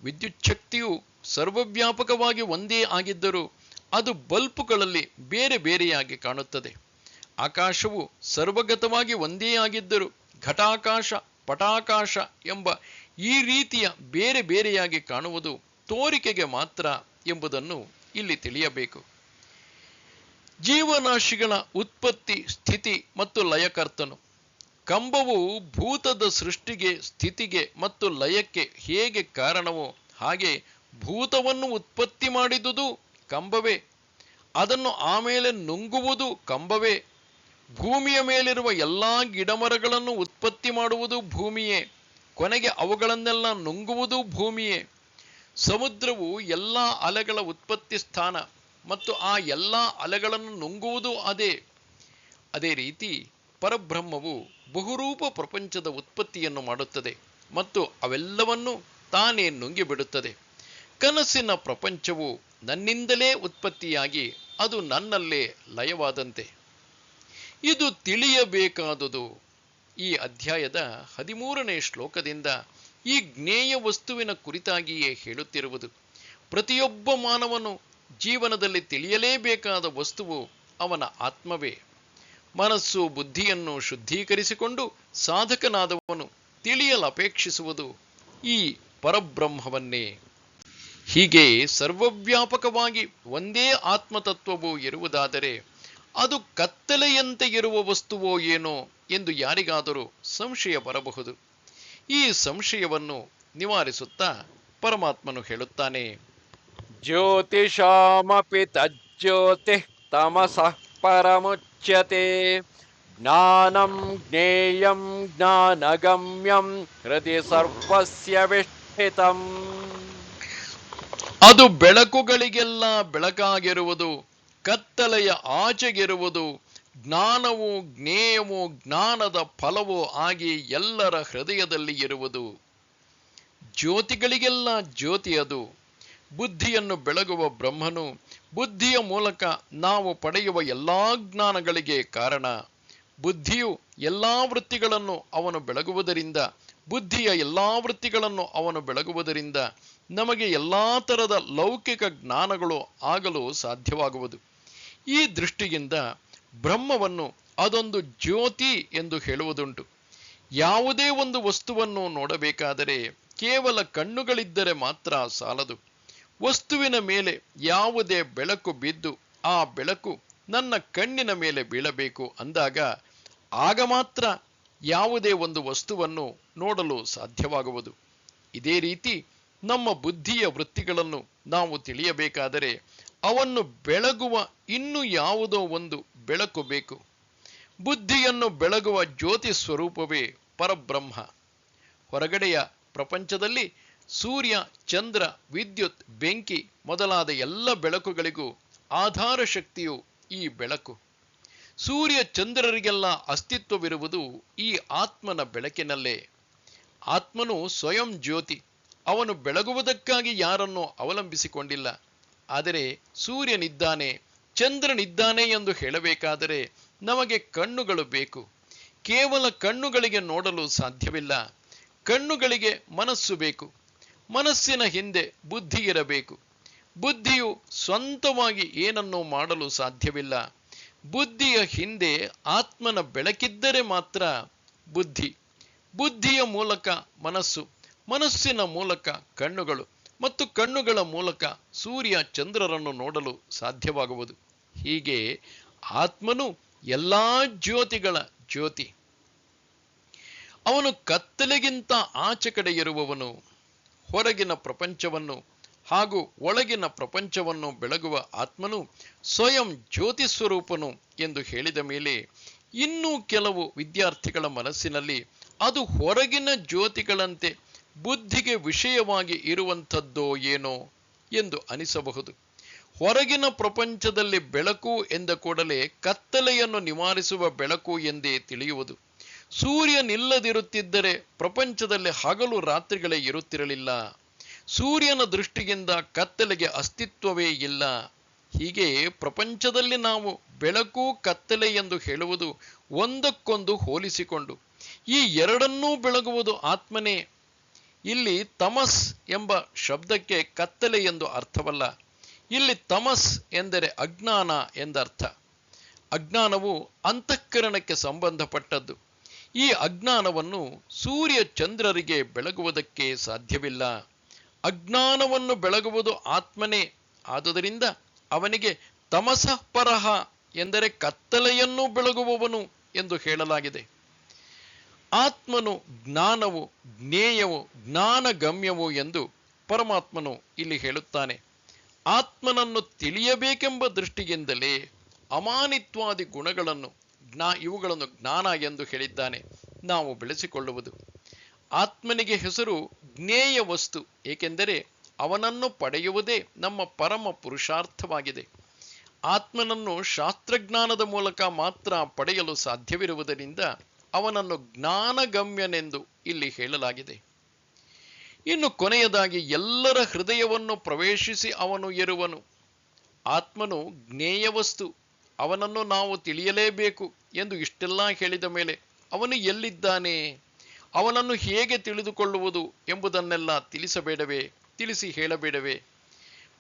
ವಿದ್ಯುತ್ ಶಕ್ತಿಯು ಸರ್ವವ್ಯಾಪಕವಾಗಿ ಒಂದೇ ಆಗಿದ್ದರೂ ಅದು ಬಲ್ಬುಗಳಲ್ಲಿ ಬೇರೆ ಬೇರೆಯಾಗಿ ಕಾಣುತ್ತದೆ. ಆಕಾಶವು ಸರ್ವಗತವಾಗಿ ಒಂದೇ ಆಗಿದ್ದರೂ ಘಟಾಕಾಶ, ಪಟಾಕಾಶ ಎಂಬ ಈ ರೀತಿಯ ಬೇರೆ ಬೇರೆಯಾಗಿ ಕಾಣುವುದು ತೋರಿಕೆಗೆ ಮಾತ್ರ ಎಂಬುದನ್ನು ಇಲ್ಲಿ ತಿಳಿಯಬೇಕು. ಜೀವರಾಶಿಗಳ ಉತ್ಪತ್ತಿ, ಸ್ಥಿತಿ ಮತ್ತು ಲಯಕರ್ತನು. ಕಂಬವು ಭೂತದ ಸೃಷ್ಟಿಗೆ, ಸ್ಥಿತಿಗೆ ಮತ್ತು ಲಯಕ್ಕೆ ಹೇಗೆ ಕಾರಣವೋ ಹಾಗೆ ಭೂತವನ್ನು ಉತ್ಪತ್ತಿ ಮಾಡಿದುದು ಕಂಬವೇ, ಅದನ್ನು ಆಮೇಲೆ ನುಂಗುವುದು ಕಂಬವೇ. ಭೂಮಿಯ ಮೇಲಿರುವ ಎಲ್ಲಾ ಗಿಡಮರಗಳನ್ನು ಉತ್ಪತ್ತಿ ಮಾಡುವುದು ಭೂಮಿಯೇ, ಕೊನೆಗೆ ಅವುಗಳನ್ನೆಲ್ಲ ನುಂಗುವುದು ಭೂಮಿಯೇ. ಸಮುದ್ರವು ಎಲ್ಲ ಅಲೆಗಳ ಉತ್ಪತ್ತಿ ಸ್ಥಾನ ಮತ್ತು ಆ ಎಲ್ಲ ಅಲೆಗಳನ್ನು ನುಂಗುವುದು ಅದೇ. ಅದೇ ರೀತಿ ಪರಬ್ರಹ್ಮವು ಬಹುರೂಪ ಪ್ರಪಂಚದ ಉತ್ಪತ್ತಿಯನ್ನು ಮಾಡುತ್ತದೆ ಮತ್ತು ಅವೆಲ್ಲವನ್ನೂ ತಾನೇ ನುಂಗಿಬಿಡುತ್ತದೆ. ಕನಸಿನ ಪ್ರಪಂಚವು ನನ್ನಿಂದಲೇ ಉತ್ಪತ್ತಿಯಾಗಿ ಅದು ನನ್ನಲ್ಲೇ ಲಯವಾದಂತೆ. ಇದು ತಿಳಿಯಬೇಕಾದುದು. ಈ ಅಧ್ಯಾಯದ 13ನೇ ಶ್ಲೋಕದಿಂದ ಈ ಜ್ಞೇಯ ವಸ್ತುವಿನ ಕುರಿತಾಗಿಯೇ ಹೇಳುತ್ತಿರುವುದು. ಪ್ರತಿಯೊಬ್ಬ ಮಾನವನು ಜೀವನದಲ್ಲಿ ತಿಳಿಯಲೇಬೇಕಾದ ವಸ್ತುವು ಅವನ ಆತ್ಮವೇ. ಮನಸ್ಸು ಬುದ್ಧಿಯನ್ನು ಶುದ್ಧೀಕರಿಸಿಕೊಂಡು ಸಾಧಕನಾದವನು ತಿಳಿಯಲಪೇಕ್ಷಿಸುವುದು ಈ ಪರಬ್ರಹ್ಮವನ್ನೇ. ಹೀಗೆ ಸರ್ವವ್ಯಾಪಕವಾಗಿ ಒಂದೇ ಆತ್ಮತತ್ವವು ಇರುವುದಾದರೆ ಅದು ಕತ್ತಲೆಯಂತೆ ಇರುವ ವಸ್ತುವೋ ಏನೋ ಎಂದು ಯಾರಿಗಾದರೂ ಸಂಶಯ ಬರಬಹುದು. ಈ ಸಂಶಯವನ್ನು ನಿವಾರಿಸುತ್ತಾ ಪರಮಾತ್ಮನು ಹೇಳುತ್ತಾನೆ, ಜ್ಯೋತಿಷಾಮಪಿ ತಜ್ಜ್ಯೋತಿಃ ತಮಸಃ ಪರಮುಚ್ಯತೆ ಜ್ಞಾನಂ ಜ್ಞೇಯಂ ಜ್ಞಾನಗಮ್ಯಂ ಹೃದಯ ಸರ್ವಸ್ಯ ವಿಷ್ಠಿತಂ. ಅದು ಬೆಳಕುಗಳಿಗೆಲ್ಲ ಬೆಳಕಾಗಿರುವುದು, ಕತ್ತಲೆಯ ಆಚೆಗಿರುವುದು. ಜ್ಞಾನವು ಜ್ಞೇಯವೂ ಜ್ಞಾನದ ಫಲವೂ ಆಗಿ ಎಲ್ಲರ ಹೃದಯದಲ್ಲಿ ಇರುವುದು. ಜ್ಯೋತಿಗಳಿಗೆಲ್ಲ ಜ್ಯೋತಿ ಅದು. ಬುದ್ಧಿಯನ್ನು ಬೆಳಗುವ ಬ್ರಹ್ಮನು ಬುದ್ಧಿಯ ಮೂಲಕ ನಾವು ಪಡೆಯುವ ಎಲ್ಲಾ ಜ್ಞಾನಗಳಿಗೆ ಕಾರಣ. ಬುದ್ಧಿಯು ಎಲ್ಲಾ ವೃತ್ತಿಗಳನ್ನು ಅವನು ಬೆಳಗುವುದರಿಂದ, ಬುದ್ಧಿಯ ಎಲ್ಲಾ ವೃತ್ತಿಗಳನ್ನು ಅವನು ಬೆಳಗುವುದರಿಂದ ನಮಗೆ ಎಲ್ಲಾ ತರದ ಲೌಕಿಕ ಜ್ಞಾನಗಳು ಆಗಲು ಸಾಧ್ಯವಾಗುವುದು. ಈ ದೃಷ್ಟಿಯಿಂದ ಬ್ರಹ್ಮವನ್ನು ಅದೊಂದು ಜ್ಯೋತಿ ಎಂದು ಹೇಳುವುದುಂಟು. ಯಾವುದೇ ಒಂದು ವಸ್ತುವನ್ನು ನೋಡಬೇಕಾದರೆ ಕೇವಲ ಕಣ್ಣುಗಳಿದ್ದರೆ ಮಾತ್ರ ಸಾಲದು. ವಸ್ತುವಿನ ಮೇಲೆ ಯಾವುದೇ ಬೆಳಕು ಬಿದ್ದು ಆ ಬೆಳಕು ನನ್ನ ಕಣ್ಣಿನ ಮೇಲೆ ಬೀಳಬೇಕು ಅಂದಾಗ ಆಗ ಮಾತ್ರ ಯಾವುದೇ ಒಂದು ವಸ್ತುವನ್ನು ನೋಡಲು ಸಾಧ್ಯವಾಗುವುದು. ಇದೇ ರೀತಿ ನಮ್ಮ ಬುದ್ಧಿಯ ವೃತ್ತಿಗಳನ್ನು ನಾವು ತಿಳಿಯಬೇಕಾದರೆ ಅವನ್ನು ಬೆಳಗುವ ಇನ್ನು ಯಾವುದೋ ಒಂದು ಬೆಳಕು ಬೇಕು. ಬುದ್ಧಿಯನ್ನು ಬೆಳಗುವ ಜ್ಯೋತಿ ಸ್ವರೂಪವೇ ಪರಬ್ರಹ್ಮ. ಹೊರಗಡೆಯ ಪ್ರಪಂಚದಲ್ಲಿ ಸೂರ್ಯ, ಚಂದ್ರ, ವಿದ್ಯುತ್, ಬೆಂಕಿ ಮೊದಲಾದ ಎಲ್ಲ ಬೆಳಕುಗಳಿಗೂ ಆಧಾರ ಶಕ್ತಿಯು ಈ ಬೆಳಕು. ಸೂರ್ಯ ಚಂದ್ರರಿಗೆಲ್ಲ ಅಸ್ತಿತ್ವವಿರುವುದು ಈ ಆತ್ಮನ ಬೆಳಕಿನಲ್ಲೇ. ಆತ್ಮನು ಸ್ವಯಂ ಜ್ಯೋತಿ. ಅವನು ಬೆಳಗುವುದಕ್ಕಾಗಿ ಯಾರನ್ನೂ ಅವಲಂಬಿಸಿಕೊಂಡಿಲ್ಲ. ಆದರೆ ಸೂರ್ಯನಿದ್ದಾನೆ, ಚಂದ್ರನಿದ್ದಾನೆ ಎಂದು ಹೇಳಬೇಕಾದರೆ ನಮಗೆ ಕಣ್ಣುಗಳು ಬೇಕು. ಕೇವಲ ಕಣ್ಣುಗಳಿಗೆ ನೋಡಲು ಸಾಧ್ಯವಿಲ್ಲ. ಕಣ್ಣುಗಳಿಗೆ ಮನಸ್ಸು ಬೇಕು. ಮನಸ್ಸಿನ ಹಿಂದೆ ಬುದ್ಧಿ ಇರಬೇಕು. ಬುದ್ಧಿಯು ಸ್ವಂತವಾಗಿ ಏನನ್ನೂ ಮಾಡಲು ಸಾಧ್ಯವಿಲ್ಲ. ಬುದ್ಧಿಯ ಹಿಂದೆ ಆತ್ಮನ ಬೆಳಕಿದ್ದರೆ ಮಾತ್ರ ಬುದ್ಧಿ. ಬುದ್ಧಿಯ ಮೂಲಕ ಮನಸ್ಸು, ಮನಸ್ಸಿನ ಮೂಲಕ ಕಣ್ಣುಗಳು ಮತ್ತು ಕಣ್ಣುಗಳ ಮೂಲಕ ಸೂರ್ಯ ಚಂದ್ರರನ್ನು ನೋಡಲು ಸಾಧ್ಯವಾಗುವುದು. ಹೀಗೆ ಆತ್ಮನು ಎಲ್ಲಾ ಜ್ಯೋತಿಗಳ ಜ್ಯೋತಿ. ಅವನು ಕತ್ತಲೆಗಿಂತ ಆಚೆ ಕಡೆ ಇರುವವನು. ಹೊರಗಿನ ಪ್ರಪಂಚವನ್ನು ಹಾಗೂ ಒಳಗಿನ ಪ್ರಪಂಚವನ್ನು ಬೆಳಗುವ ಆತ್ಮನು ಸ್ವಯಂ ಜ್ಯೋತಿ ಸ್ವರೂಪನು ಎಂದು ಹೇಳಿದ ಮೇಲೆ ಇನ್ನೂ ಕೆಲವು ವಿದ್ಯಾರ್ಥಿಗಳ ಮನಸ್ಸಿನಲ್ಲಿ ಅದು ಹೊರಗಿನ ಜ್ಯೋತಿಗಳಂತೆ ಬುದ್ಧಿಗೆ ವಿಷಯವಾಗಿ ಇರುವಂಥದ್ದೋ ಏನೋ ಎಂದು ಅನಿಸಬಹುದು. ಹೊರಗಿನ ಪ್ರಪಂಚದಲ್ಲಿ ಬೆಳಕು ಎಂದ ಕೂಡಲೇ ಕತ್ತಲೆಯನ್ನು ನಿವಾರಿಸುವ ಬೆಳಕು ಎಂದೇ ತಿಳಿಯುವುದು. ಸೂರ್ಯನಿಲ್ಲದಿರುತ್ತಿದ್ದರೆ ಪ್ರಪಂಚದಲ್ಲಿ ಹಗಲು ರಾತ್ರಿಗಳೇ ಇರುತ್ತಿರಲಿಲ್ಲ. ಸೂರ್ಯನ ದೃಷ್ಟಿಯಿಂದ ಕತ್ತಲೆಗೆ ಅಸ್ತಿತ್ವವೇ ಇಲ್ಲ. ಹೀಗೆ ಪ್ರಪಂಚದಲ್ಲಿ ನಾವು ಬೆಳಕು ಕತ್ತಲೆ ಎಂದು ಹೇಳುವುದು ಒಂದಕ್ಕೊಂದು ಹೋಲಿಸಿಕೊಂಡು. ಈ ಎರಡನ್ನೂ ಬೆಳಗುವುದು ಆತ್ಮನೇ. ಇಲ್ಲಿ ತಮಸ್ ಎಂಬ ಶಬ್ದಕ್ಕೆ ಕತ್ತಲೆ ಎಂದು ಅರ್ಥವಲ್ಲ. ಇಲ್ಲಿ ತಮಸ್ ಎಂದರೆ ಅಜ್ಞಾನ ಎಂದರ್ಥ. ಅಜ್ಞಾನವು ಅಂತಃಕರಣಕ್ಕೆ ಸಂಬಂಧಪಟ್ಟದ್ದು. ಈ ಅಜ್ಞಾನವನ್ನು ಸೂರ್ಯ ಚಂದ್ರರಿಗೆ ಬೆಳಗುವುದಕ್ಕೆ ಸಾಧ್ಯವಿಲ್ಲ. ಅಜ್ಞಾನವನ್ನು ಬೆಳಗುವುದು ಆತ್ಮನೇ. ಆದುದರಿಂದ ಅವನಿಗೆ ತಮಸಃ ಪರಃ ಎಂದರೆ ಕತ್ತಲೆಯನ್ನು ಬೆಳಗುವವನು ಎಂದು ಹೇಳಲಾಗಿದೆ. ಆತ್ಮನು ಜ್ಞಾನವು, ಜ್ಞೇಯವು, ಜ್ಞಾನಗಮ್ಯವು ಎಂದು ಪರಮಾತ್ಮನು ಇಲ್ಲಿ ಹೇಳುತ್ತಾನೆ. ಆತ್ಮನನ್ನು ತಿಳಿಯಬೇಕೆಂಬ ದೃಷ್ಟಿಯಿಂದಲೇ ಅಮಾನಿತ್ವಾದಿ ಗುಣಗಳನ್ನು ಇವುಗಳನ್ನು ಜ್ಞಾನ ಎಂದು ಹೇಳಿದ್ದಾನೆ. ನಾವು ಬೆಳೆಸಿಕೊಳ್ಳುವುದು. ಆತ್ಮನಿಗೆ ಹೆಸರು ಜ್ಞೇಯ ವಸ್ತು, ಏಕೆಂದರೆ ಅವನನ್ನು ಪಡೆಯುವುದೇ ನಮ್ಮ ಪರಮ ಪುರುಷಾರ್ಥವಾಗಿದೆ. ಆತ್ಮನನ್ನು ಶಾಸ್ತ್ರಜ್ಞಾನದ ಮೂಲಕ ಮಾತ್ರ ಪಡೆಯಲು ಸಾಧ್ಯವಿರುವುದರಿಂದ ಅವನನ್ನು ಜ್ಞಾನಗಮ್ಯನೆಂದು ಇಲ್ಲಿ ಹೇಳಲಾಗಿದೆ. ಇನ್ನು ಕೊನೆಯದಾಗಿ ಎಲ್ಲರ ಹೃದಯವನ್ನು ಪ್ರವೇಶಿಸಿ ಅವನು ಇರುವನು. ಆತ್ಮನು ಜ್ಞೇಯ ವಸ್ತು, ಅವನನ್ನು ನಾವು ತಿಳಿಯಲೇಬೇಕು ಎಂದು ಇಷ್ಟೆಲ್ಲ ಹೇಳಿದ ಮೇಲೆ ಅವನು ಎಲ್ಲಿದ್ದಾನೆ, ಅವನನ್ನು ಹೇಗೆ ತಿಳಿದುಕೊಳ್ಳುವುದು ಎಂಬುದನ್ನೆಲ್ಲ ತಿಳಿಸಬೇಡವೇ, ತಿಳಿಸಿ ಹೇಳಬೇಡವೇ?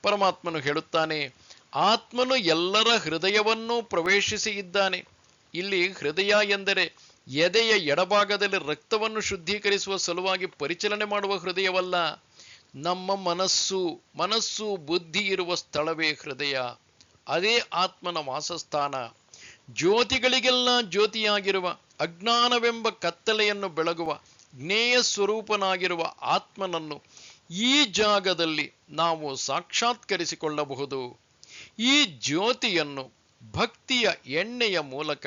ಪರಮಾತ್ಮನು ಹೇಳುತ್ತಾನೆ, ಆತ್ಮನು ಎಲ್ಲರ ಹೃದಯವನ್ನು ಪ್ರವೇಶಿಸಿ ಇದ್ದಾನೆ. ಇಲ್ಲಿ ಹೃದಯ ಎಂದರೆ ಎದೆಯ ಎಡಭಾಗದಲ್ಲಿ ರಕ್ತವನ್ನು ಶುದ್ಧೀಕರಿಸುವ ಸಲುವಾಗಿ ಪರಿಚಲನೆ ಮಾಡುವ ಹೃದಯವಲ್ಲ. ನಮ್ಮ ಮನಸ್ಸು ಬುದ್ಧಿ ಇರುವ ಸ್ಥಳವೇ ಹೃದಯ. ಅದೇ ಆತ್ಮನ ವಾಸಸ್ಥಾನ. ಜ್ಯೋತಿಗಳಿಗೆಲ್ಲ ಜ್ಯೋತಿಯಾಗಿರುವ, ಅಜ್ಞಾನವೆಂಬ ಕತ್ತಲೆಯನ್ನು ಬೆಳಗುವ, ಜ್ಞೇಯ ಸ್ವರೂಪನಾಗಿರುವ ಆತ್ಮನನ್ನು ಈ ಜಾಗದಲ್ಲಿ ನಾವು ಸಾಕ್ಷಾತ್ಕರಿಸಿಕೊಳ್ಳಬಹುದು. ಈ ಜ್ಯೋತಿಯನ್ನು ಭಕ್ತಿಯ ಎಣ್ಣೆಯ ಮೂಲಕ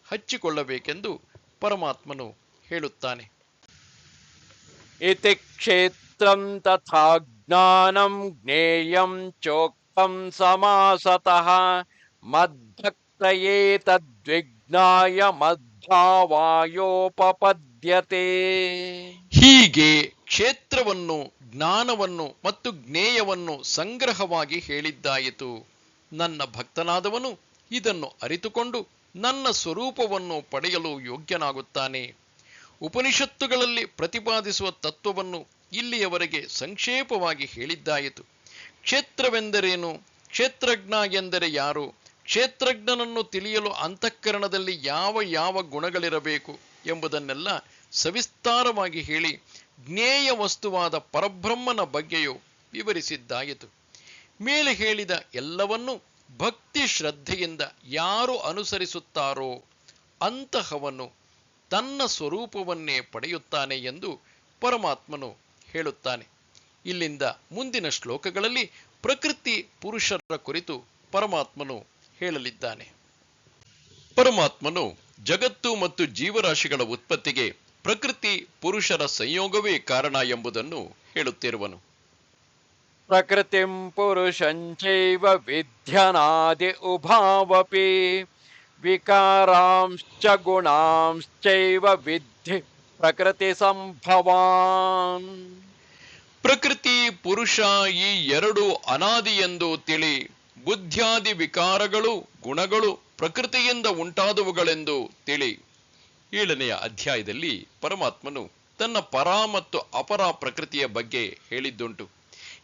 ಹಚ್ಚಿಕೊಳ್ಳಬೇಕೆಂದು ಪರಮಾತ್ಮನು ಹೇಳುತ್ತಾನೆ. ಇತಿ ಕ್ಷೇತ್ರಂ ತಥಾ ಜ್ಞಾನಂ ಜ್ಞೇಯಂ ಚೋಕ್ತಂ ಸಮಾಸತಃ ಮದ್ಭಕ್ತಯೇ ತದ್ವಿಜ್ಞಾಯ ಮದ್ಭಾವಾಯೋಪಪದ್ಯತೆ. ಹೀಗೆ ಕ್ಷೇತ್ರವನ್ನು, ಜ್ಞಾನವನ್ನು ಮತ್ತು ಜ್ಞೇಯವನ್ನು ಸಂಗ್ರಹವಾಗಿ ಹೇಳಿದ್ದಾಯಿತು. ನನ್ನ ಭಕ್ತನಾದವನು ಇದನ್ನು ಅರಿತುಕೊಂಡು ನನ್ನ ಸ್ವರೂಪವನ್ನು ಪಡೆಯಲು ಯೋಗ್ಯನಾಗುತ್ತಾನೆ. ಉಪನಿಷತ್ತುಗಳಲ್ಲಿ ಪ್ರತಿಪಾದಿಸುವ ತತ್ವವನ್ನು ಇಲ್ಲಿಯವರೆಗೆ ಸಂಕ್ಷೇಪವಾಗಿ ಹೇಳಿದ್ದಾಯಿತು. ಕ್ಷೇತ್ರವೆಂದರೇನು, ಕ್ಷೇತ್ರಜ್ಞ ಎಂದರೆ ಯಾರು, ಕ್ಷೇತ್ರಜ್ಞನನ್ನು ತಿಳಿಯಲು ಅಂತಃಕರಣದಲ್ಲಿ ಯಾವ ಯಾವ ಗುಣಗಳಿರಬೇಕು ಎಂಬುದನ್ನೆಲ್ಲ ಸವಿಸ್ತಾರವಾಗಿ ಹೇಳಿ ಜ್ಞೇಯ ವಸ್ತುವಾದ ಪರಬ್ರಹ್ಮನ ಬಗ್ಗೆಯೂ ವಿವರಿಸಿದ್ದಾಯಿತು. ಮೇಲೆ ಹೇಳಿದ ಎಲ್ಲವನ್ನೂ ಭಕ್ತಿ ಶ್ರದ್ಧೆಯಿಂದ ಯಾರು ಅನುಸರಿಸುತ್ತಾರೋ ಅಂತಹವನು ತನ್ನ ಸ್ವರೂಪವನ್ನೇ ಪಡೆಯುತ್ತಾನೆ ಎಂದು ಪರಮಾತ್ಮನು ಹೇಳುತ್ತಾನೆ. ಇಲ್ಲಿಂದ ಮುಂದಿನ ಶ್ಲೋಕಗಳಲ್ಲಿ ಪ್ರಕೃತಿ ಪುರುಷರ ಕುರಿತು ಪರಮಾತ್ಮನು ಹೇಳಲಿದ್ದಾನೆ. ಪರಮಾತ್ಮನು ಜಗತ್ತು ಮತ್ತು ಜೀವರಾಶಿಗಳ ಉತ್ಪತ್ತಿಗೆ ಪ್ರಕೃತಿ ಪುರುಷರ ಸಂಯೋಗವೇ ಕಾರಣ ಎಂಬುದನ್ನು ಹೇಳುತ್ತಿರುವನು. ಪ್ರಕೃತಿಂ ಪುರುಷಂಚೈವ ವಿದ್ಯನಾದಿ ಉಭಾವಪಿ ವಿಕಾರಾಂಶ್ಚ ಗುಣಾಂಶ್ಚೈವ ವಿದ್ಧಿ ಪ್ರಕೃತಿ ಸಂಭವಾನ್. ಪ್ರಕೃತಿ ಪುರುಷ ಈ ಎರಡು ಅನಾದಿ ಎಂದು ತಿಳಿ, ಬುದ್ಧ್ಯಾದಿ ವಿಕಾರಗಳು ಗುಣಗಳು ಪ್ರಕೃತಿಯಿಂದ ಉಂಟಾದವುಗಳೆಂದು ತಿಳಿ. 7ನೆಯ ಅಧ್ಯಾಯದಲ್ಲಿ ಪರಮಾತ್ಮನು ತನ್ನ ಪರ ಮತ್ತು ಅಪರ ಪ್ರಕೃತಿಯ ಬಗ್ಗೆ ಹೇಳಿದ್ದುಂಟು.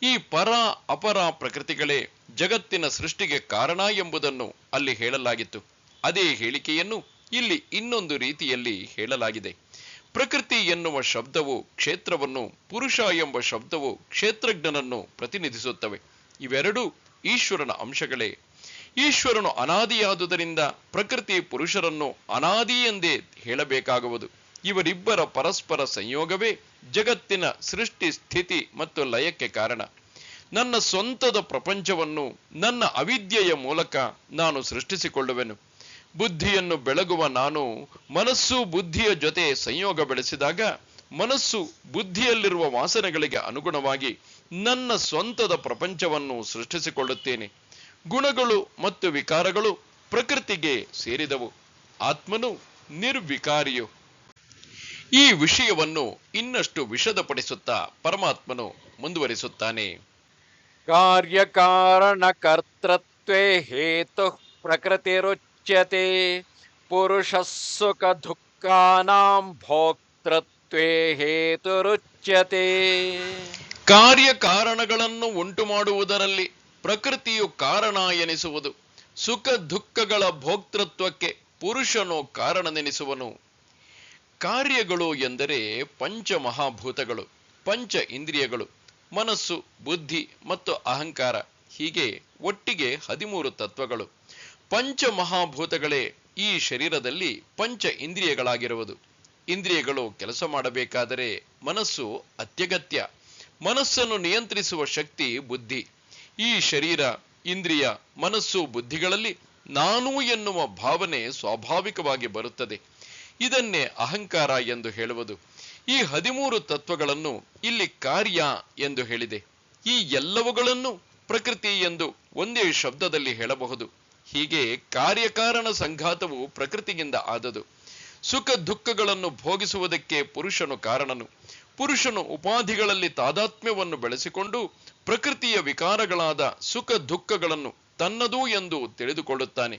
ಈ ಪರ ಅಪರ ಪ್ರಕೃತಿಗಳೇ ಜಗತ್ತಿನ ಸೃಷ್ಟಿಗೆ ಕಾರಣ ಎಂಬುದನ್ನು ಅಲ್ಲಿ ಹೇಳಲಾಗಿತ್ತು. ಅದೇ ಹೇಳಿಕೆಯನ್ನು ಇಲ್ಲಿ ಇನ್ನೊಂದು ರೀತಿಯಲ್ಲಿ ಹೇಳಲಾಗಿದೆ. ಪ್ರಕೃತಿ ಎನ್ನುವ ಶಬ್ದವು ಕ್ಷೇತ್ರವನ್ನು, ಪುರುಷ ಎಂಬ ಶಬ್ದವು ಕ್ಷೇತ್ರಜ್ಞನನ್ನು ಪ್ರತಿನಿಧಿಸುತ್ತವೆ. ಇವೆರಡೂ ಈಶ್ವರನ ಅಂಶಗಳೇ. ಈಶ್ವರನು ಅನಾದಿಯಾದುದರಿಂದ ಪ್ರಕೃತಿ ಪುರುಷರನ್ನು ಅನಾದಿ ಎಂದೇ ಹೇಳಬೇಕಾಗುವುದು. ಇವರಿಬ್ಬರ ಪರಸ್ಪರ ಸಂಯೋಗವೇ ಜಗತ್ತಿನ ಸೃಷ್ಟಿ ಸ್ಥಿತಿ ಮತ್ತು ಲಯಕ್ಕೆ ಕಾರಣ. ನನ್ನ ಸ್ವಂತದ ಪ್ರಪಂಚವನ್ನು ನನ್ನ ಅವಿದ್ಯೆಯ ಮೂಲಕ ನಾನು ಸೃಷ್ಟಿಸಿಕೊಳ್ಳುವೆನು. ಬುದ್ಧಿಯನ್ನು ಬೆಳಗುವ ನಾನು ಮನಸ್ಸು ಬುದ್ಧಿಯ ಜೊತೆ ಸಂಯೋಗ ಬೆಳೆಸಿದಾಗ ಮನಸ್ಸು ಬುದ್ಧಿಯಲ್ಲಿರುವ ವಾಸನೆಗಳಿಗೆ ಅನುಗುಣವಾಗಿ ನನ್ನ ಸ್ವಂತದ ಪ್ರಪಂಚವನ್ನು ಸೃಷ್ಟಿಸಿಕೊಳ್ಳುತ್ತೇನೆ. ಗುಣಗಳು ಮತ್ತು ವಿಕಾರಗಳು ಪ್ರಕೃತಿಗೆ ಸೇರಿದವು. ಆತ್ಮನು ನಿರ್ವಿಕಾರಿಯು. ಈ ವಿಷಯವನ್ನು ಇನ್ನಷ್ಟು ವಿಶದಪಡಿಸುತ್ತಾ ಪರಮಾತ್ಮನು ಮುಂದುವರಿಸುತ್ತಾನೆ. ಕಾರ್ಯಕಾರಣ ಕರ್ತೃತ್ವೇ ಹೇತು ಪ್ರಕೃತಿರುಚ್ಯತೆ ಪುರುಷ ಸುಖ ದುಃಖಾನಾಂ ಭೋಕ್ತೃತ್ವೇ ಹೇತುರುಚ್ಯತೆ. ಕಾರ್ಯಕಾರಣಗಳನ್ನು ಉಂಟು ಮಾಡುವುದರಲ್ಲಿ ಪ್ರಕೃತಿಯು ಕಾರಣ ಎನಿಸುವುದು. ಸುಖ ದುಃಖಗಳ ಭೋಕ್ತೃತ್ವಕ್ಕೆ ಪುರುಷನು ಕಾರಣನೆನಿಸುವನು. ಕಾರ್ಯಗಳು ಎಂದರೆ ಪಂಚಮಹಾಭೂತಗಳು, ಪಂಚ ಇಂದ್ರಿಯಗಳು, ಮನಸ್ಸು, ಬುದ್ಧಿ ಮತ್ತು ಅಹಂಕಾರ, ಹೀಗೆ ಒಟ್ಟಿಗೆ 13 ತತ್ವಗಳು. ಪಂಚಮಹಾಭೂತಗಳೇ ಈ ಶರೀರದಲ್ಲಿ ಪಂಚ ಇಂದ್ರಿಯಗಳಾಗಿರುವುದು. ಇಂದ್ರಿಯಗಳು ಕೆಲಸ ಮಾಡಬೇಕಾದರೆ ಮನಸ್ಸು ಅತ್ಯಗತ್ಯ. ಮನಸ್ಸನ್ನು ನಿಯಂತ್ರಿಸುವ ಶಕ್ತಿ ಬುದ್ಧಿ. ಈ ಶರೀರ, ಇಂದ್ರಿಯ, ಮನಸ್ಸು, ಬುದ್ಧಿಗಳಲ್ಲಿ ನಾನು ಎನ್ನುವ ಭಾವನೆ ಸ್ವಾಭಾವಿಕವಾಗಿ ಬರುತ್ತದೆ. ಇದನ್ನೇ ಅಹಂಕಾರ ಎಂದು ಹೇಳುವುದು. ಈ 13 ತತ್ವಗಳನ್ನು ಇಲ್ಲಿ ಕಾರ್ಯ ಎಂದು ಹೇಳಿದೆ. ಈ ಎಲ್ಲವುಗಳನ್ನು ಪ್ರಕೃತಿ ಎಂದು ಒಂದೇ ಶಬ್ದದಲ್ಲಿ ಹೇಳಬಹುದು. ಹೀಗೆ ಕಾರ್ಯಕಾರಣ ಸಂಘಾತವು ಪ್ರಕೃತಿಯಿಂದ ಆದದು. ಸುಖ ದುಃಖಗಳನ್ನು ಭೋಗಿಸುವುದಕ್ಕೆ ಪುರುಷನು ಕಾರಣನು. ಪುರುಷನು ಉಪಾಧಿಗಳಲ್ಲಿ ತಾದಾತ್ಮ್ಯವನ್ನು ಬೆಳೆಸಿಕೊಂಡು ಪ್ರಕೃತಿಯ ವಿಕಾರಗಳಾದ ಸುಖ ದುಃಖಗಳನ್ನು ತನ್ನದು ಎಂದು ತಿಳಿದುಕೊಳ್ಳುತ್ತಾನೆ.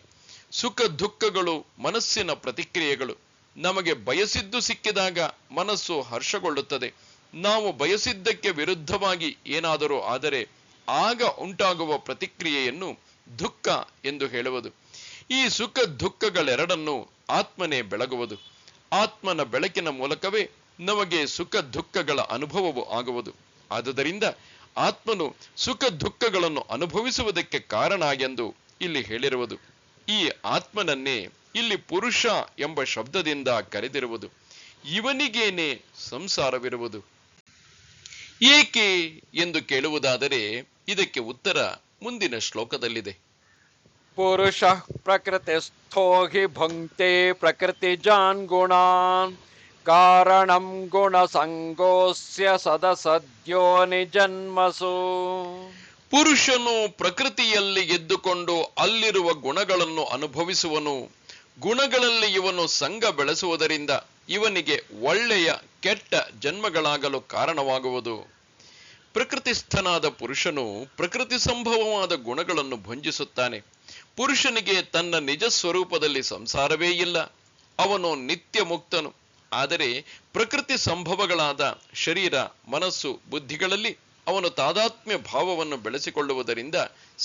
ಸುಖ ದುಃಖಗಳು ಮನಸ್ಸಿನ ಪ್ರತಿಕ್ರಿಯೆಗಳು. ನಮಗೆ ಬಯಸಿದ್ದು ಸಿಕ್ಕಿದಾಗ ಮನಸ್ಸು ಹರ್ಷಗೊಳ್ಳುತ್ತದೆ. ನಾವು ಬಯಸಿದ್ದಕ್ಕೆ ವಿರುದ್ಧವಾಗಿ ಏನಾದರೂ ಆದರೆ ಆಗ ಉಂಟಾಗುವ ಪ್ರತಿಕ್ರಿಯೆಯನ್ನು ದುಃಖ ಎಂದು ಹೇಳುವುದು. ಈ ಸುಖ ದುಃಖಗಳೆರಡನ್ನು ಆತ್ಮನೇ ಬೆಳಗುವುದು. ಆತ್ಮನ ಬೆಳಕಿನ ಮೂಲಕವೇ ನಮಗೆ ಸುಖ ದುಃಖಗಳ ಅನುಭವವು ಆಗುವುದು. ಆದುದರಿಂದ ಆತ್ಮನು ಸುಖ ದುಃಖಗಳನ್ನು ಅನುಭವಿಸುವುದಕ್ಕೆ ಕಾರಣ ಎಂದು ಇಲ್ಲಿ ಹೇಳಿರುವುದು. ಈ ಆತ್ಮನನ್ನೇ ಇಲ್ಲಿ ಪುರುಷ ಎಂಬ ಶಬ್ದದಿಂದ ಕರೆದಿರುವುದು. ಇವನಿಗೇನೆ ಸಂಸಾರವಿರುವುದು. ಏಕೆ ಎಂದು ಕೇಳುವುದಾದರೆ ಇದಕ್ಕೆ ಉತ್ತರ ಮುಂದಿನ ಶ್ಲೋಕದಲ್ಲಿದೆ. ಪುರುಷ ಪ್ರಕೃತಿಸ್ಥೋ ಹಿ ಭುಂಕ್ತೆ ಪ್ರಕೃತಿಜಾನ್ ಗುಣಾನ್ ಕಾರಣಂ ಗುಣ ಸಂಗೋಸ್ಯ ಸದಸದ್ಯೋನಿ ಜನ್ಮಸು. ಪುರುಷನು ಪ್ರಕೃತಿಯಲ್ಲಿ ಎದ್ದುಕೊಂಡು ಅಲ್ಲಿರುವ ಗುಣಗಳನ್ನು ಅನುಭವಿಸುವನು. ಗುಣಗಳಲ್ಲಿ ಇವನು ಸಂಘ ಬೆಳೆಸುವುದರಿಂದ ಇವನಿಗೆ ಒಳ್ಳೆಯ ಕೆಟ್ಟ ಜನ್ಮಗಳಾಗಲು ಕಾರಣವಾಗುವುದು. ಪ್ರಕೃತಿಸ್ಥನಾದ ಪುರುಷನು ಪ್ರಕೃತಿ ಸಂಭವವಾದ ಗುಣಗಳನ್ನು ಭುಂಜಿಸುತ್ತಾನೆ. ಪುರುಷನಿಗೆ ತನ್ನ ನಿಜ ಸ್ವರೂಪದಲ್ಲಿ ಸಂಸಾರವೇ ಇಲ್ಲ. ಅವನು ನಿತ್ಯ ಮುಕ್ತನು. ಆದರೆ ಪ್ರಕೃತಿ ಸಂಭವಗಳಾದ ಶರೀರ, ಮನಸ್ಸು, ಬುದ್ಧಿಗಳಲ್ಲಿ ಅವನು ತಾದಾತ್ಮ್ಯ ಭಾವವನ್ನು ಬೆಳೆಸಿಕೊಳ್ಳುವುದರಿಂದ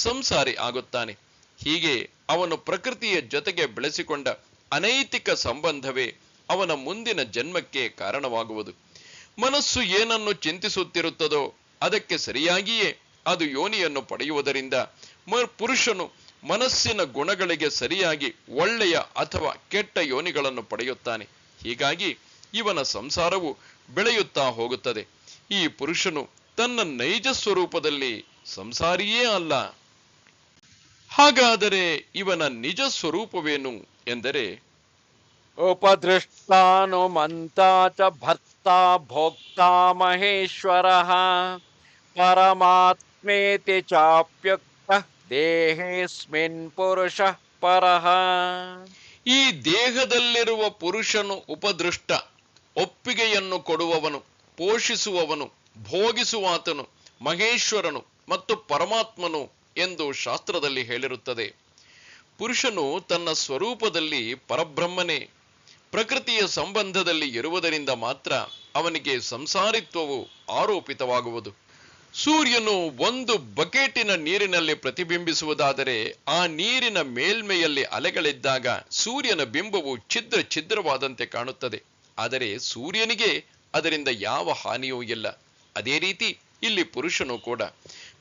ಸಂಸಾರಿ ಆಗುತ್ತಾನೆ. ಹೀಗೆ ಅವನು ಪ್ರಕೃತಿಯ ಜೊತೆಗೆ ಬೆಳೆಸಿಕೊಂಡ ಅನೈತಿಕ ಸಂಬಂಧವೇ ಅವನ ಮುಂದಿನ ಜನ್ಮಕ್ಕೆ ಕಾರಣವಾಗುವುದು. ಮನಸ್ಸು ಏನನ್ನು ಚಿಂತಿಸುತ್ತಿರುತ್ತದೋ ಅದಕ್ಕೆ ಸರಿಯಾಗಿಯೇ ಅದು ಯೋನಿಯನ್ನು ಪಡೆಯುವುದರಿಂದ ಪುರುಷನು ಮನಸ್ಸಿನ ಗುಣಗಳಿಗೆ ಸರಿಯಾಗಿ ಒಳ್ಳೆಯ ಅಥವಾ ಕೆಟ್ಟ ಯೋನಿಗಳನ್ನು ಪಡೆಯುತ್ತಾನೆ. ಹೀಗಾಗಿ ಇವನ ಸಂಸಾರವು ಬೆಳೆಯುತ್ತಾ ಹೋಗುತ್ತದೆ. ಈ ಪುರುಷನು ತನ್ನ ನೈಜ ಸ್ವರೂಪದಲ್ಲಿ ಸಂಸಾರಿಯೇ ಅಲ್ಲ. ಹಾಗಾದರೆ ಇವನ ನಿಜ ಸ್ವರೂಪವೇನು ಎಂದರೆ, ಉಪದೃಷ್ಟಾನುಮಂತ ಚ ಭರ್ತಾ ಭೋಕ್ತಾ ಮಹೇಶ್ವರಃ ಪರಮಾತ್ಮೇತಿ ಚಾಪ್ಯುಕ್ತ ದೇಹೇಸ್ಮಿನ್ ಪುರುಷಃ ಪರಃ. ಈ ದೇಹದಲ್ಲಿರುವ ಪುರುಷನು ಉಪದೃಷ್ಟ, ಒಪ್ಪಿಗೆಯನ್ನು ಕೊಡುವವನು, ಪೋಷಿಸುವವನು, ಭೋಗಿಸುವಾತನು, ಮಹೇಶ್ವರನು ಮತ್ತು ಪರಮಾತ್ಮನು ಎಂದು ಶಾಸ್ತ್ರದಲ್ಲಿ ಹೇಳಿರುತ್ತದೆ. ಪುರುಷನು ತನ್ನ ಸ್ವರೂಪದಲ್ಲಿ ಪರಬ್ರಹ್ಮನೇ. ಪ್ರಕೃತಿಯ ಸಂಬಂಧದಲ್ಲಿ ಇರುವುದರಿಂದ ಮಾತ್ರ ಅವನಿಗೆ ಸಂಸಾರಿತ್ವವು ಆರೋಪಿತವಾಗುವುದು. ಸೂರ್ಯನು ಒಂದು ಬಕೆಟಿನ ನೀರಿನಲ್ಲಿ ಪ್ರತಿಬಿಂಬಿಸುವುದಾದರೆ ಆ ನೀರಿನ ಮೇಲ್ಮೆಯಲ್ಲಿ ಅಲೆಗಳಿದ್ದಾಗ ಸೂರ್ಯನ ಬಿಂಬವು ಛಿದ್ರ ಛಿದ್ರವಾದಂತೆ ಕಾಣುತ್ತದೆ. ಆದರೆ ಸೂರ್ಯನಿಗೆ ಅದರಿಂದ ಯಾವ ಹಾನಿಯೂ ಇಲ್ಲ. ಅದೇ ರೀತಿ ಇಲ್ಲಿ ಪುರುಷನು ಕೂಡ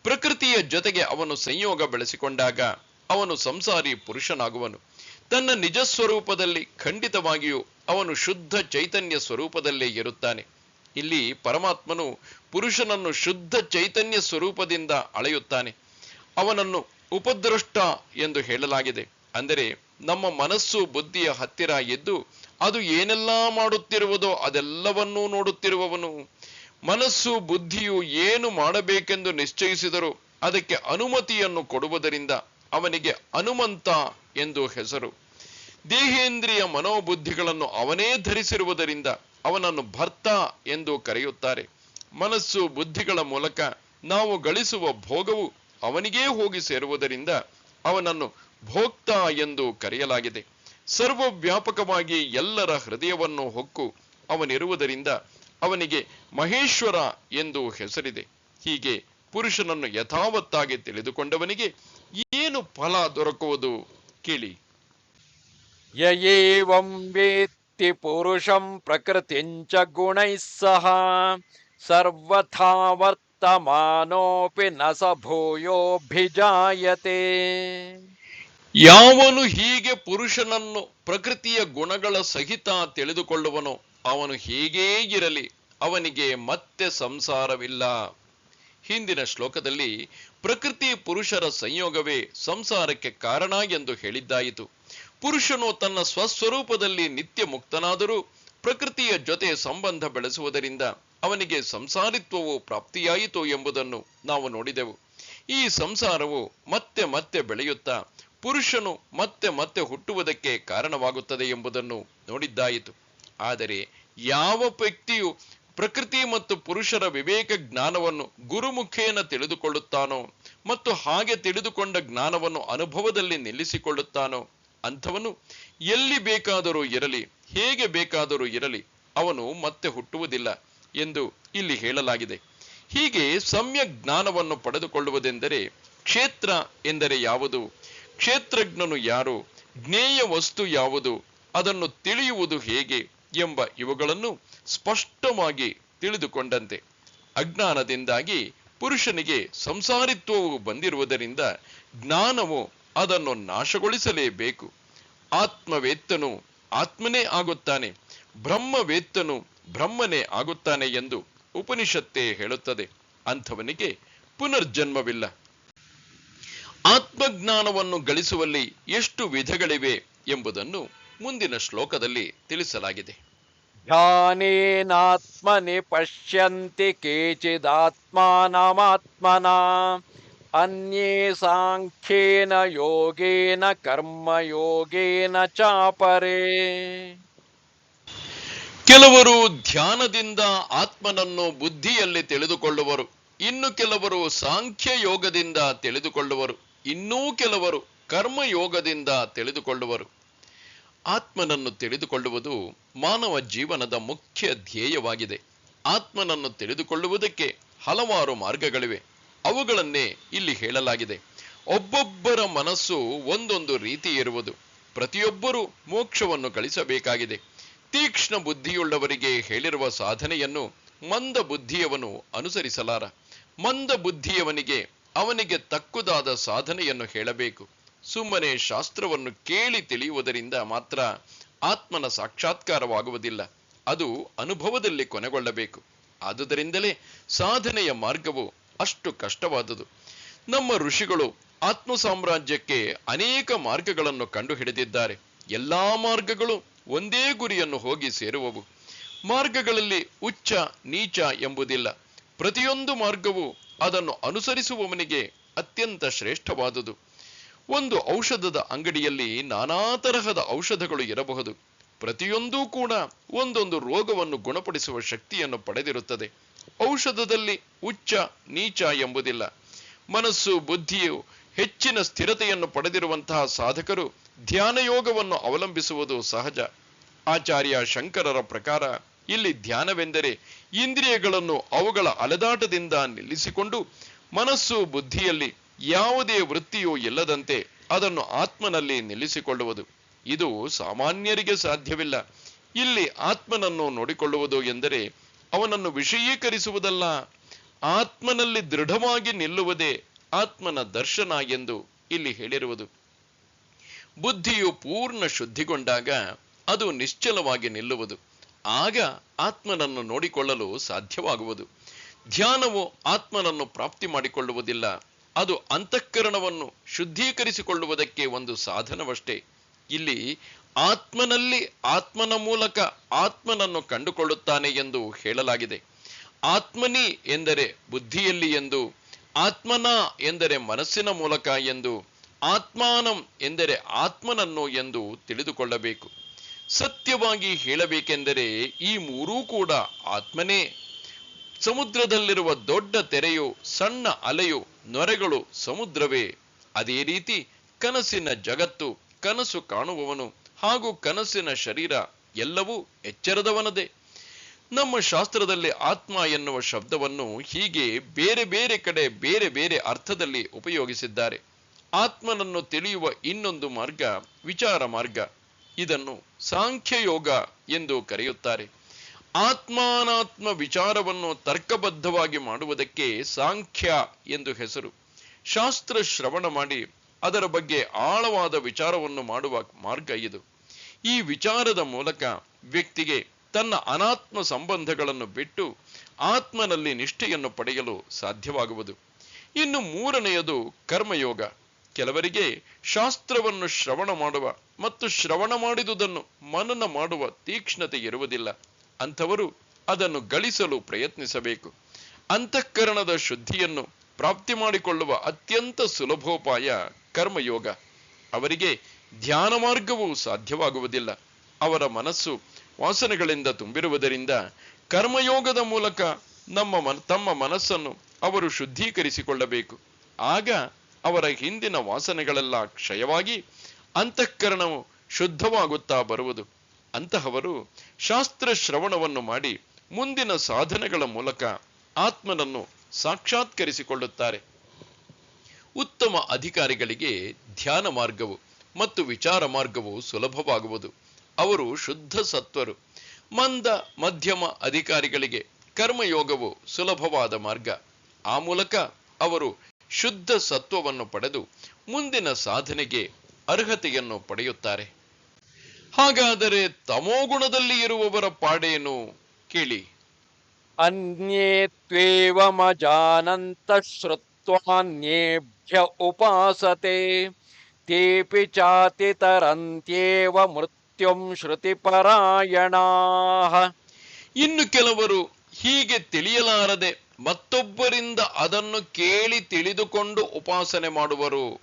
ಪ್ರಕೃತಿಯ ಜೊತೆಗೆ ಅವನು ಸಂಯೋಗ ಬೆಳೆಸಿಕೊಂಡಾಗ ಅವನು ಸಂಸಾರಿ ಪುರುಷನಾಗುವನು. ತನ್ನ ನಿಜ ಸ್ವರೂಪದಲ್ಲಿ ಖಂಡಿತವಾಗಿಯೂ ಅವನು ಶುದ್ಧ ಚೈತನ್ಯ ಸ್ವರೂಪದಲ್ಲೇ ಇರುತ್ತಾನೆ. ಇಲ್ಲಿ ಪರಮಾತ್ಮನು ಪುರುಷನನ್ನು ಶುದ್ಧ ಚೈತನ್ಯ ಸ್ವರೂಪದಿಂದ ಅಳೆಯುತ್ತಾನೆ. ಅವನನ್ನು ಉಪದೃಷ್ಟ ಎಂದು ಹೇಳಲಾಗಿದೆ. ಅಂದರೆ ನಮ್ಮ ಮನಸ್ಸು ಬುದ್ಧಿಯ ಹತ್ತಿರ ಇದ್ದು ಅದು ಏನೆಲ್ಲ ಮಾಡುತ್ತಿರುವುದೋ ಅದೆಲ್ಲವನ್ನೂ ನೋಡುತ್ತಿರುವವನು. ಮನಸ್ಸು ಬುದ್ಧಿಯು ಏನು ಮಾಡಬೇಕೆಂದು ನಿಶ್ಚಯಿಸಿದರೂ ಅದಕ್ಕೆ ಅನುಮತಿಯನ್ನು ಕೊಡುವುದರಿಂದ ಅವನಿಗೆ ಹನುಮಂತ ಎಂದು ಹೆಸರು. ದೇಹೇಂದ್ರಿಯ ಮನೋಬುದ್ಧಿಗಳನ್ನು ಅವನೇ ಧರಿಸಿರುವುದರಿಂದ ಅವನನ್ನು ಭರ್ತ ಎಂದು ಕರೆಯುತ್ತಾರೆ. ಮನಸ್ಸು ಬುದ್ಧಿಗಳ ಮೂಲಕ ನಾವು ಗಳಿಸುವ ಭೋಗವು ಅವನಿಗೇ ಹೋಗಿ ಸೇರುವುದರಿಂದ ಅವನನ್ನು ಭೋಕ್ತ ಎಂದು ಕರೆಯಲಾಗಿದೆ. ಸರ್ವವ್ಯಾಪಕವಾಗಿ ಎಲ್ಲರ ಹೃದಯವನ್ನು ಹೊಕ್ಕು ಅವನಿರುವುದರಿಂದ ಅವನಿಗೆ ಮಹೇಶ್ವರ ಎಂದು ಹೆಸರಿದೆ. ಹೀಗೆ ಪುರುಷನನ್ನು ಯಥಾವತ್ತಾಗಿ ತಿಳಿದುಕೊಂಡವನಿಗೆ ಏನು ಫಲ ದೊರಕುವುದು ಕೇಳಿ. ಯಯೇವಂ ವೇತ್ತಿ ಪುರುಷಂ ಪ್ರಕೃತಿಂಚ ಗುಣೈಃ ಸಹ ಸರ್ವಥಾ ವರ್ತಮಾನೋಪಿ ನ ಸ ಭೂಯೋಭಿಜಾಯತೆ. ಯಾವನು ಹೀಗೆ ಪುರುಷನನ್ನು ಪ್ರಕೃತಿಯ ಗುಣಗಳ ಸಹಿತ ತಿಳಿದುಕೊಳ್ಳುವನೋ ಅವನು ಹೀಗೇ ಇರಲಿ, ಅವನಿಗೆ ಮತ್ತೆ ಸಂಸಾರವಿಲ್ಲ. ಹಿಂದಿನ ಶ್ಲೋಕದಲ್ಲಿ ಪ್ರಕೃತಿ ಪುರುಷರ ಸಂಯೋಗವೇ ಸಂಸಾರಕ್ಕೆ ಕಾರಣ ಎಂದು ಹೇಳಿದ್ದಾಯಿತು. ಪುರುಷನು ತನ್ನ ಸ್ವಸ್ವರೂಪದಲ್ಲಿ ನಿತ್ಯ ಮುಕ್ತನಾದರೂ ಪ್ರಕೃತಿಯ ಜೊತೆ ಸಂಬಂಧ ಬೆಳೆಸುವುದರಿಂದ ಅವನಿಗೆ ಸಂಸಾರಿತ್ವವು ಪ್ರಾಪ್ತಿಯಾಯಿತು ಎಂಬುದನ್ನು ನಾವು ನೋಡಿದೆವು. ಈ ಸಂಸಾರವು ಮತ್ತೆ ಮತ್ತೆ ಬೆಳೆಯುತ್ತಾ ಪುರುಷನು ಮತ್ತೆ ಮತ್ತೆ ಹುಟ್ಟುವುದಕ್ಕೆ ಕಾರಣವಾಗುತ್ತದೆ ಎಂಬುದನ್ನು ನೋಡಿದ್ದಾಯಿತು. ಆದರೆ ಯಾವ ವ್ಯಕ್ತಿಯು ಪ್ರಕೃತಿ ಮತ್ತು ಪುರುಷರ ವಿವೇಕ ಜ್ಞಾನವನ್ನು ಗುರುಮುಖೇನ ತಿಳಿದುಕೊಳ್ಳುತ್ತಾನೋ ಮತ್ತು ಹಾಗೆ ತಿಳಿದುಕೊಂಡ ಜ್ಞಾನವನ್ನು ಅನುಭವದಲ್ಲಿ ನಿಲ್ಲಿಸಿಕೊಳ್ಳುತ್ತಾನೋ ಅಂಥವನು ಎಲ್ಲಿ ಬೇಕಾದರೂ ಇರಲಿ, ಹೇಗೆ ಬೇಕಾದರೂ ಇರಲಿ, ಅವನು ಮತ್ತೆ ಹುಟ್ಟುವುದಿಲ್ಲ ಎಂದು ಇಲ್ಲಿ ಹೇಳಲಾಗಿದೆ. ಹೀಗೆ ಸಮ್ಯಕ್ ಜ್ಞಾನವನ್ನು ಪಡೆದುಕೊಳ್ಳುವುದೆಂದರೆ ಕ್ಷೇತ್ರ ಎಂದರೆ ಯಾವುದು, ಕ್ಷೇತ್ರಜ್ಞನು ಯಾರು, ಜ್ಞೇಯ ವಸ್ತು ಯಾವುದು, ಅದನ್ನು ತಿಳಿಯುವುದು ಹೇಗೆ ಎಂಬ ಇವುಗಳನ್ನು ಸ್ಪಷ್ಟವಾಗಿ ತಿಳಿದುಕೊಂಡಂತೆ. ಅಜ್ಞಾನದಿಂದಾಗಿ ಪುರುಷನಿಗೆ ಸಂಸಾರಿತ್ವವು ಬಂದಿರುವುದರಿಂದ ಜ್ಞಾನವು ಅದನ್ನು ನಾಶಗೊಳಿಸಲೇಬೇಕು. ಆತ್ಮವೇತ್ತನು ಆತ್ಮನೇ ಆಗುತ್ತಾನೆ, ಬ್ರಹ್ಮವೇತ್ತನು ಬ್ರಹ್ಮನೇ ಆಗುತ್ತಾನೆ ಎಂದು ಉಪನಿಷತ್ತೇ ಹೇಳುತ್ತದೆ. ಅಂಥವನಿಗೆ ಪುನರ್ಜನ್ಮವಿಲ್ಲ. ಆತ್ಮಜ್ಞಾನವನ್ನು ಗಳಿಸುವಲ್ಲಿ ಎಷ್ಟು ವಿಧಗಳಿವೆ ಎಂಬುದನ್ನು ಮುಂದಿನ ಶ್ಲೋಕದಲ್ಲಿ ತಿಳಿಸಲಾಗಿದೆ. ಧ್ಯಾನೇನಾತ್ಮನಿ ಪಶ್ಯಂತಿ ಕೇಚಿದಾತ್ಮಾನಮಾತ್ಮನಾ ಅನ್ಯೇ ಸಾಂಖ್ಯೇನ ಯೋಗೇನ ಕರ್ಮಯೋಗೇನ ಚಾಪರೇ. ಕೆಲವರು ಧ್ಯಾನದಿಂದ ಆತ್ಮನನ್ನು ಬುದ್ಧಿಯಲ್ಲಿ ತಿಳಿದುಕೊಳ್ಳುವರು, ಇನ್ನು ಕೆಲವರು ಸಾಂಖ್ಯ ಯೋಗದಿಂದ ತಿಳಿದುಕೊಳ್ಳುವರು, ಇನ್ನೂ ಕೆಲವರು ಕರ್ಮಯೋಗದಿಂದ ತಿಳಿದುಕೊಳ್ಳುವರು. ಆತ್ಮನನ್ನು ತಿಳಿದುಕೊಳ್ಳುವುದು ಮಾನವ ಜೀವನದ ಮುಖ್ಯ ಧ್ಯೇಯವಾಗಿದೆ. ಆತ್ಮನನ್ನು ತಿಳಿದುಕೊಳ್ಳುವುದಕ್ಕೆ ಹಲವಾರು ಮಾರ್ಗಗಳಿವೆ. ಅವುಗಳನ್ನೇ ಇಲ್ಲಿ ಹೇಳಲಾಗಿದೆ. ಒಬ್ಬೊಬ್ಬರ ಮನಸ್ಸು ಒಂದೊಂದು ರೀತಿ ಇರುವುದು. ಪ್ರತಿಯೊಬ್ಬರೂ ಮೋಕ್ಷವನ್ನು ಗಳಿಸಬೇಕಾಗಿದೆ. ತೀಕ್ಷ್ಣ ಬುದ್ಧಿಯುಳ್ಳವರಿಗೆ ಹೇಳಿರುವ ಸಾಧನೆಯನ್ನು ಮಂದ ಬುದ್ಧಿಯವನು ಅನುಸರಿಸಲಾರ. ಮಂದ ಬುದ್ಧಿಯವನಿಗೆ ಅವನಿಗೆ ತಕ್ಕುದಾದ ಸಾಧನೆಯನ್ನು ಹೇಳಬೇಕು. ಸುಮ್ಮನೆ ಶಾಸ್ತ್ರವನ್ನು ಕೇಳಿ ತಿಳಿಯುವುದರಿಂದ ಮಾತ್ರ ಆತ್ಮನ ಸಾಕ್ಷಾತ್ಕಾರವಾಗುವುದಿಲ್ಲ, ಅದು ಅನುಭವದಲ್ಲಿ ಕೊನೆಗೊಳ್ಳಬೇಕು. ಆದುದರಿಂದಲೇ ಸಾಧನೆಯ ಮಾರ್ಗವು ಅಷ್ಟು ಕಷ್ಟವಾದುದು. ನಮ್ಮ ಋಷಿಗಳು ಆತ್ಮ ಸಾಮ್ರಾಜ್ಯಕ್ಕೆ ಅನೇಕ ಮಾರ್ಗಗಳನ್ನು ಕಂಡುಹಿಡಿದಿದ್ದಾರೆ. ಎಲ್ಲಾ ಮಾರ್ಗಗಳು ಒಂದೇ ಗುರಿಯನ್ನು ಹೋಗಿ ಸೇರುವವು. ಮಾರ್ಗಗಳಲ್ಲಿ ಉಚ್ಚ ನೀಚ ಎಂಬುದಿಲ್ಲ. ಪ್ರತಿಯೊಂದು ಮಾರ್ಗವು ಅದನ್ನು ಅನುಸರಿಸುವವನಿಗೆ ಅತ್ಯಂತ ಶ್ರೇಷ್ಠವಾದುದು. ಒಂದು ಔಷಧದ ಅಂಗಡಿಯಲ್ಲಿ ನಾನಾ ತರಹದ ಔಷಧಗಳು ಇರಬಹುದು. ಪ್ರತಿಯೊಂದೂ ಕೂಡ ಒಂದೊಂದು ರೋಗವನ್ನು ಗುಣಪಡಿಸುವ ಶಕ್ತಿಯನ್ನು ಪಡೆದಿರುತ್ತದೆ. ಔಷಧದಲ್ಲಿ ಉಚ್ಚ ನೀಚ ಎಂಬುದಿಲ್ಲ. ಮನಸ್ಸು ಬುದ್ಧಿಯು ಹೆಚ್ಚಿನ ಸ್ಥಿರತೆಯನ್ನು ಪಡೆದಿರುವಂತಹ ಸಾಧಕರು ಧ್ಯಾನ ಯೋಗವನ್ನು ಅವಲಂಬಿಸುವುದು ಸಹಜ. ಆಚಾರ್ಯ ಶಂಕರರ ಪ್ರಕಾರ ಇಲ್ಲಿ ಧ್ಯಾನವೆಂದರೆ ಇಂದ್ರಿಯಗಳನ್ನು ಅವುಗಳ ಅಲೆದಾಟದಿಂದ ನಿಲ್ಲಿಸಿಕೊಂಡು ಮನಸ್ಸು ಬುದ್ಧಿಯಲ್ಲಿ ಯಾವುದೇ ವೃತ್ತಿಯೂ ಇಲ್ಲದಂತೆ ಅದನ್ನು ಆತ್ಮನಲ್ಲಿ ನಿಲ್ಲಿಸಿಕೊಳ್ಳುವುದು. ಇದು ಸಾಮಾನ್ಯರಿಗೆ ಸಾಧ್ಯವಿಲ್ಲ. ಇಲ್ಲಿ ಆತ್ಮನನ್ನು ನೋಡಿಕೊಳ್ಳುವುದು ಎಂದರೆ ಅವನನ್ನು ವಿಷಯೀಕರಿಸುವುದಲ್ಲ, ಆತ್ಮನಲ್ಲಿ ದೃಢವಾಗಿ ನಿಲ್ಲುವುದೇ ಆತ್ಮನ ದರ್ಶನ ಎಂದು ಇಲ್ಲಿ ಹೇಳಿರುವುದು. ಬುದ್ಧಿಯು ಪೂರ್ಣ ಶುದ್ಧಿಗೊಂಡಾಗ ಅದು ನಿಶ್ಚಲವಾಗಿ ನಿಲ್ಲುವುದು. ಆಗ ಆತ್ಮನನ್ನು ನೋಡಿಕೊಳ್ಳಲು ಸಾಧ್ಯವಾಗುವುದು. ಧ್ಯಾನವು ಆತ್ಮನನ್ನು ಪ್ರಾಪ್ತಿ ಮಾಡಿಕೊಳ್ಳುವುದಿಲ್ಲ. ಅದು ಅಂತಃಕರಣವನ್ನು ಶುದ್ಧೀಕರಿಸಿಕೊಳ್ಳುವುದಕ್ಕೆ ಒಂದು ಸಾಧನವಷ್ಟೇ. ಇಲ್ಲಿ ಆತ್ಮನಲ್ಲಿ ಆತ್ಮನ ಮೂಲಕ ಆತ್ಮನನ್ನು ಕಂಡುಕೊಳ್ಳುತ್ತಾನೆ ಎಂದು ಹೇಳಲಾಗಿದೆ. ಆತ್ಮನಿ ಎಂದರೆ ಬುದ್ಧಿಯಲ್ಲಿ ಎಂದು, ಆತ್ಮನ ಎಂದರೆ ಮನಸ್ಸಿನ ಮೂಲಕ ಎಂದು, ಆತ್ಮಾನಂ ಎಂದರೆ ಆತ್ಮನನ್ನು ಎಂದು ತಿಳಿದುಕೊಳ್ಳಬೇಕು. ಸತ್ಯವಾಗಿ ಹೇಳಬೇಕೆಂದರೆ ಈ ಮೂರೂ ಕೂಡ ಆತ್ಮನೇ. ಸಮುದ್ರದಲ್ಲಿರುವ ದೊಡ್ಡ ತೆರೆಯು, ಸಣ್ಣ ಅಲೆಯು, ನೊರೆಗಳು ಸಮುದ್ರವೇ. ಅದೇ ರೀತಿ ಕನಸಿನ ಜಗತ್ತು, ಕನಸು ಕಾಣುವವನು ಹಾಗೂ ಕನಸಿನ ಶರೀರ ಎಲ್ಲವೂ ಎಚ್ಚರದವನದೇ. ನಮ್ಮ ಶಾಸ್ತ್ರದಲ್ಲಿ ಆತ್ಮ ಎನ್ನುವ ಶಬ್ದವನ್ನು ಹೀಗೆ ಬೇರೆ ಬೇರೆ ಕಡೆ ಬೇರೆ ಬೇರೆ ಅರ್ಥದಲ್ಲಿ ಉಪಯೋಗಿಸಿದ್ದಾರೆ. ಆತ್ಮನನ್ನು ತಿಳಿಯುವ ಇನ್ನೊಂದು ಮಾರ್ಗ ವಿಚಾರ ಮಾರ್ಗ. ಇದನ್ನು ಸಾಂಖ್ಯಯೋಗ ಎಂದು ಕರೆಯುತ್ತಾರೆ. ಆತ್ಮಾನಾತ್ಮ ವಿಚಾರವನ್ನು ತರ್ಕಬದ್ಧವಾಗಿ ಮಾಡುವುದಕ್ಕೆ ಸಾಂಖ್ಯ ಎಂದು ಹೆಸರು. ಶಾಸ್ತ್ರ ಶ್ರವಣ ಮಾಡಿ ಅದರ ಬಗ್ಗೆ ಆಳವಾದ ವಿಚಾರವನ್ನು ಮಾಡುವ ಮಾರ್ಗ ಇದು. ಈ ವಿಚಾರದ ಮೂಲಕ ವ್ಯಕ್ತಿಗೆ ತನ್ನ ಅನಾತ್ಮ ಸಂಬಂಧಗಳನ್ನು ಬಿಟ್ಟು ಆತ್ಮನಲ್ಲಿ ನಿಷ್ಠೆಯನ್ನು ಪಡೆಯಲು ಸಾಧ್ಯವಾಗುವುದು. ಇನ್ನು ಮೂರನೆಯದು ಕರ್ಮಯೋಗ. ಕೆಲವರಿಗೆ ಶಾಸ್ತ್ರವನ್ನು ಶ್ರವಣ ಮಾಡುವ ಮತ್ತು ಶ್ರವಣ ಮಾಡಿದುದನ್ನು ಮನನ ಮಾಡುವ ತೀಕ್ಷ್ಣತೆ ಇರುವುದಿಲ್ಲ. ಅಂಥವರು ಅದನ್ನು ಗಳಿಸಲು ಪ್ರಯತ್ನಿಸಬೇಕು. ಅಂತಃಕರಣದ ಶುದ್ಧಿಯನ್ನು ಪ್ರಾಪ್ತಿ ಮಾಡಿಕೊಳ್ಳುವ ಅತ್ಯಂತ ಸುಲಭೋಪಾಯ ಕರ್ಮಯೋಗ. ಅವರಿಗೆ ಧ್ಯಾನ ಮಾರ್ಗವೂ ಸಾಧ್ಯವಾಗುವುದಿಲ್ಲ. ಅವರ ಮನಸ್ಸು ವಾಸನೆಗಳಿಂದ ತುಂಬಿರುವುದರಿಂದ ಕರ್ಮಯೋಗದ ಮೂಲಕ ತಮ್ಮ ಮನಸ್ಸನ್ನು ಅವರು ಶುದ್ಧೀಕರಿಸಿಕೊಳ್ಳಬೇಕು. ಆಗ ಅವರ ಹಿಂದಿನ ವಾಸನೆಗಳೆಲ್ಲ ಕ್ಷಯವಾಗಿ ಅಂತಃಕರಣವು ಶುದ್ಧವಾಗುತ್ತಾ ಬರುವುದು. ಅಂತಹವರು ಶಾಸ್ತ್ರ ಶ್ರವಣವನ್ನು ಮಾಡಿ ಮುಂದಿನ ಸಾಧನೆಗಳ ಮೂಲಕ ಆತ್ಮನನ್ನು ಸಾಕ್ಷಾತ್ಕರಿಸಿಕೊಳ್ಳುತ್ತಾರೆ. ಉತ್ತಮ ಅಧಿಕಾರಿಗಳಿಗೆ ಧ್ಯಾನ ಮಾರ್ಗವು ಮತ್ತು ವಿಚಾರ ಮಾರ್ಗವು ಸುಲಭವಾಗುವುದು. ಅವರು ಶುದ್ಧ ಸತ್ವರು. ಮಂದ ಮಧ್ಯಮ ಅಧಿಕಾರಿಗಳಿಗೆ ಕರ್ಮಯೋಗವು ಸುಲಭವಾದ ಮಾರ್ಗ. ಆ ಮೂಲಕ ಅವರು ಶುದ್ಧ ಸತ್ವವನ್ನು ಪಡೆದು ಮುಂದಿನ ಸಾಧನೆಗೆ ಅರ್ಹತೆಯನ್ನು ಪಡೆಯುತ್ತಾರೆ. ಹಾಗಾದರೆ ತಮೋಗುಣದಲ್ಲಿ ಇರುವವರ ಪಾಡೇನು ಕೇಳಿ. ಅನ್ಯೇ ತ್ವೇವಮಜಾನಂತ ಶ್ರುತ್ವಾನ್ಯೇಭ್ಯ ಉಪಾಸತೆ ತೇಪಿ ಚಾತಿ ತರಂತ್ಯೇವ ಮೃತ್ಯುಂ ಶ್ರುತಿಪರಾಯಣಾಃ. ಇನ್ನು ಕೆಲವರು ಹೀಗೆ ತಿಳಿಯಲಾರದೆ ಮತ್ತೊಬ್ಬರಿಂದ ಅದನ್ನು ಕೇಳಿ ತಿಳಿದುಕೊಂಡು ಉಪಾಸನೆ ಮಾಡುವರು.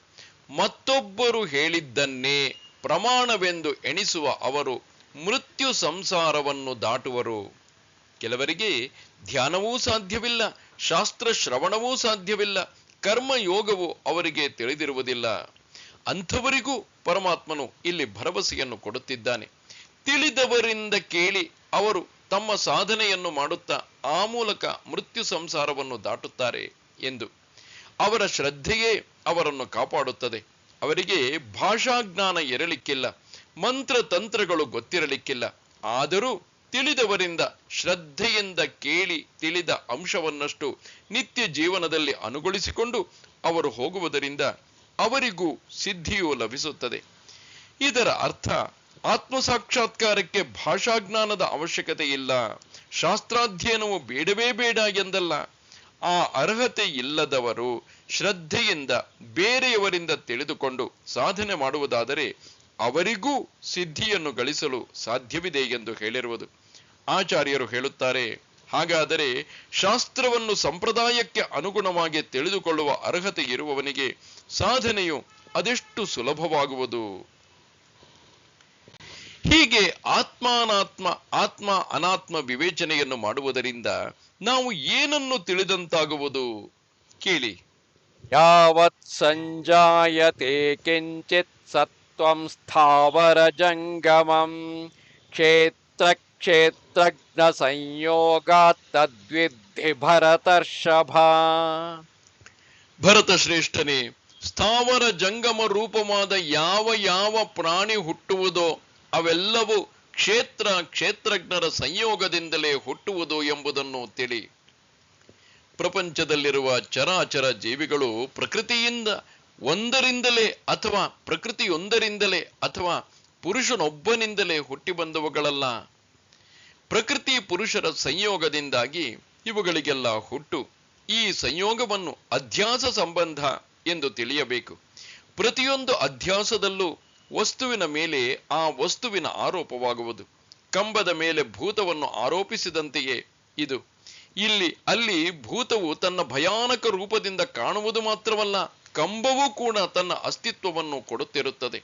ಮತ್ತೊಬ್ಬರು ಹೇಳಿದ್ದನ್ನೇ ಪ್ರಮಾಣವೆಂದು ಎಣಿಸುವ ಅವರು ಮೃತ್ಯು ಸಂಸಾರವನ್ನು ದಾಟುವರು. ಕೆಲವರಿಗೆ ಧ್ಯಾನವೂ ಸಾಧ್ಯವಿಲ್ಲ, ಶಾಸ್ತ್ರ ಶ್ರವಣವೂ ಸಾಧ್ಯವಿಲ್ಲ, ಕರ್ಮಯೋಗವು ಅವರಿಗೆ ತಿಳಿದಿರುವುದಿಲ್ಲ. ಅಂಥವರಿಗೂ ಪರಮಾತ್ಮನು ಇಲ್ಲಿ ಭರವಸೆಯನ್ನು ಕೊಡುತ್ತಿದ್ದಾನೆ. ತಿಳಿದವರಿಂದ ಕೇಳಿ ಅವರು ತಮ್ಮ ಸಾಧನೆಯನ್ನು ಮಾಡುತ್ತಾ ಆ ಮೂಲಕ ಮೃತ್ಯು ಸಂಸಾರವನ್ನು ದಾಟುತ್ತಾರೆ ಎಂದು. ಅವರ ಶ್ರದ್ಧೆಯೇ ಅವರನ್ನು ಕಾಪಾಡುತ್ತದೆ. ಅವರಿಗೆ ಭಾಷಾಜ್ಞಾನ ಇರಲಿಕ್ಕಿಲ್ಲ, ಮಂತ್ರ ತಂತ್ರಗಳು ಗೊತ್ತಿರಲಿಕ್ಕಿಲ್ಲ. ಆದರೂ ತಿಳಿದವರಿಂದ ಶ್ರದ್ಧೆಯಿಂದ ಕೇಳಿ ತಿಳಿದ ಅಂಶವನ್ನಷ್ಟು ನಿತ್ಯ ಜೀವನದಲ್ಲಿ ಅನುಗೊಳಿಸಿಕೊಂಡು ಅವರು ಹೋಗುವುದರಿಂದ ಅವರಿಗೂ ಸಿದ್ಧಿಯೂ ಲಭಿಸುತ್ತದೆ. ಇದರ ಅರ್ಥ ಆತ್ಮ ಸಾಕ್ಷಾತ್ಕಾರಕ್ಕೆ ಭಾಷಾಜ್ಞಾನದ ಅವಶ್ಯಕತೆ ಇಲ್ಲ, ಶಾಸ್ತ್ರಾಧ್ಯಯನವು ಬೇಡವೇ ಬೇಡ ಎಂದಲ್ಲ. ಆ ಅರ್ಹತೆ ಇಲ್ಲದವರು ಶ್ರದ್ಧೆಯಿಂದ ಬೇರೆಯವರಿಂದ ತಿಳಿದುಕೊಂಡು ಸಾಧನೆ ಮಾಡುವುದಾದರೆ ಅವರಿಗೂ ಸಿದ್ಧಿಯನ್ನು ಗಳಿಸಲು ಸಾಧ್ಯವಿದೆ ಎಂದು ಹೇಳಿರುವುದು. ಆಚಾರ್ಯರು ಹೇಳುತ್ತಾರೆ, ಹಾಗಾದರೆ ಶಾಸ್ತ್ರವನ್ನು ಸಂಪ್ರದಾಯಕ್ಕೆ ಅನುಗುಣವಾಗಿ ತಿಳಿದುಕೊಳ್ಳುವ ಅರ್ಹತೆ ಇರುವವನಿಗೆ ಸಾಧನೆಯು ಅದೆಷ್ಟು ಸುಲಭವಾಗುವುದು. ಹೀಗೆ ಆತ್ಮ ಅನಾತ್ಮ ವಿವೇಚನೆಯನ್ನು ಮಾಡುವುದರಿಂದ ನಾವು ಏನನ್ನು ತಿಳಿದಂತಾಗುವುದು ಕೇಳಿ. ಯಾವತ್ ಸಂಜಾಯತೆ ಕಿಂಚಿತ್ ಸತ್ವಂ ಸ್ಥಾವರ ಜಂಗಮಂ ಕ್ಷೇತ್ರ ಕ್ಷೇತ್ರಜ್ಞ ಸಂಯೋಗಾತ್ ತದ್ವಿದ್ಧಿ ಭರತರ್ಷಭ. ಭರತ ಶ್ರೇಷ್ಠನೇ, ಸ್ಥಾವರ ಜಂಗಮ ರೂಪವಾದ ಯಾವ ಯಾವ ಪ್ರಾಣಿ ಹುಟ್ಟುವುದೋ ಅವೆಲ್ಲವೂ ಕ್ಷೇತ್ರಜ್ಞರ ಸಂಯೋಗದಿಂದಲೇ ಹುಟ್ಟುವುದು ಎಂಬುದನ್ನು ತಿಳಿ. ಪ್ರಪಂಚದಲ್ಲಿರುವ ಚರಾಚರ ಜೀವಿಗಳು ಪ್ರಕೃತಿಯೊಂದರಿಂದಲೇ ಅಥವಾ ಪುರುಷನೊಬ್ಬನಿಂದಲೇ ಹುಟ್ಟಿ ಬಂದವುಗಳಲ್ಲ. ಪ್ರಕೃತಿ ಪುರುಷರ ಸಂಯೋಗದಿಂದಾಗಿ ಇವುಗಳಿಗೆಲ್ಲ ಹುಟ್ಟು. ಈ ಸಂಯೋಗವನ್ನು ಅಧ್ಯಾಸ ಸಂಬಂಧ ಎಂದು ತಿಳಿಯಬೇಕು. ಪ್ರತಿಯೊಂದು ಅಧ್ಯಾಸದಲ್ಲೂ ವಸ್ತುವಿನ ಮೇಲೆ ಆ ವಸ್ತುವಿನ ಆರೋಪವಾಗುವುದು. ಕಂಬದ ಮೇಲೆ ಭೂತವನ್ನು ಆರೋಪಿಸಿದಂತೆಯೇ ಇದು. ಅಲ್ಲಿ ಭೂತವು ತನ್ನ ಭಯಾನಕ ರೂಪದಿಂದ ಕಾಣುವುದು ಮಾತ್ರವಲ್ಲ, ಕಂಬವೂ ಕೂಡ ತನ್ನ ಅಸ್ತಿತ್ವವನ್ನು ಕೊಡುತ್ತಿರುತ್ತದೆ.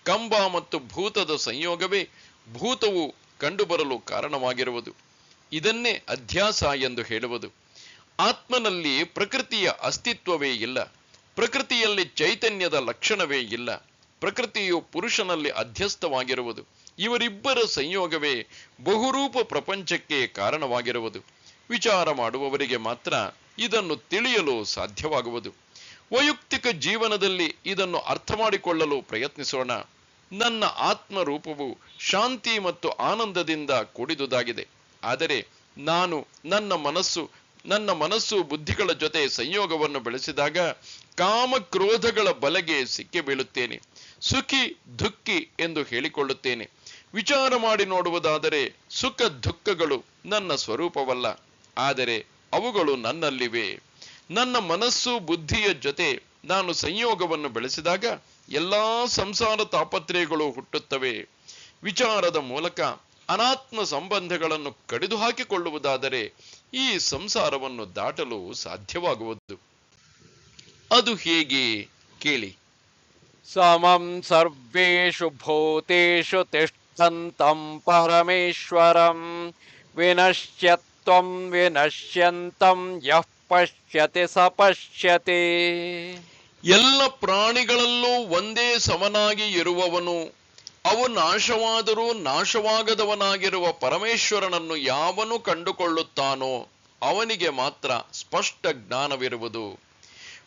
ಕಂಬ ಮತ್ತು ಭೂತದ ಸಂಯೋಗವೇ ಭೂತವು ಕಂಡುಬರಲು ಕಾರಣವಾಗಿರುವುದು. ಇದನ್ನೇ ಅಧ್ಯಾಸ ಎಂದು ಹೇಳುವುದು. ಆತ್ಮನಲ್ಲಿ ಪ್ರಕೃತಿಯ ಅಸ್ತಿತ್ವವೇ ಇಲ್ಲ. ಪ್ರಕೃತಿಯಲ್ಲಿ ಚೈತನ್ಯದ ಲಕ್ಷಣವೇ ಇಲ್ಲ. ಪ್ರಕೃತಿಯು ಪುರುಷನಲ್ಲಿ ಅಧ್ಯಸ್ಥವಾಗಿರುವುದು. ಇವರಿಬ್ಬರ ಸಂಯೋಗವೇ ಬಹುರೂಪ ಪ್ರಪಂಚಕ್ಕೆ ಕಾರಣವಾಗಿರುವುದು. ವಿಚಾರ ಮಾಡುವವರಿಗೆ ಮಾತ್ರ ಇದನ್ನು ತಿಳಿಯಲು ಸಾಧ್ಯವಾಗುವುದು. ವೈಯಕ್ತಿಕ ಜೀವನದಲ್ಲಿ ಇದನ್ನು ಅರ್ಥ ಮಾಡಿಕೊಳ್ಳಲು ಪ್ರಯತ್ನಿಸೋಣ. ನನ್ನ ಆತ್ಮ ರೂಪವು ಶಾಂತಿ ಮತ್ತು ಆನಂದದಿಂದ ಕೂಡಿದುದಾಗಿದೆ. ಆದರೆ ನಾನು ನನ್ನ ಮನಸ್ಸು ಬುದ್ಧಿಗಳ ಜೊತೆ ಸಂಯೋಗವನ್ನು ಬೆಳೆಸಿದಾಗ ಕಾಮ ಕ್ರೋಧಗಳ ಬಲೆಗೆ ಸಿಕ್ಕಿ ಬೀಳುತ್ತೇನೆ. ಸುಖಿ ದುಃಖಿ ಎಂದು ಹೇಳಿಕೊಳ್ಳುತ್ತೇನೆ. ವಿಚಾರ ಮಾಡಿ ನೋಡುವುದಾದರೆ ಸುಖ ದುಃಖಗಳು ನನ್ನ ಸ್ವರೂಪವಲ್ಲ, ಆದರೆ ಅವುಗಳು ನನ್ನಲ್ಲಿವೆ. ನನ್ನ ಮನಸ್ಸು ಬುದ್ಧಿಯ ಜೊತೆ ನಾನು ಸಂಯೋಗವನ್ನು ಬೆಳೆಸಿದಾಗ ಎಲ್ಲಾ ಸಂಸಾರ ತಾಪತ್ರಯಗಳು ಹುಟ್ಟುತ್ತವೆ. ವಿಚಾರದ ಮೂಲಕ ಅನಾತ್ಮ ಸಂಬಂಧಗಳನ್ನು ಕಡಿದು ಹಾಕಿಕೊಳ್ಳುವುದಾದರೆ ಈ ಸಂಸಾರವನ್ನು ದಾಟಲು ಸಾಧ್ಯವಾಗುವುದು. ಅದು ಹೇಗೆ ಕೇಳಿ. ಸಮಂ ಸರ್ವೇಷು ಭೂತೇಷು ತಿಷ್ಠಂತಂ ಪರಮೇಶ್ವರಂ ವಿನಶ್ಯತ್ವಂ ವಿನಶ್ಯಂತಂ ಯಃ ಪಶ್ಯತಿ ಸ ಪಶ್ಯತಿ. ಎಲ್ಲ ಪ್ರಾಣಿಗಳಲ್ಲೂ ಒಂದೇ ಸಮನಾಗಿ ಇರುವವನು, ಅವು ನಾಶವಾದರೂ ನಾಶವಾಗದವನಾಗಿರುವ ಪರಮೇಶ್ವರನನ್ನು ಯಾವನು ಕಂಡುಕೊಳ್ಳುತ್ತಾನೋ ಅವನಿಗೆ ಮಾತ್ರ ಸ್ಪಷ್ಟ ಜ್ಞಾನವಿರುವುದು.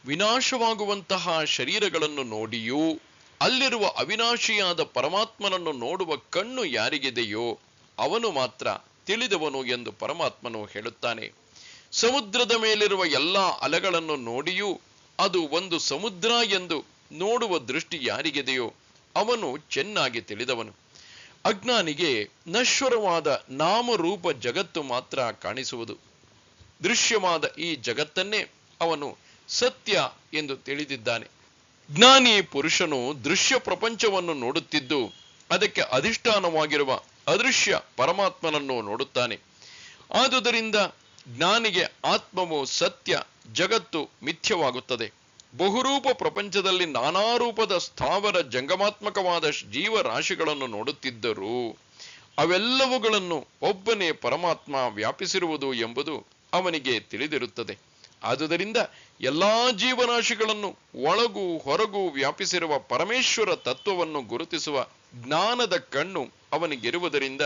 ವಿನಾಶವಾಗುವಂತಹ ಶರೀರಗಳನ್ನು ನೋಡಿಯೂ ಅಲ್ಲಿರುವ ಅವಿನಾಶಿಯಾದ ಪರಮಾತ್ಮನನ್ನು ನೋಡುವ ಕಣ್ಣು ಯಾರಿಗಿದೆಯೋ ಅವನು ಮಾತ್ರ ತಿಳಿದವನು ಎಂದು ಪರಮಾತ್ಮನು ಹೇಳುತ್ತಾನೆ. ಸಮುದ್ರದ ಮೇಲಿರುವ ಎಲ್ಲಾ ಅಲೆಗಳನ್ನು ನೋಡಿಯೂ ಅದು ಒಂದು ಸಮುದ್ರ ಎಂದು ನೋಡುವ ದೃಷ್ಟಿ ಯಾರಿಗಿದೆಯೋ ಅವನು ಚೆನ್ನಾಗಿ ತಿಳಿದವನು. ಅಜ್ಞಾನಿಗೆ ನಶ್ವರವಾದ ನಾಮರೂಪ ಜಗತ್ತು ಮಾತ್ರ ಕಾಣಿಸುವುದು. ದೃಶ್ಯವಾದ ಈ ಜಗತ್ತನ್ನೇ ಅವನು ಸತ್ಯ ಎಂದು ತಿಳಿದಿದ್ದಾನೆ. ಜ್ಞಾನಿ ಪುರುಷನು ದೃಶ್ಯ ಪ್ರಪಂಚವನ್ನು ನೋಡುತ್ತಿದ್ದು ಅದಕ್ಕೆ ಅಧಿಷ್ಠಾನವಾಗಿರುವ ಅದೃಶ್ಯ ಪರಮಾತ್ಮನನ್ನು ನೋಡುತ್ತಾನೆ. ಆದುದರಿಂದ ಜ್ಞಾನಿಗೆ ಆತ್ಮವು ಸತ್ಯ, ಜಗತ್ತು ಮಿಥ್ಯವಾಗುತ್ತದೆ. ಬಹುರೂಪ ಪ್ರಪಂಚದಲ್ಲಿ ನಾನಾ ರೂಪದ ಸ್ಥಾವರ ಜಂಗಮಾತ್ಮಕವಾದ ಜೀವರಾಶಿಗಳನ್ನು ನೋಡುತ್ತಿದ್ದರೂ ಅವೆಲ್ಲವುಗಳನ್ನು ಒಬ್ಬನೇ ಪರಮಾತ್ಮ ವ್ಯಾಪಿಸಿರುವುದು ಎಂಬುದು ಅವನಿಗೆ ತಿಳಿದಿರುತ್ತದೆ. ಆದುದರಿಂದ ಎಲ್ಲಾ ಜೀವರಾಶಿಗಳನ್ನು ಒಳಗೂ ಹೊರಗೂ ವ್ಯಾಪಿಸಿರುವ ಪರಮೇಶ್ವರ ತತ್ವವನ್ನು ಗುರುತಿಸುವ ಜ್ಞಾನದ ಕಣ್ಣು ಅವನಿಗಿರುವುದರಿಂದ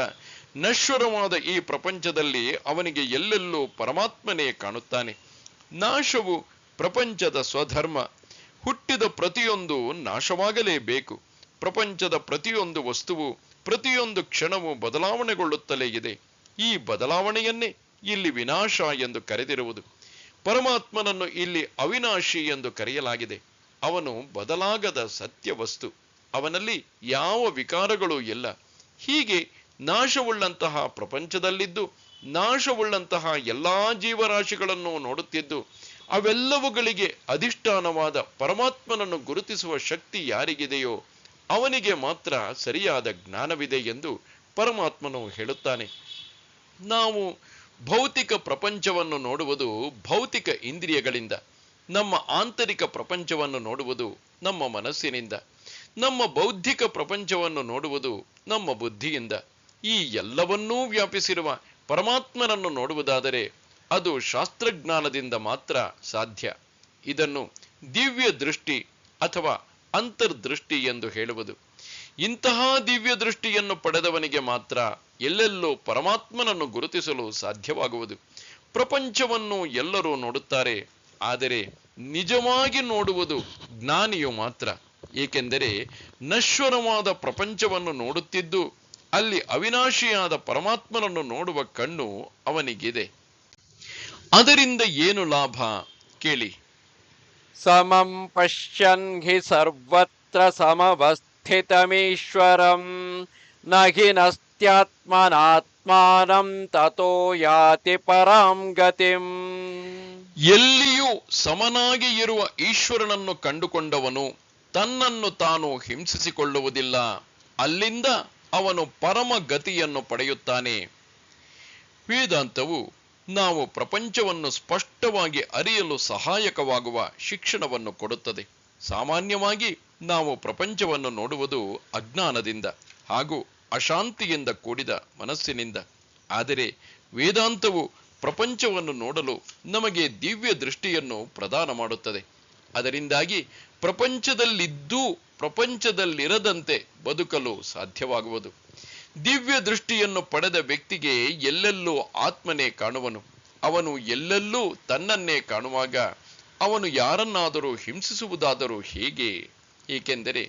ನಶ್ವರವಾದ ಈ ಪ್ರಪಂಚದಲ್ಲಿ ಅವನಿಗೆ ಎಲ್ಲೆಲ್ಲೂ ಪರಮಾತ್ಮನೇ ಕಾಣುತ್ತಾನೆ. ನಾಶವು ಪ್ರಪಂಚದ ಸ್ವಧರ್ಮ. ಹುಟ್ಟಿದ ಪ್ರತಿಯೊಂದು ನಾಶವಾಗಲೇಬೇಕು. ಪ್ರಪಂಚದ ಪ್ರತಿಯೊಂದು ವಸ್ತುವು ಪ್ರತಿಯೊಂದು ಕ್ಷಣವೂ ಬದಲಾವಣೆಗೊಳ್ಳುತ್ತಲೇ ಇದೆ. ಈ ಬದಲಾವಣೆಯನ್ನೇ ಇಲ್ಲಿ ವಿನಾಶ ಎಂದು ಕರೆದಿರುವುದು. ಪರಮಾತ್ಮನನ್ನು ಇಲ್ಲಿ ಅವಿನಾಶಿ ಎಂದು ಕರೆಯಲಾಗಿದೆ. ಅವನು ಬದಲಾಗದ ಸತ್ಯ ವಸ್ತು. ಅವನಲ್ಲಿ ಯಾವ ವಿಕಾರಗಳೂ ಇಲ್ಲ. ಹೀಗೆ ನಾಶವುಳ್ಳಂತಹ ಪ್ರಪಂಚದಲ್ಲಿದ್ದು ನಾಶವುಳ್ಳಂತಹ ಎಲ್ಲಾ ಜೀವರಾಶಿಗಳನ್ನು ನೋಡುತ್ತಿದ್ದು ಅವೆಲ್ಲವುಗಳಿಗೆ ಅಧಿಷ್ಠಾನವಾದ ಪರಮಾತ್ಮನನ್ನು ಗುರುತಿಸುವ ಶಕ್ತಿ ಯಾರಿಗಿದೆಯೋ ಅವನಿಗೆ ಮಾತ್ರ ಸರಿಯಾದ ಜ್ಞಾನವಿದೆ ಎಂದು ಪರಮಾತ್ಮನು ಹೇಳುತ್ತಾನೆ. ನಾವು ಭೌತಿಕ ಪ್ರಪಂಚವನ್ನು ನೋಡುವುದು ಭೌತಿಕ ಇಂದ್ರಿಯಗಳಿಂದ, ನಮ್ಮ ಆಂತರಿಕ ಪ್ರಪಂಚವನ್ನು ನೋಡುವುದು ನಮ್ಮ ಮನಸ್ಸಿನಿಂದ, ನಮ್ಮ ಬೌದ್ಧಿಕ ಪ್ರಪಂಚವನ್ನು ನೋಡುವುದು ನಮ್ಮ ಬುದ್ಧಿಯಿಂದ. ಈ ಎಲ್ಲವನ್ನೂ ವ್ಯಾಪಿಸಿರುವ ಪರಮಾತ್ಮನನ್ನು ನೋಡುವುದಾದರೆ ಅದು ಶಾಸ್ತ್ರಜ್ಞಾನದಿಂದ ಮಾತ್ರ ಸಾಧ್ಯ. ಇದನ್ನು ದಿವ್ಯ ದೃಷ್ಟಿ ಅಥವಾ ಅಂತರ್ದೃಷ್ಟಿ ಎಂದು ಹೇಳುವುದು. ಇಂತಹ ದಿವ್ಯ ದೃಷ್ಟಿಯನ್ನು ಪಡೆದವನಿಗೆ ಮಾತ್ರ ಎಲ್ಲೆಲ್ಲೂ ಪರಮಾತ್ಮನನ್ನು ಗುರುತಿಸಲು ಸಾಧ್ಯವಾಗುವುದು. ಪ್ರಪಂಚವನ್ನು ಎಲ್ಲರೂ ನೋಡುತ್ತಾರೆ, ಆದರೆ ನಿಜವಾಗಿ ನೋಡುವುದು ಜ್ಞಾನಿಯು ಮಾತ್ರ. ಏಕೆಂದರೆ ನಶ್ವರವಾದ ಪ್ರಪಂಚವನ್ನು ನೋಡುತ್ತಿದ್ದು ಅಲ್ಲಿ ಅವಿನಾಶಿಯಾದ ಪರಮಾತ್ಮನನ್ನು ನೋಡುವ ಕಣ್ಣು ಅವನಿಗಿದೆ. ಅದರಿಂದ ಏನು ಲಾಭ ಕೇಳಿ. ಸಮಂ ಪಶ್ಯನ್ ಹಿ ಸರ್ವತ್ರ ಸಮವಸ್ಥಿತಮೀಶ್ವರಂ ನ ಹಿ ನಸ್ತ್ಯಾತ್ಮನಾತ್ಮಾನಂ ತತೋ ಯಾತಿ ಪರಾಂ ಗತಿಂ. ಎಲ್ಲಿಯೂ ಸಮನಾಗಿ ಇರುವ ಈಶ್ವರನನ್ನು ಕಂಡುಕೊಂಡವನು ತನ್ನನ್ನು ತಾನು ಹಿಂಸಿಸಿಕೊಳ್ಳುವುದಿಲ್ಲ. ಅಲ್ಲಿಂದ ಅವನು ಪರಮ ಗತಿಯನ್ನು ಪಡೆಯುತ್ತಾನೆ. ವೇದಾಂತವು ನಾವು ಪ್ರಪಂಚವನ್ನು ಸ್ಪಷ್ಟವಾಗಿ ಅರಿಯಲು ಸಹಾಯಕವಾಗುವ ಶಿಕ್ಷಣವನ್ನು ಕೊಡುತ್ತದೆ. ಸಾಮಾನ್ಯವಾಗಿ ನಾವು ಪ್ರಪಂಚವನ್ನು ನೋಡುವುದು ಅಜ್ಞಾನದಿಂದ ಹಾಗೂ ಅಶಾಂತಿಯಿಂದ ಕೂಡಿದ ಮನಸ್ಸಿನಿಂದ. ಆದರೆ ವೇದಾಂತವು ಪ್ರಪಂಚವನ್ನು ನೋಡಲು ನಮಗೆ ದಿವ್ಯ ದೃಷ್ಟಿಯನ್ನು ಪ್ರದಾನ ಮಾಡುತ್ತದೆ. ಅದರಿಂದಾಗಿ ಪ್ರಪಂಚದಲ್ಲಿದ್ದೂ ಪ್ರಪಂಚದಲ್ಲಿರದಂತೆ ಬದುಕಲು ಸಾಧ್ಯವಾಗುವುದು. ದಿವ್ಯ ದೃಷ್ಟಿಯನ್ನು ಪಡೆದ ವ್ಯಕ್ತಿಗೆ ಎಲ್ಲೆಲ್ಲೂ ಆತ್ಮನೇ ಕಾಣುವನು. ಅವನು ಎಲ್ಲೆಲ್ಲೂ ತನ್ನನ್ನೇ ಕಾಣುವಾಗ ಅವನು ಯಾರನ್ನಾದರೂ ಹಿಂಸಿಸುವುದಾದರೂ ಹೇಗೆ? ಏಕೆಂದರೆ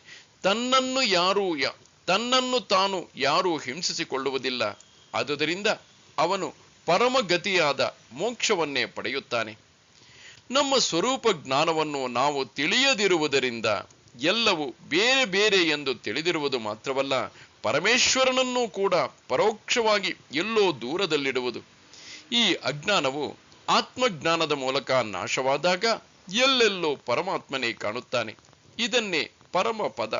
ತನ್ನನ್ನು ತಾನು ಯಾರೂ ಹಿಂಸಿಸಿಕೊಳ್ಳುವುದಿಲ್ಲ. ಆದುದರಿಂದ ಅವನು ಪರಮಗತಿಯಾದ ಮೋಕ್ಷವನ್ನೇ ಪಡೆಯುತ್ತಾನೆ. ನಮ್ಮ ಸ್ವರೂಪ ಜ್ಞಾನವನ್ನು ನಾವು ತಿಳಿಯದಿರುವುದರಿಂದ ಎಲ್ಲವೂ ಬೇರೆ ಬೇರೆ ಎಂದು ತಿಳಿದಿರುವುದು ಮಾತ್ರವಲ್ಲ, ಪರಮೇಶ್ವರನನ್ನೂ ಕೂಡ ಪರೋಕ್ಷವಾಗಿ ಎಲ್ಲೋ ದೂರದಲ್ಲಿಡುವುದು. ಈ ಅಜ್ಞಾನವು ಆತ್ಮಜ್ಞಾನದ ಮೂಲಕ ನಾಶವಾದಾಗ ಎಲ್ಲೆಲ್ಲೋ ಪರಮಾತ್ಮನೇ ಕಾಣುತ್ತಾನೆ. ಇದನ್ನೇ ಪರಮ ಪದ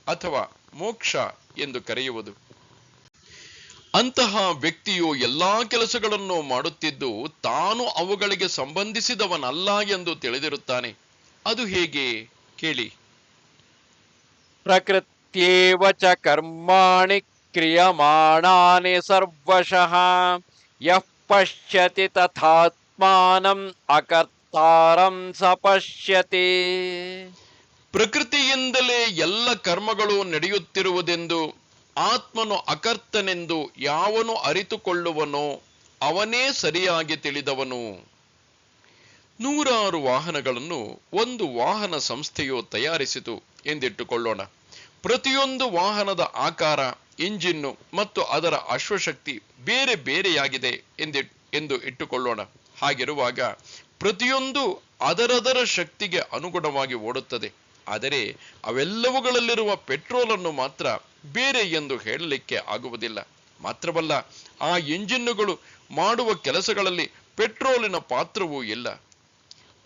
ಅಥವಾ ಮೋಕ್ಷ ಎಂದು ಕರೆಯುವುದು. ಅಂತಹ ವ್ಯಕ್ತಿಯು ಎಲ್ಲಾ ಕೆಲಸಗಳನ್ನು ಮಾಡುತ್ತಿದ್ದು ತಾನು ಅವುಗಳಿಗೆ ಸಂಬಂಧಿಸಿದವನಲ್ಲ ಎಂದು ತಿಳಿದಿರುತ್ತಾನೆ. ಅದು ಹೇಗೆ ಕೇಳಿ. ಪ್ರಕೃತ್ಯೇವ ಚ ಕರ್ಮಾಣಿ ಕ್ರಿಯಮಾಣಾನಿ ಸರ್ವಶಃ ಯಃ ಪಶ್ಯತಿ ತಥಾತ್ಮಾನಂ ಅಕರ್ತಾರಂ ಸ ಪಶ್ಯತಿ. ಪ್ರಕೃತಿಯಿಂದಲೇ ಎಲ್ಲ ಕರ್ಮಗಳು ನಡೆಯುತ್ತಿರುವುದೆಂದು ಆತ್ಮನು ಅಕರ್ತನೆಂದು ಯಾವನು ಅರಿತುಕೊಳ್ಳುವನೋ ಅವನೇ ಸರಿಯಾಗಿ ತಿಳಿದವನು. 100 ವಾಹನಗಳನ್ನು ಒಂದು ವಾಹನ ಸಂಸ್ಥೆಯು ತಯಾರಿಸಿತು ಎಂದಿಟ್ಟುಕೊಳ್ಳೋಣ. ಪ್ರತಿಯೊಂದು ವಾಹನದ ಆಕಾರ, ಇಂಜಿನ್ನು ಮತ್ತು ಅದರ ಅಶ್ವಶಕ್ತಿ ಬೇರೆ ಬೇರೆಯಾಗಿದೆ ಎಂದು ಇಟ್ಟುಕೊಳ್ಳೋಣ. ಹಾಗಿರುವಾಗ ಪ್ರತಿಯೊಂದು ಅದರದರ ಶಕ್ತಿಗೆ ಅನುಗುಣವಾಗಿ ಓಡುತ್ತದೆ. ಆದರೆ ಅವೆಲ್ಲವುಗಳಲ್ಲಿರುವ ಪೆಟ್ರೋಲನ್ನು ಮಾತ್ರ ಬೇರೆ ಎಂದು ಹೇಳಲಿಕ್ಕೆ ಆಗುವುದಿಲ್ಲ. ಮಾತ್ರವಲ್ಲ, ಆ ಇಂಜಿನ್ನುಗಳು ಮಾಡುವ ಕೆಲಸಗಳಲ್ಲಿ ಪೆಟ್ರೋಲಿನ ಪಾತ್ರವೂ ಇಲ್ಲ.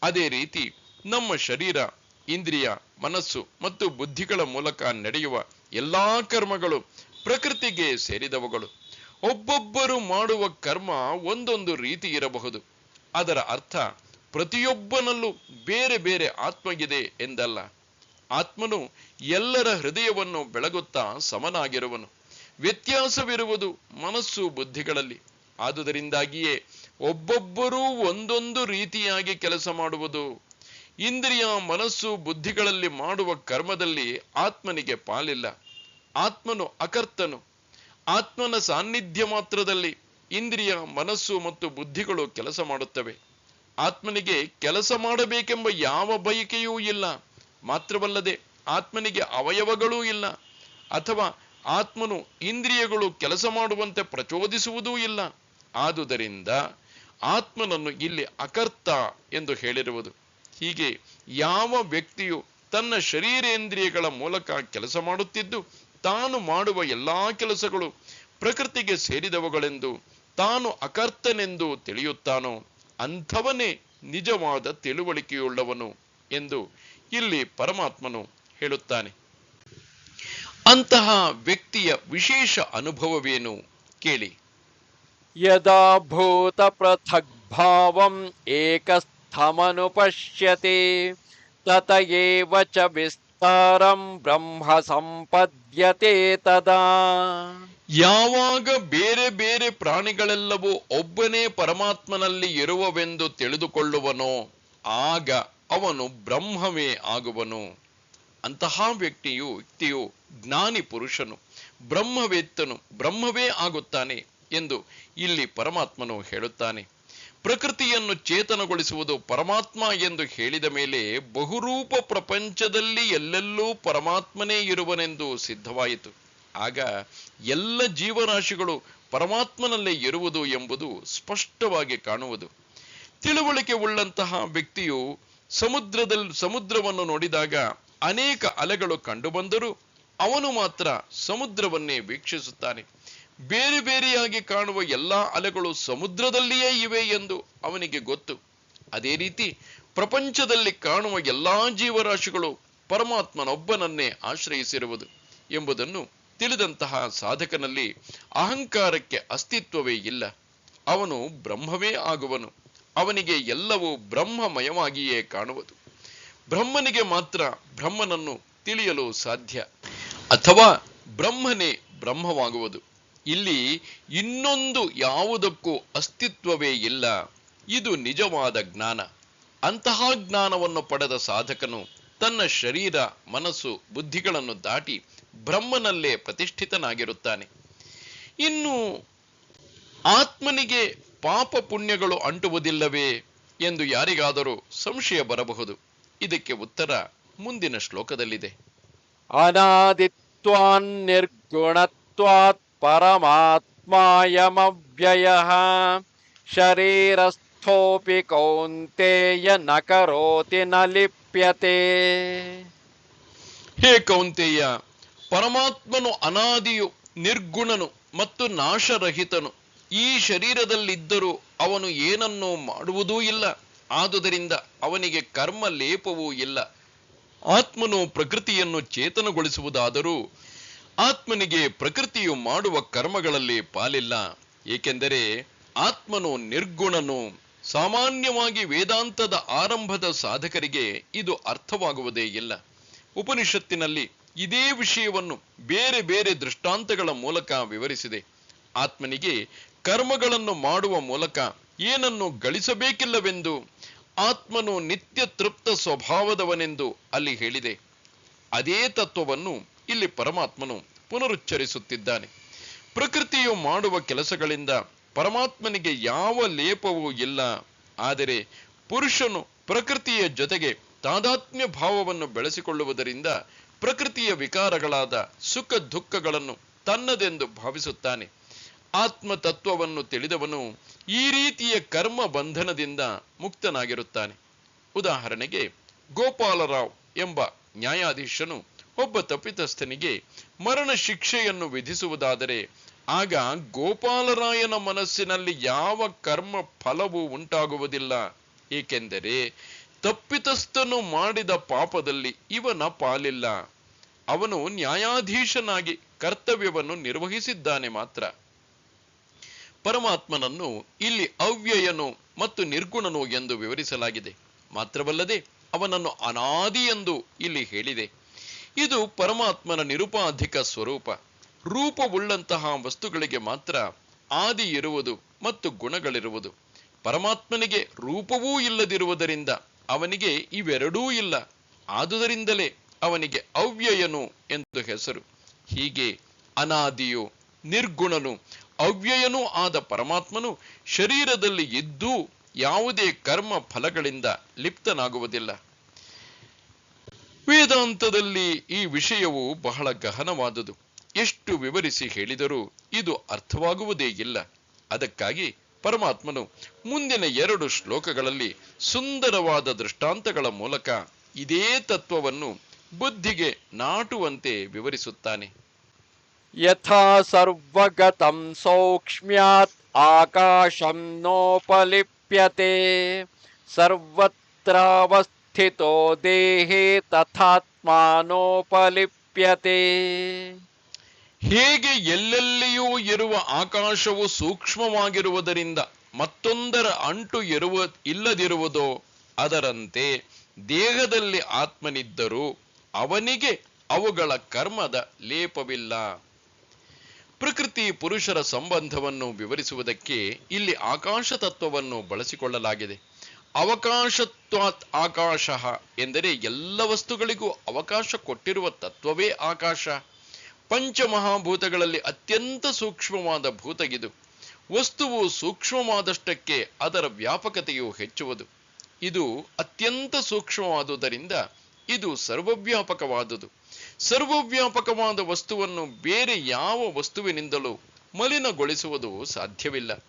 ಅದೇ ರೀತಿ ನಮ್ಮ ಶರೀರ, ಇಂದ್ರಿಯ, ಮನಸ್ಸು ಮತ್ತು ಬುದ್ಧಿಗಳ ಮೂಲಕ ನಡೆಯುವ ಎಲ್ಲಾ ಕರ್ಮಗಳು ಪ್ರಕೃತಿಗೆ ಸೇರಿದವುಗಳು. ಒಬ್ಬೊಬ್ಬರು ಮಾಡುವ ಕರ್ಮ ಒಂದೊಂದು ರೀತಿ ಇರಬಹುದು. ಅದರ ಅರ್ಥ ಪ್ರತಿಯೊಬ್ಬನಲ್ಲೂ ಬೇರೆ ಬೇರೆ ಆತ್ಮ ಇದೆ ಎಂದಲ್ಲ. ಆತ್ಮನು ಎಲ್ಲರ ಹೃದಯವನ್ನು ಬೆಳಗುತ್ತಾ ಸಮನಾಗಿರುವನು. ವ್ಯತ್ಯಾಸವಿರುವುದು ಮನಸ್ಸು ಬುದ್ಧಿಗಳಲ್ಲಿ. ಆದುದರಿಂದಾಗಿಯೇ ಒಬ್ಬೊಬ್ಬರೂ ಒಂದೊಂದು ರೀತಿಯಾಗಿ ಕೆಲಸ ಮಾಡುವುದು. ಇಂದ್ರಿಯ, ಮನಸ್ಸು, ಬುದ್ಧಿಗಳಲ್ಲಿ ಮಾಡುವ ಕರ್ಮದಲ್ಲಿ ಆತ್ಮನಿಗೆ ಪಾಲಿಲ್ಲ. ಆತ್ಮನು ಅಕರ್ತನು. ಆತ್ಮನ ಸಾನ್ನಿಧ್ಯ ಮಾತ್ರದಲ್ಲಿ ಇಂದ್ರಿಯ, ಮನಸ್ಸು ಮತ್ತು ಬುದ್ಧಿಗಳು ಕೆಲಸ ಮಾಡುತ್ತವೆ. ಆತ್ಮನಿಗೆ ಕೆಲಸ ಮಾಡಬೇಕೆಂಬ ಯಾವ ಬಯಕೆಯೂ ಇಲ್ಲ. ಮಾತ್ರವಲ್ಲದೆ ಆತ್ಮನಿಗೆ ಅವಯವಗಳೂ ಇಲ್ಲ, ಅಥವಾ ಆತ್ಮನು ಇಂದ್ರಿಯಗಳು ಕೆಲಸ ಮಾಡುವಂತೆ ಪ್ರಚೋದಿಸುವುದೂ ಇಲ್ಲ. ಆದುದರಿಂದ ಆತ್ಮನನ್ನು ಇಲ್ಲಿ ಅಕರ್ತ ಎಂದು ಹೇಳಿರುವುದು. ಹೀಗೆ ಯಾವ ವ್ಯಕ್ತಿಯು ತನ್ನ ಶರೀರೇಂದ್ರಿಯಗಳ ಮೂಲಕ ಕೆಲಸ ಮಾಡುತ್ತಿದ್ದು ತಾನು ಮಾಡುವ ಎಲ್ಲಾ ಕೆಲಸಗಳು ಪ್ರಕೃತಿಗೆ ಸೇರಿದವುಗಳೆಂದು ತಾನು ಅಕರ್ತನೆಂದು ತಿಳಿಯುತ್ತಾನೋ ಅಂಥವನೇ ನಿಜವಾದ ತಿಳುವಳಿಕೆಯುಳ್ಳವನು ಎಂದು ಇಲ್ಲಿ ಪರಮಾತ್ಮನು ಹೇಳುತ್ತಾನೆ. ಅಂತಹ ವ್ಯಕ್ತಿಯ ವಿಶೇಷ ಅನುಭವವೇನು ಕೇಳಿ. ಯದಾ ಭೂತ ಪೃಥಗ್ ಭಾವಂ ಏಕಸ್ಥಮನುಪಶ್ಯತೆ ತತ ಏವ ಚ ವಿಸ್ತಾರಂ ಬ್ರಹ್ಮ ಸಂಪದ್ಯತೆ ತದಾ. ಯಾವಾಗ ಬೇರೆ ಬೇರೆ ಪ್ರಾಣಿಗಳೆಲ್ಲವೂ ಒಬ್ಬನೇ ಪರಮಾತ್ಮನಲ್ಲಿ ಇರುವವೆಂದು ತಿಳಿದುಕೊಳ್ಳುವನೋ ಆಗ ಅವನು ಬ್ರಹ್ಮವೇ ಆಗುವನು. ಅಂತಹ ವ್ಯಕ್ತಿಯು ಜ್ಞಾನಿ ಪುರುಷನು, ಬ್ರಹ್ಮವೇತ್ತನು, ಬ್ರಹ್ಮವೇ ಆಗುತ್ತಾನೆ ಎಂದು ಇಲ್ಲಿ ಪರಮಾತ್ಮನು ಹೇಳುತ್ತಾನೆ. ಪ್ರಕೃತಿಯನ್ನು ಚೇತನಗೊಳಿಸುವುದು ಪರಮಾತ್ಮ ಎಂದು ಹೇಳಿದ ಮೇಲೆ ಬಹುರೂಪ ಪ್ರಪಂಚದಲ್ಲಿ ಎಲ್ಲೆಲ್ಲೂ ಪರಮಾತ್ಮನೇ ಇರುವನೆಂದು ಸಿದ್ಧವಾಯಿತು. ಆಗ ಎಲ್ಲ ಜೀವರಾಶಿಗಳು ಪರಮಾತ್ಮನಲ್ಲೇ ಇರುವುದು ಎಂಬುದು ಸ್ಪಷ್ಟವಾಗಿ ಕಾಣುವುದು. ತಿಳುವಳಿಕೆ ಉಳ್ಳಂತಹ ವ್ಯಕ್ತಿಯು ಸಮುದ್ರವನ್ನು ನೋಡಿದಾಗ ಅನೇಕ ಅಲೆಗಳು ಕಂಡುಬಂದರೂ ಅವನು ಮಾತ್ರ ಸಮುದ್ರವನ್ನೇ ವೀಕ್ಷಿಸುತ್ತಾನೆ. ಬೇರೆ ಬೇರೆಯಾಗಿ ಕಾಣುವ ಎಲ್ಲಾ ಅಲೆಗಳು ಸಮುದ್ರದಲ್ಲಿಯೇ ಇವೆ ಎಂದು ಅವನಿಗೆ ಗೊತ್ತು. ಅದೇ ರೀತಿ ಪ್ರಪಂಚದಲ್ಲಿ ಕಾಣುವ ಎಲ್ಲಾ ಜೀವರಾಶಿಗಳು ಪರಮಾತ್ಮನೊಬ್ಬನನ್ನೇ ಆಶ್ರಯಿಸಿರುವುದು ಎಂಬುದನ್ನು ತಿಳಿದಂತಹ ಸಾಧಕನಲ್ಲಿ ಅಹಂಕಾರಕ್ಕೆ ಅಸ್ತಿತ್ವವೇ ಇಲ್ಲ. ಅವನು ಬ್ರಹ್ಮವೇ ಆಗುವನು. ಅವನಿಗೆ ಎಲ್ಲವೂ ಬ್ರಹ್ಮಮಯವಾಗಿಯೇ ಕಾಣುವುದು. ಬ್ರಹ್ಮನಿಗೆ ಮಾತ್ರ ಬ್ರಹ್ಮನನ್ನು ತಿಳಿಯಲು ಸಾಧ್ಯ, ಅಥವಾ ಬ್ರಹ್ಮನೇ ಬ್ರಹ್ಮವಾಗುವುದು. ಇಲ್ಲಿ ಇನ್ನೊಂದು ಯಾವುದಕ್ಕೂ ಅಸ್ತಿತ್ವವೇ ಇಲ್ಲ. ಇದು ನಿಜವಾದ ಜ್ಞಾನ. ಅಂತಹ ಜ್ಞಾನವನ್ನು ಪಡೆದ ಸಾಧಕನು ತನ್ನ ಶರೀರ, ಮನಸ್ಸು, ಬುದ್ಧಿಗಳನ್ನು ದಾಟಿ ಬ್ರಹ್ಮನಲ್ಲೇ ಪ್ರತಿಷ್ಠಿತನಾಗಿರುತ್ತಾನೆ. ಇನ್ನು ಆತ್ಮನಿಗೆ ಪಾಪ ಪುಣ್ಯಗಳು ಅಂಟುವುದಿಲ್ಲವೇ ಎಂದು ಯಾರಿಗಾದರೂ ಸಂಶಯ ಬರಬಹುದು. ಇದಕ್ಕೆ ಉತ್ತರ ಮುಂದಿನ ಶ್ಲೋಕದಲ್ಲಿದೆ. ಅನಾದಿತ್ವಾನ್ ನಿರ್ಗುಣತ್ವಾತ್ ಪರಮಾತ್ಮಾಯಮವ್ಯಯಃ ಶರೀರಸ್ಥೋಪಿ ಕೌಂತೇಯ ನ ಕರೋತಿ ನ ಲಿಪ್ಯತೆ. ಹೇ ಕೌಂತೇಯ, ಪರಮಾತ್ಮನು ಅನಾದಿಯು, ನಿರ್ಗುಣನು ಮತ್ತು ನಾಶರಹಿತನು. ಈ ಶರೀರದಲ್ಲಿದ್ದರೂ ಅವನು ಏನನ್ನೂ ಮಾಡುವುದೂ ಇಲ್ಲ. ಆದುದರಿಂದ ಅವನಿಗೆ ಕರ್ಮ ಲೇಪವೂ ಇಲ್ಲ. ಆತ್ಮನು ಪ್ರಕೃತಿಯನ್ನು ಚೇತನಗೊಳಿಸುವುದಾದರೂ ಆತ್ಮನಿಗೆ ಪ್ರಕೃತಿಯು ಮಾಡುವ ಕರ್ಮಗಳಲ್ಲಿ ಪಾಲಿಲ್ಲ. ಏಕೆಂದರೆ ಆತ್ಮನು ನಿರ್ಗುಣನು. ಸಾಮಾನ್ಯವಾಗಿ ವೇದಾಂತದ ಆರಂಭದ ಸಾಧಕರಿಗೆ ಇದು ಅರ್ಥವಾಗುವುದೇ ಇಲ್ಲ. ಉಪನಿಷತ್ತಿನಲ್ಲಿ ಇದೇ ವಿಷಯವನ್ನು ಬೇರೆ ಬೇರೆ ದೃಷ್ಟಾಂತಗಳ ಮೂಲಕ ವಿವರಿಸಿದೆ. ಆತ್ಮನಿಗೆ ಕರ್ಮಗಳನ್ನು ಮಾಡುವ ಮೂಲಕ ಏನನ್ನು ಗಳಿಸಬೇಕಿಲ್ಲವೆಂದು, ಆತ್ಮನು ನಿತ್ಯ ತೃಪ್ತ ಸ್ವಭಾವದವನೆಂದು ಅಲ್ಲಿ ಹೇಳಿದೆ. ಅದೇ ತತ್ವವನ್ನು ಇಲ್ಲಿ ಪರಮಾತ್ಮನು ಪುನರುಚ್ಚರಿಸುತ್ತಿದ್ದಾನೆ. ಪ್ರಕೃತಿಯು ಮಾಡುವ ಕೆಲಸಗಳಿಂದ ಪರಮಾತ್ಮನಿಗೆ ಯಾವ ಲೇಪವೂ ಇಲ್ಲ. ಆದರೆ ಪುರುಷನು ಪ್ರಕೃತಿಯ ಜೊತೆಗೆ ತಾದಾತ್ಮ್ಯ ಭಾವವನ್ನು ಬೆಳೆಸಿಕೊಳ್ಳುವುದರಿಂದ ಪ್ರಕೃತಿಯ ವಿಕಾರಗಳಾದ ಸುಖ ದುಃಖಗಳನ್ನು ತನ್ನದೆಂದು ಭಾವಿಸುತ್ತಾನೆ. ಆತ್ಮ ತತ್ವವನ್ನು ತಿಳಿದವನು ಈ ರೀತಿಯ ಕರ್ಮ ಬಂಧನದಿಂದ ಮುಕ್ತನಾಗಿರುತ್ತಾನೆ. ಉದಾಹರಣೆಗೆ, ಗೋಪಾಲರಾವ್ ಎಂಬ ನ್ಯಾಯಾಧೀಶನು ಒಬ್ಬ ತಪ್ಪಿತಸ್ಥನಿಗೆ ಮರಣ ಶಿಕ್ಷೆಯನ್ನು ವಿಧಿಸುವುದಾದರೆ ಆಗ ಗೋಪಾಲರಾಯನ ಮನಸ್ಸಿನಲ್ಲಿ ಯಾವ ಕರ್ಮ ಫಲವೂ ಉಂಟಾಗುವುದಿಲ್ಲ. ಏಕೆಂದರೆ ತಪ್ಪಿತಸ್ಥನು ಮಾಡಿದ ಪಾಪದಲ್ಲಿ ಇವನ ಪಾಲಿಲ್ಲ. ಅವನು ನ್ಯಾಯಾಧೀಶನಾಗಿ ಕರ್ತವ್ಯವನ್ನು ನಿರ್ವಹಿಸಿದ್ದಾನೆ ಮಾತ್ರ. ಪರಮಾತ್ಮನನ್ನು ಇಲ್ಲಿ ಅವ್ಯಯನು ಮತ್ತು ನಿರ್ಗುಣನು ಎಂದು ವಿವರಿಸಲಾಗಿದೆ. ಮಾತ್ರವಲ್ಲದೆ ಅವನನ್ನು ಅನಾದಿ ಎಂದು ಇಲ್ಲಿ ಹೇಳಿದೆ. ಇದು ಪರಮಾತ್ಮನ ನಿರುಪಾಧಿಕ ಸ್ವರೂಪ. ರೂಪವುಳ್ಳಂತಹ ವಸ್ತುಗಳಿಗೆ ಮಾತ್ರ ಆದಿ ಇರುವುದು ಮತ್ತು ಗುಣಗಳಿರುವುದು. ಪರಮಾತ್ಮನಿಗೆ ರೂಪವೂ ಇಲ್ಲದಿರುವುದರಿಂದ ಅವನಿಗೆ ಇವೆರಡೂ ಇಲ್ಲ. ಆದುದರಿಂದಲೇ ಅವನಿಗೆ ಅವ್ಯಯನು ಎಂದು ಹೆಸರು. ಹೀಗೆ ಅನಾದಿಯು, ನಿರ್ಗುಣನು, ಅವ್ಯಯನೂ ಆದ ಪರಮಾತ್ಮನು ಶರೀರದಲ್ಲಿ ಇದ್ದೂ ಯಾವುದೇ ಕರ್ಮ ಫಲಗಳಿಂದ ಲಿಪ್ತನಾಗುವುದಿಲ್ಲ. ವೇದಾಂತದಲ್ಲಿ ಈ ವಿಷಯವು ಬಹಳ ಗಹನವಾದುದು. ಎಷ್ಟು ವಿವರಿಸಿ ಹೇಳಿದರೂ ಇದು ಅರ್ಥವಾಗುವುದೇ ಇಲ್ಲ. ಅದಕ್ಕಾಗಿ ಪರಮಾತ್ಮನು ಮುಂದಿನ 2 ಶ್ಲೋಕಗಳಲ್ಲಿ ಸುಂದರವಾದ ದೃಷ್ಟಾಂತಗಳ ಮೂಲಕ ಇದೇ ತತ್ವವನ್ನು ಬುದ್ಧಿಗೆ ನಾಟುವಂತೆ ವಿವರಿಸುತ್ತಾನೆ. ಯಥಾ ಸರ್ವಗತಂ ಸೌಕ್ಷ್ಮ್ಯಾತ್ ಆಕಾಶಂ ನೋಪಲಿಪ್ಯತೆ ಸರ್ವತ್ರಾವಸ್ಥಿತೋ ದೇಹೇ ತಥಾತ್ಮಾನೋಪಲಿಪ್ಯತೆ. ಹೇಗೆ ಎಲ್ಲೆಲ್ಲಿಯೂ ಇರುವ ಆಕಾಶವು ಸೂಕ್ಷ್ಮವಾಗಿರುವುದರಿಂದ ಮತ್ತೊಂದರ ಅಂಟು ಇಲ್ಲದಿರುವುದೋ ಅದರಂತೆ ದೇಹದಲ್ಲಿ ಆತ್ಮನಿದ್ದರೂ ಅವನಿಗೆ ಅವುಗಳ ಕರ್ಮದ ಲೇಪವಿಲ್ಲ. ಪ್ರಕೃತಿ ಪುರುಷರ ಸಂಬಂಧವನ್ನು ವಿವರಿಸುವುದಕ್ಕೆ ಇಲ್ಲಿ ಆಕಾಶ ತತ್ವವನ್ನು ಬಳಸಿಕೊಳ್ಳಲಾಗಿದೆ. ಅವಕಾಶತ್ವಾತ್ ಆಕಾಶ ಎಂದರೆ ಎಲ್ಲ ವಸ್ತುಗಳಿಗೂ ಅವಕಾಶ ಕೊಟ್ಟಿರುವ ತತ್ವವೇ ಆಕಾಶ. ಪಂಚಮಹಾಭೂತಗಳಲ್ಲಿ ಅತ್ಯಂತ ಸೂಕ್ಷ್ಮವಾದ ಭೂತ ಇದು. ವಸ್ತುವು ಸೂಕ್ಷ್ಮವಾದಷ್ಟಕ್ಕೆ ಅದರ ವ್ಯಾಪಕತೆಯು ಹೆಚ್ಚುವುದು. ಇದು ಅತ್ಯಂತ ಸೂಕ್ಷ್ಮವಾದುದರಿಂದ ಇದು ಸರ್ವವ್ಯಾಪಕವಾದುದು. ಸರ್ವವ್ಯಾಪಕವಾದ ವಸ್ತುವನ್ನು ಬೇರೆ ಯಾವ ವಸ್ತುವಿನಿಂದಲೂ ಮಲಿನಗೊಳಿಸುವುದು ಸಾಧ್ಯವಿಲ್ಲ.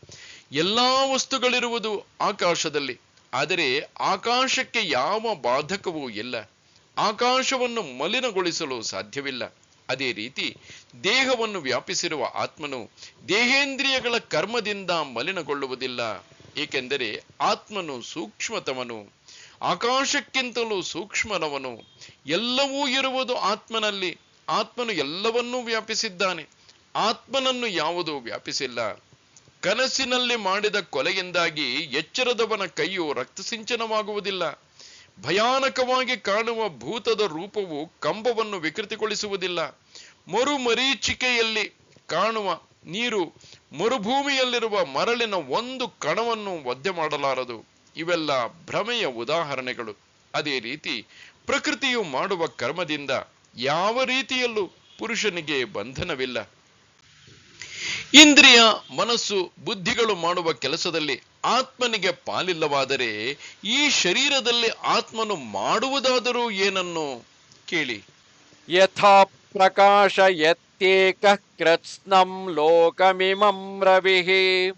ಎಲ್ಲಾ ವಸ್ತುಗಳಿರುವುದು ಆಕಾಶದಲ್ಲಿ, ಆದರೆ ಆಕಾಶಕ್ಕೆ ಯಾವ ಬಾಧಕವೂ ಇಲ್ಲ. ಆಕಾಶವನ್ನು ಮಲಿನಗೊಳಿಸಲು ಸಾಧ್ಯವಿಲ್ಲ. ಅದೇ ರೀತಿ ದೇಹವನ್ನು ವ್ಯಾಪಿಸಿರುವ ಆತ್ಮನು ದೇಹೇಂದ್ರಿಯಗಳ ಕರ್ಮದಿಂದ ಮಲಿನಗೊಳ್ಳುವುದಿಲ್ಲ. ಏಕೆಂದರೆ ಆತ್ಮನು ಸೂಕ್ಷ್ಮತಮನು, ಆಕಾಶಕ್ಕಿಂತಲೂ ಸೂಕ್ಷ್ಮನವನು. ಎಲ್ಲವೂ ಇರುವುದು ಆತ್ಮನಲ್ಲಿ. ಆತ್ಮನು ಎಲ್ಲವನ್ನೂ ವ್ಯಾಪಿಸಿದ್ದಾನೆ. ಆತ್ಮನನ್ನು ಯಾವುದೂ ವ್ಯಾಪಿಸಿಲ್ಲ. ಕನಸಿನಲ್ಲಿ ಮಾಡಿದ ಕೊಲೆಯಿಂದಾಗಿ ಎಚ್ಚರದವನ ಕೈಯು ರಕ್ತಸಿಂಚನವಾಗುವುದಿಲ್ಲ. ಭಯಾನಕವಾಗಿ ಕಾಣುವ ಭೂತದ ರೂಪವು ಕಂಬವನ್ನು ವಿಕೃತಿಗೊಳಿಸುವುದಿಲ್ಲ. ಮರುಮರೀಚಿಕೆಯಲ್ಲಿ ಕಾಣುವ ನೀರು ಮರುಭೂಮಿಯಲ್ಲಿರುವ ಮರಳಿನ ಒಂದು ಕಣವನ್ನು ಒದ್ದೆ ಮಾಡಲಾರದು. ಇವೆಲ್ಲ ಭ್ರಮೆಯ ಉದಾಹರಣೆಗಳು. ಅದೇ ರೀತಿ ಪ್ರಕೃತಿಯು ಮಾಡುವ ಕರ್ಮದಿಂದ ಯಾವ ರೀತಿಯಲ್ಲೂ ಪುರುಷನಿಗೆ ಬಂಧನವಿಲ್ಲ. ಇಂದ್ರಿಯ, ಮನಸ್ಸು, ಬುದ್ಧಿಗಳು ಮಾಡುವ ಕೆಲಸದಲ್ಲಿ ಆತ್ಮನಿಗೆ ಪಾಲಿಲ್ಲವಾದರೆ ಈ ಶರೀರದಲ್ಲಿ ಆತ್ಮನು ಮಾಡುವುದಾದರೂ ಏನನ್ನು ಕೇಳಿ. ಯಥಾ ಪ್ರಕಾಶಯತ್ಯೇಕಃ ಕೃತ್ಸ್ನಂ ಲೋಕಮಿಮಂ ರವಿಃ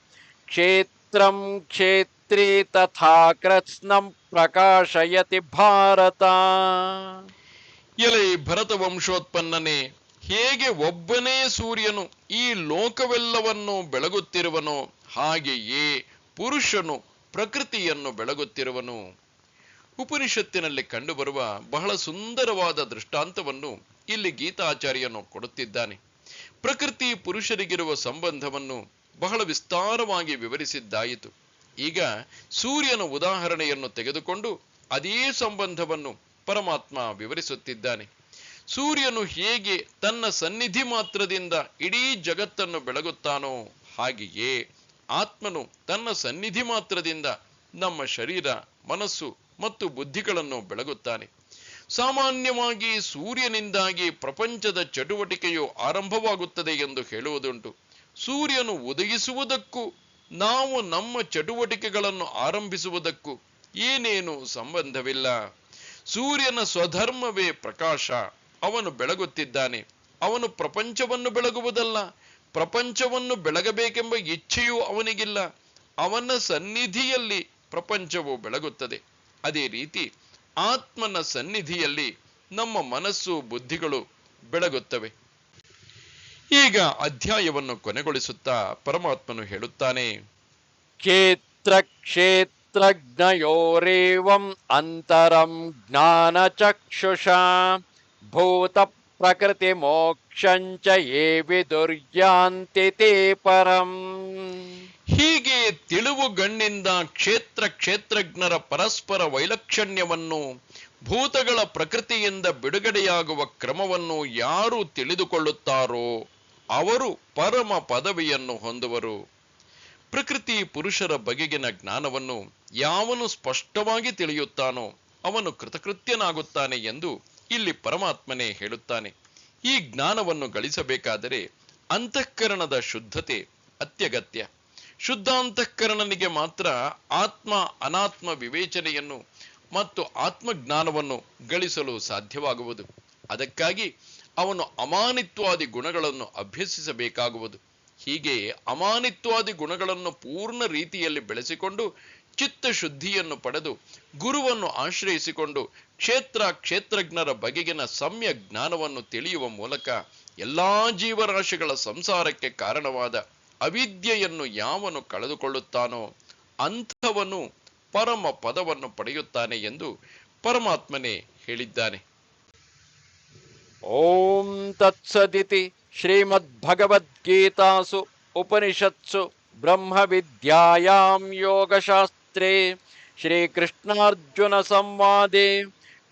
ಕ್ಷೇತ್ರಂ ಕ್ಷೇತ್ರೇ ತಥಾ ಕೃತ್ಸ್ನಂ ಪ್ರಕಾಶಯತಿ ಭಾರತ. ಎಲೆ ಭರತ ವಂಶೋತ್ಪನ್ನನೇ, ಹೇಗೆ ಒಬ್ಬನೇ ಸೂರ್ಯನು ಈ ಲೋಕವೆಲ್ಲವನ್ನು ಬೆಳಗುತ್ತಿರುವನೋ ಹಾಗೆಯೇ ಪುರುಷನು ಪ್ರಕೃತಿಯನ್ನು ಬೆಳಗುತ್ತಿರುವನು. ಉಪನಿಷತ್ತಿನಲ್ಲಿ ಕಂಡುಬರುವ ಬಹಳ ಸುಂದರವಾದ ದೃಷ್ಟಾಂತವನ್ನು ಇಲ್ಲಿ ಗೀತಾಚಾರ್ಯನು ಕೊಡುತ್ತಿದ್ದಾನೆ. ಪ್ರಕೃತಿ ಪುರುಷರಿಗಿರುವ ಸಂಬಂಧವನ್ನು ಬಹಳ ವಿಸ್ತಾರವಾಗಿ ವಿವರಿಸಿದ್ದಾಯಿತು. ಈಗ ಸೂರ್ಯನ ಉದಾಹರಣೆಯನ್ನು ತೆಗೆದುಕೊಂಡು ಅದೇ ಸಂಬಂಧವನ್ನು ಪರಮಾತ್ಮ ವಿವರಿಸುತ್ತಿದ್ದಾನೆ. ಸೂರ್ಯನು ಹೇಗೆ ತನ್ನ ಸನ್ನಿಧಿ ಮಾತ್ರದಿಂದ ಇಡೀ ಜಗತ್ತನ್ನು ಬೆಳಗುತ್ತಾನೋ ಹಾಗೆಯೇ ಆತ್ಮನು ತನ್ನ ಸನ್ನಿಧಿ ಮಾತ್ರದಿಂದ ನಮ್ಮ ಶರೀರ, ಮನಸ್ಸು ಮತ್ತು ಬುದ್ಧಿಗಳನ್ನು ಬೆಳಗುತ್ತಾನೆ. ಸಾಮಾನ್ಯವಾಗಿ ಸೂರ್ಯನಿಂದಾಗಿ ಪ್ರಪಂಚದ ಚಟುವಟಿಕೆಯು ಆರಂಭವಾಗುತ್ತದೆ ಎಂದು ಹೇಳುವುದುಂಟು. ಸೂರ್ಯನು ಉದಯಿಸುವುದಕ್ಕೂ ನಾವು ನಮ್ಮ ಚಟುವಟಿಕೆಗಳನ್ನು ಆರಂಭಿಸುವುದಕ್ಕೂ ಏನೇನು ಸಂಬಂಧವಿಲ್ಲ. ಸೂರ್ಯನ ಸ್ವಧರ್ಮವೇ ಪ್ರಕಾಶ. ಅವನು ಬೆಳಗುತ್ತಿದ್ದಾನೆ. ಅವನು ಪ್ರಪಂಚವನ್ನು ಬೆಳಗುವುದಲ್ಲ, ಪ್ರಪಂಚವನ್ನು ಬೆಳಗಬೇಕೆಂಬ ಇಚ್ಛೆಯೂ ಅವನಿಗಿಲ್ಲ. ಅವನ ಸನ್ನಿಧಿಯಲ್ಲಿ ಪ್ರಪಂಚವು ಬೆಳಗುತ್ತದೆ. ಅದೇ ರೀತಿ ಆತ್ಮನ ಸನ್ನಿಧಿಯಲ್ಲಿ ನಮ್ಮ ಮನಸ್ಸು, ಬುದ್ಧಿಗಳು ಬೆಳಗುತ್ತವೆ. ಈಗ ಅಧ್ಯಾಯವನ್ನು ಕೊನೆಗೊಳಿಸುತ್ತಾ ಪರಮಾತ್ಮನು ಹೇಳುತ್ತಾನೆ, ಕ್ಷೇತ್ರ ಕ್ಷೇತ್ರಜ್ಞಯೋರೇವಂ ಅಂತರಂ ಜ್ಞಾನಚಕ್ಷುಷಾ ಭೂತ ಪ್ರಕೃತಿ ಮೋಕ್ಷಂಚ ಯೇ ವಿದುರ್ಯಾಂತಿ ತೇ ಪರಂ. ಹೀಗೆ ತಿಳಿವುಗಣ್ಣಿಂದ ಕ್ಷೇತ್ರ ಕ್ಷೇತ್ರಜ್ಞರ ಪರಸ್ಪರ ವೈಲಕ್ಷಣ್ಯವನ್ನು, ಭೂತಗಳ ಪ್ರಕೃತಿಯಿಂದ ಬಿಡುಗಡೆಯಾಗುವ ಕ್ರಮವನ್ನು ಯಾರು ತಿಳಿದುಕೊಳ್ಳುತ್ತಾರೋ ಅವರು ಪರಮ ಪದವಿಯನ್ನು ಹೊಂದುವರು. ಪ್ರಕೃತಿ ಪುರುಷರ ಬಗೆಗಿನ ಜ್ಞಾನವನ್ನು ಯಾವನು ಸ್ಪಷ್ಟವಾಗಿ ತಿಳಿಯುತ್ತಾನೋ ಅವನು ಕೃತಕೃತ್ಯನಾಗುತ್ತಾನೆ ಎಂದು ಇಲ್ಲಿ ಪರಮಾತ್ಮನೇ ಹೇಳುತ್ತಾನೆ. ಈ ಜ್ಞಾನವನ್ನು ಗಳಿಸಬೇಕಾದರೆ ಅಂತಃಕರಣದ ಶುದ್ಧತೆ ಅತ್ಯಗತ್ಯ. ಶುದ್ಧಾಂತಃಕರಣನಿಗೆ ಮಾತ್ರ ಆತ್ಮ ಅನಾತ್ಮ ವಿವೇಚನೆಯನ್ನು ಮತ್ತು ಆತ್ಮಜ್ಞಾನವನ್ನು ಗಳಿಸಲು ಸಾಧ್ಯವಾಗುವುದು. ಅದಕ್ಕಾಗಿ ಅವನು ಅಮಾನಿತ್ವಾದಿ ಗುಣಗಳನ್ನು ಅಭ್ಯಸಿಸಬೇಕಾಗುವುದು. ಹೀಗೆ ಅಮಾನಿತ್ವಾದಿ ಗುಣಗಳನ್ನು ಪೂರ್ಣ ರೀತಿಯಲ್ಲಿ ಬೆಳೆಸಿಕೊಂಡು ಚಿತ್ತಶುದ್ಧಿಯನ್ನು ಪಡೆದು ಗುರುವನ್ನು ಆಶ್ರಯಿಸಿಕೊಂಡು ಕ್ಷೇತ್ರ ಕ್ಷೇತ್ರಜ್ಞರ ಬಗೆಗಿನ ಸಮ್ಯ ಜ್ಞಾನವನ್ನು ತಿಳಿಯುವ ಮೂಲಕ ಎಲ್ಲಾ ಜೀವರಾಶಿಗಳ ಸಂಸಾರಕ್ಕೆ ಕಾರಣವಾದ ಅವಿದ್ಯೆಯನ್ನು ಯಾವನು ಕಳೆದುಕೊಳ್ಳುತ್ತಾನೋ ಅಂಥವನು ಪರಮ ಪದವನ್ನು ಪಡೆಯುತ್ತಾನೆ ಎಂದು ಪರಮಾತ್ಮನೇ ಹೇಳಿದ್ದಾನೆ. ಓಂ ತತ್ಸದಿತಿ ಶ್ರೀಮದ್ಭಗವದ್ಗೀತಾಸು ಉಪನಿಷತ್ಸು ಬ್ರಹ್ಮವಿದ್ಯಾಯಾಂ ಯೋಗಶಾಸ್ತ್ರೇ ಶ್ರೀಕೃಷ್ಣಾರ್ಜುನ ಸಂವಾದೆ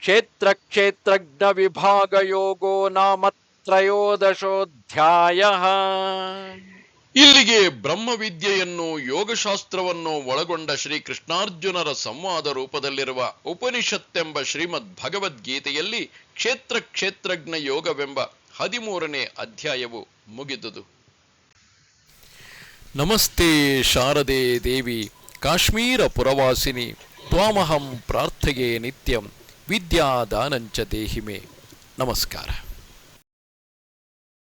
ಕ್ಷೇತ್ರಜ್ಞ ವಿಭಾಗಯೋಗೋ ನಾಮ ತ್ರಯೋದಶೋಧ್ಯಾಯಃ. ಇಲ್ಲಿಗೆ ಬ್ರಹ್ಮವಿದ್ಯೆಯನ್ನು ಯೋಗಶಾಸ್ತ್ರವನ್ನು ಒಳಗೊಂಡ ಶ್ರೀ ಕೃಷ್ಣಾರ್ಜುನರ ಸಂವಾದ ರೂಪದಲ್ಲಿರುವ ಉಪನಿಷತ್ತೆಂಬ ಶ್ರೀಮದ್ ಭಗವದ್ಗೀತೆಯಲ್ಲಿ ಕ್ಷೇತ್ರಜ್ಞ ಯೋಗವೆಂಬ 13ನೇ ಅಧ್ಯಾಯವು ಮುಗಿದುದು. ನಮಸ್ತೆ ಶಾರದೆ ದೇವಿ ಕಾಶ್ಮೀರ ಪುರವಾಸಿನಿ ತ್ವಾಮಹಂ ಪ್ರಾರ್ಥಯೇ ನಿತ್ಯಂ ವಿದ್ಯಾದಾನಂಚ ದೇಹಿಮೆ. ನಮಸ್ಕಾರ.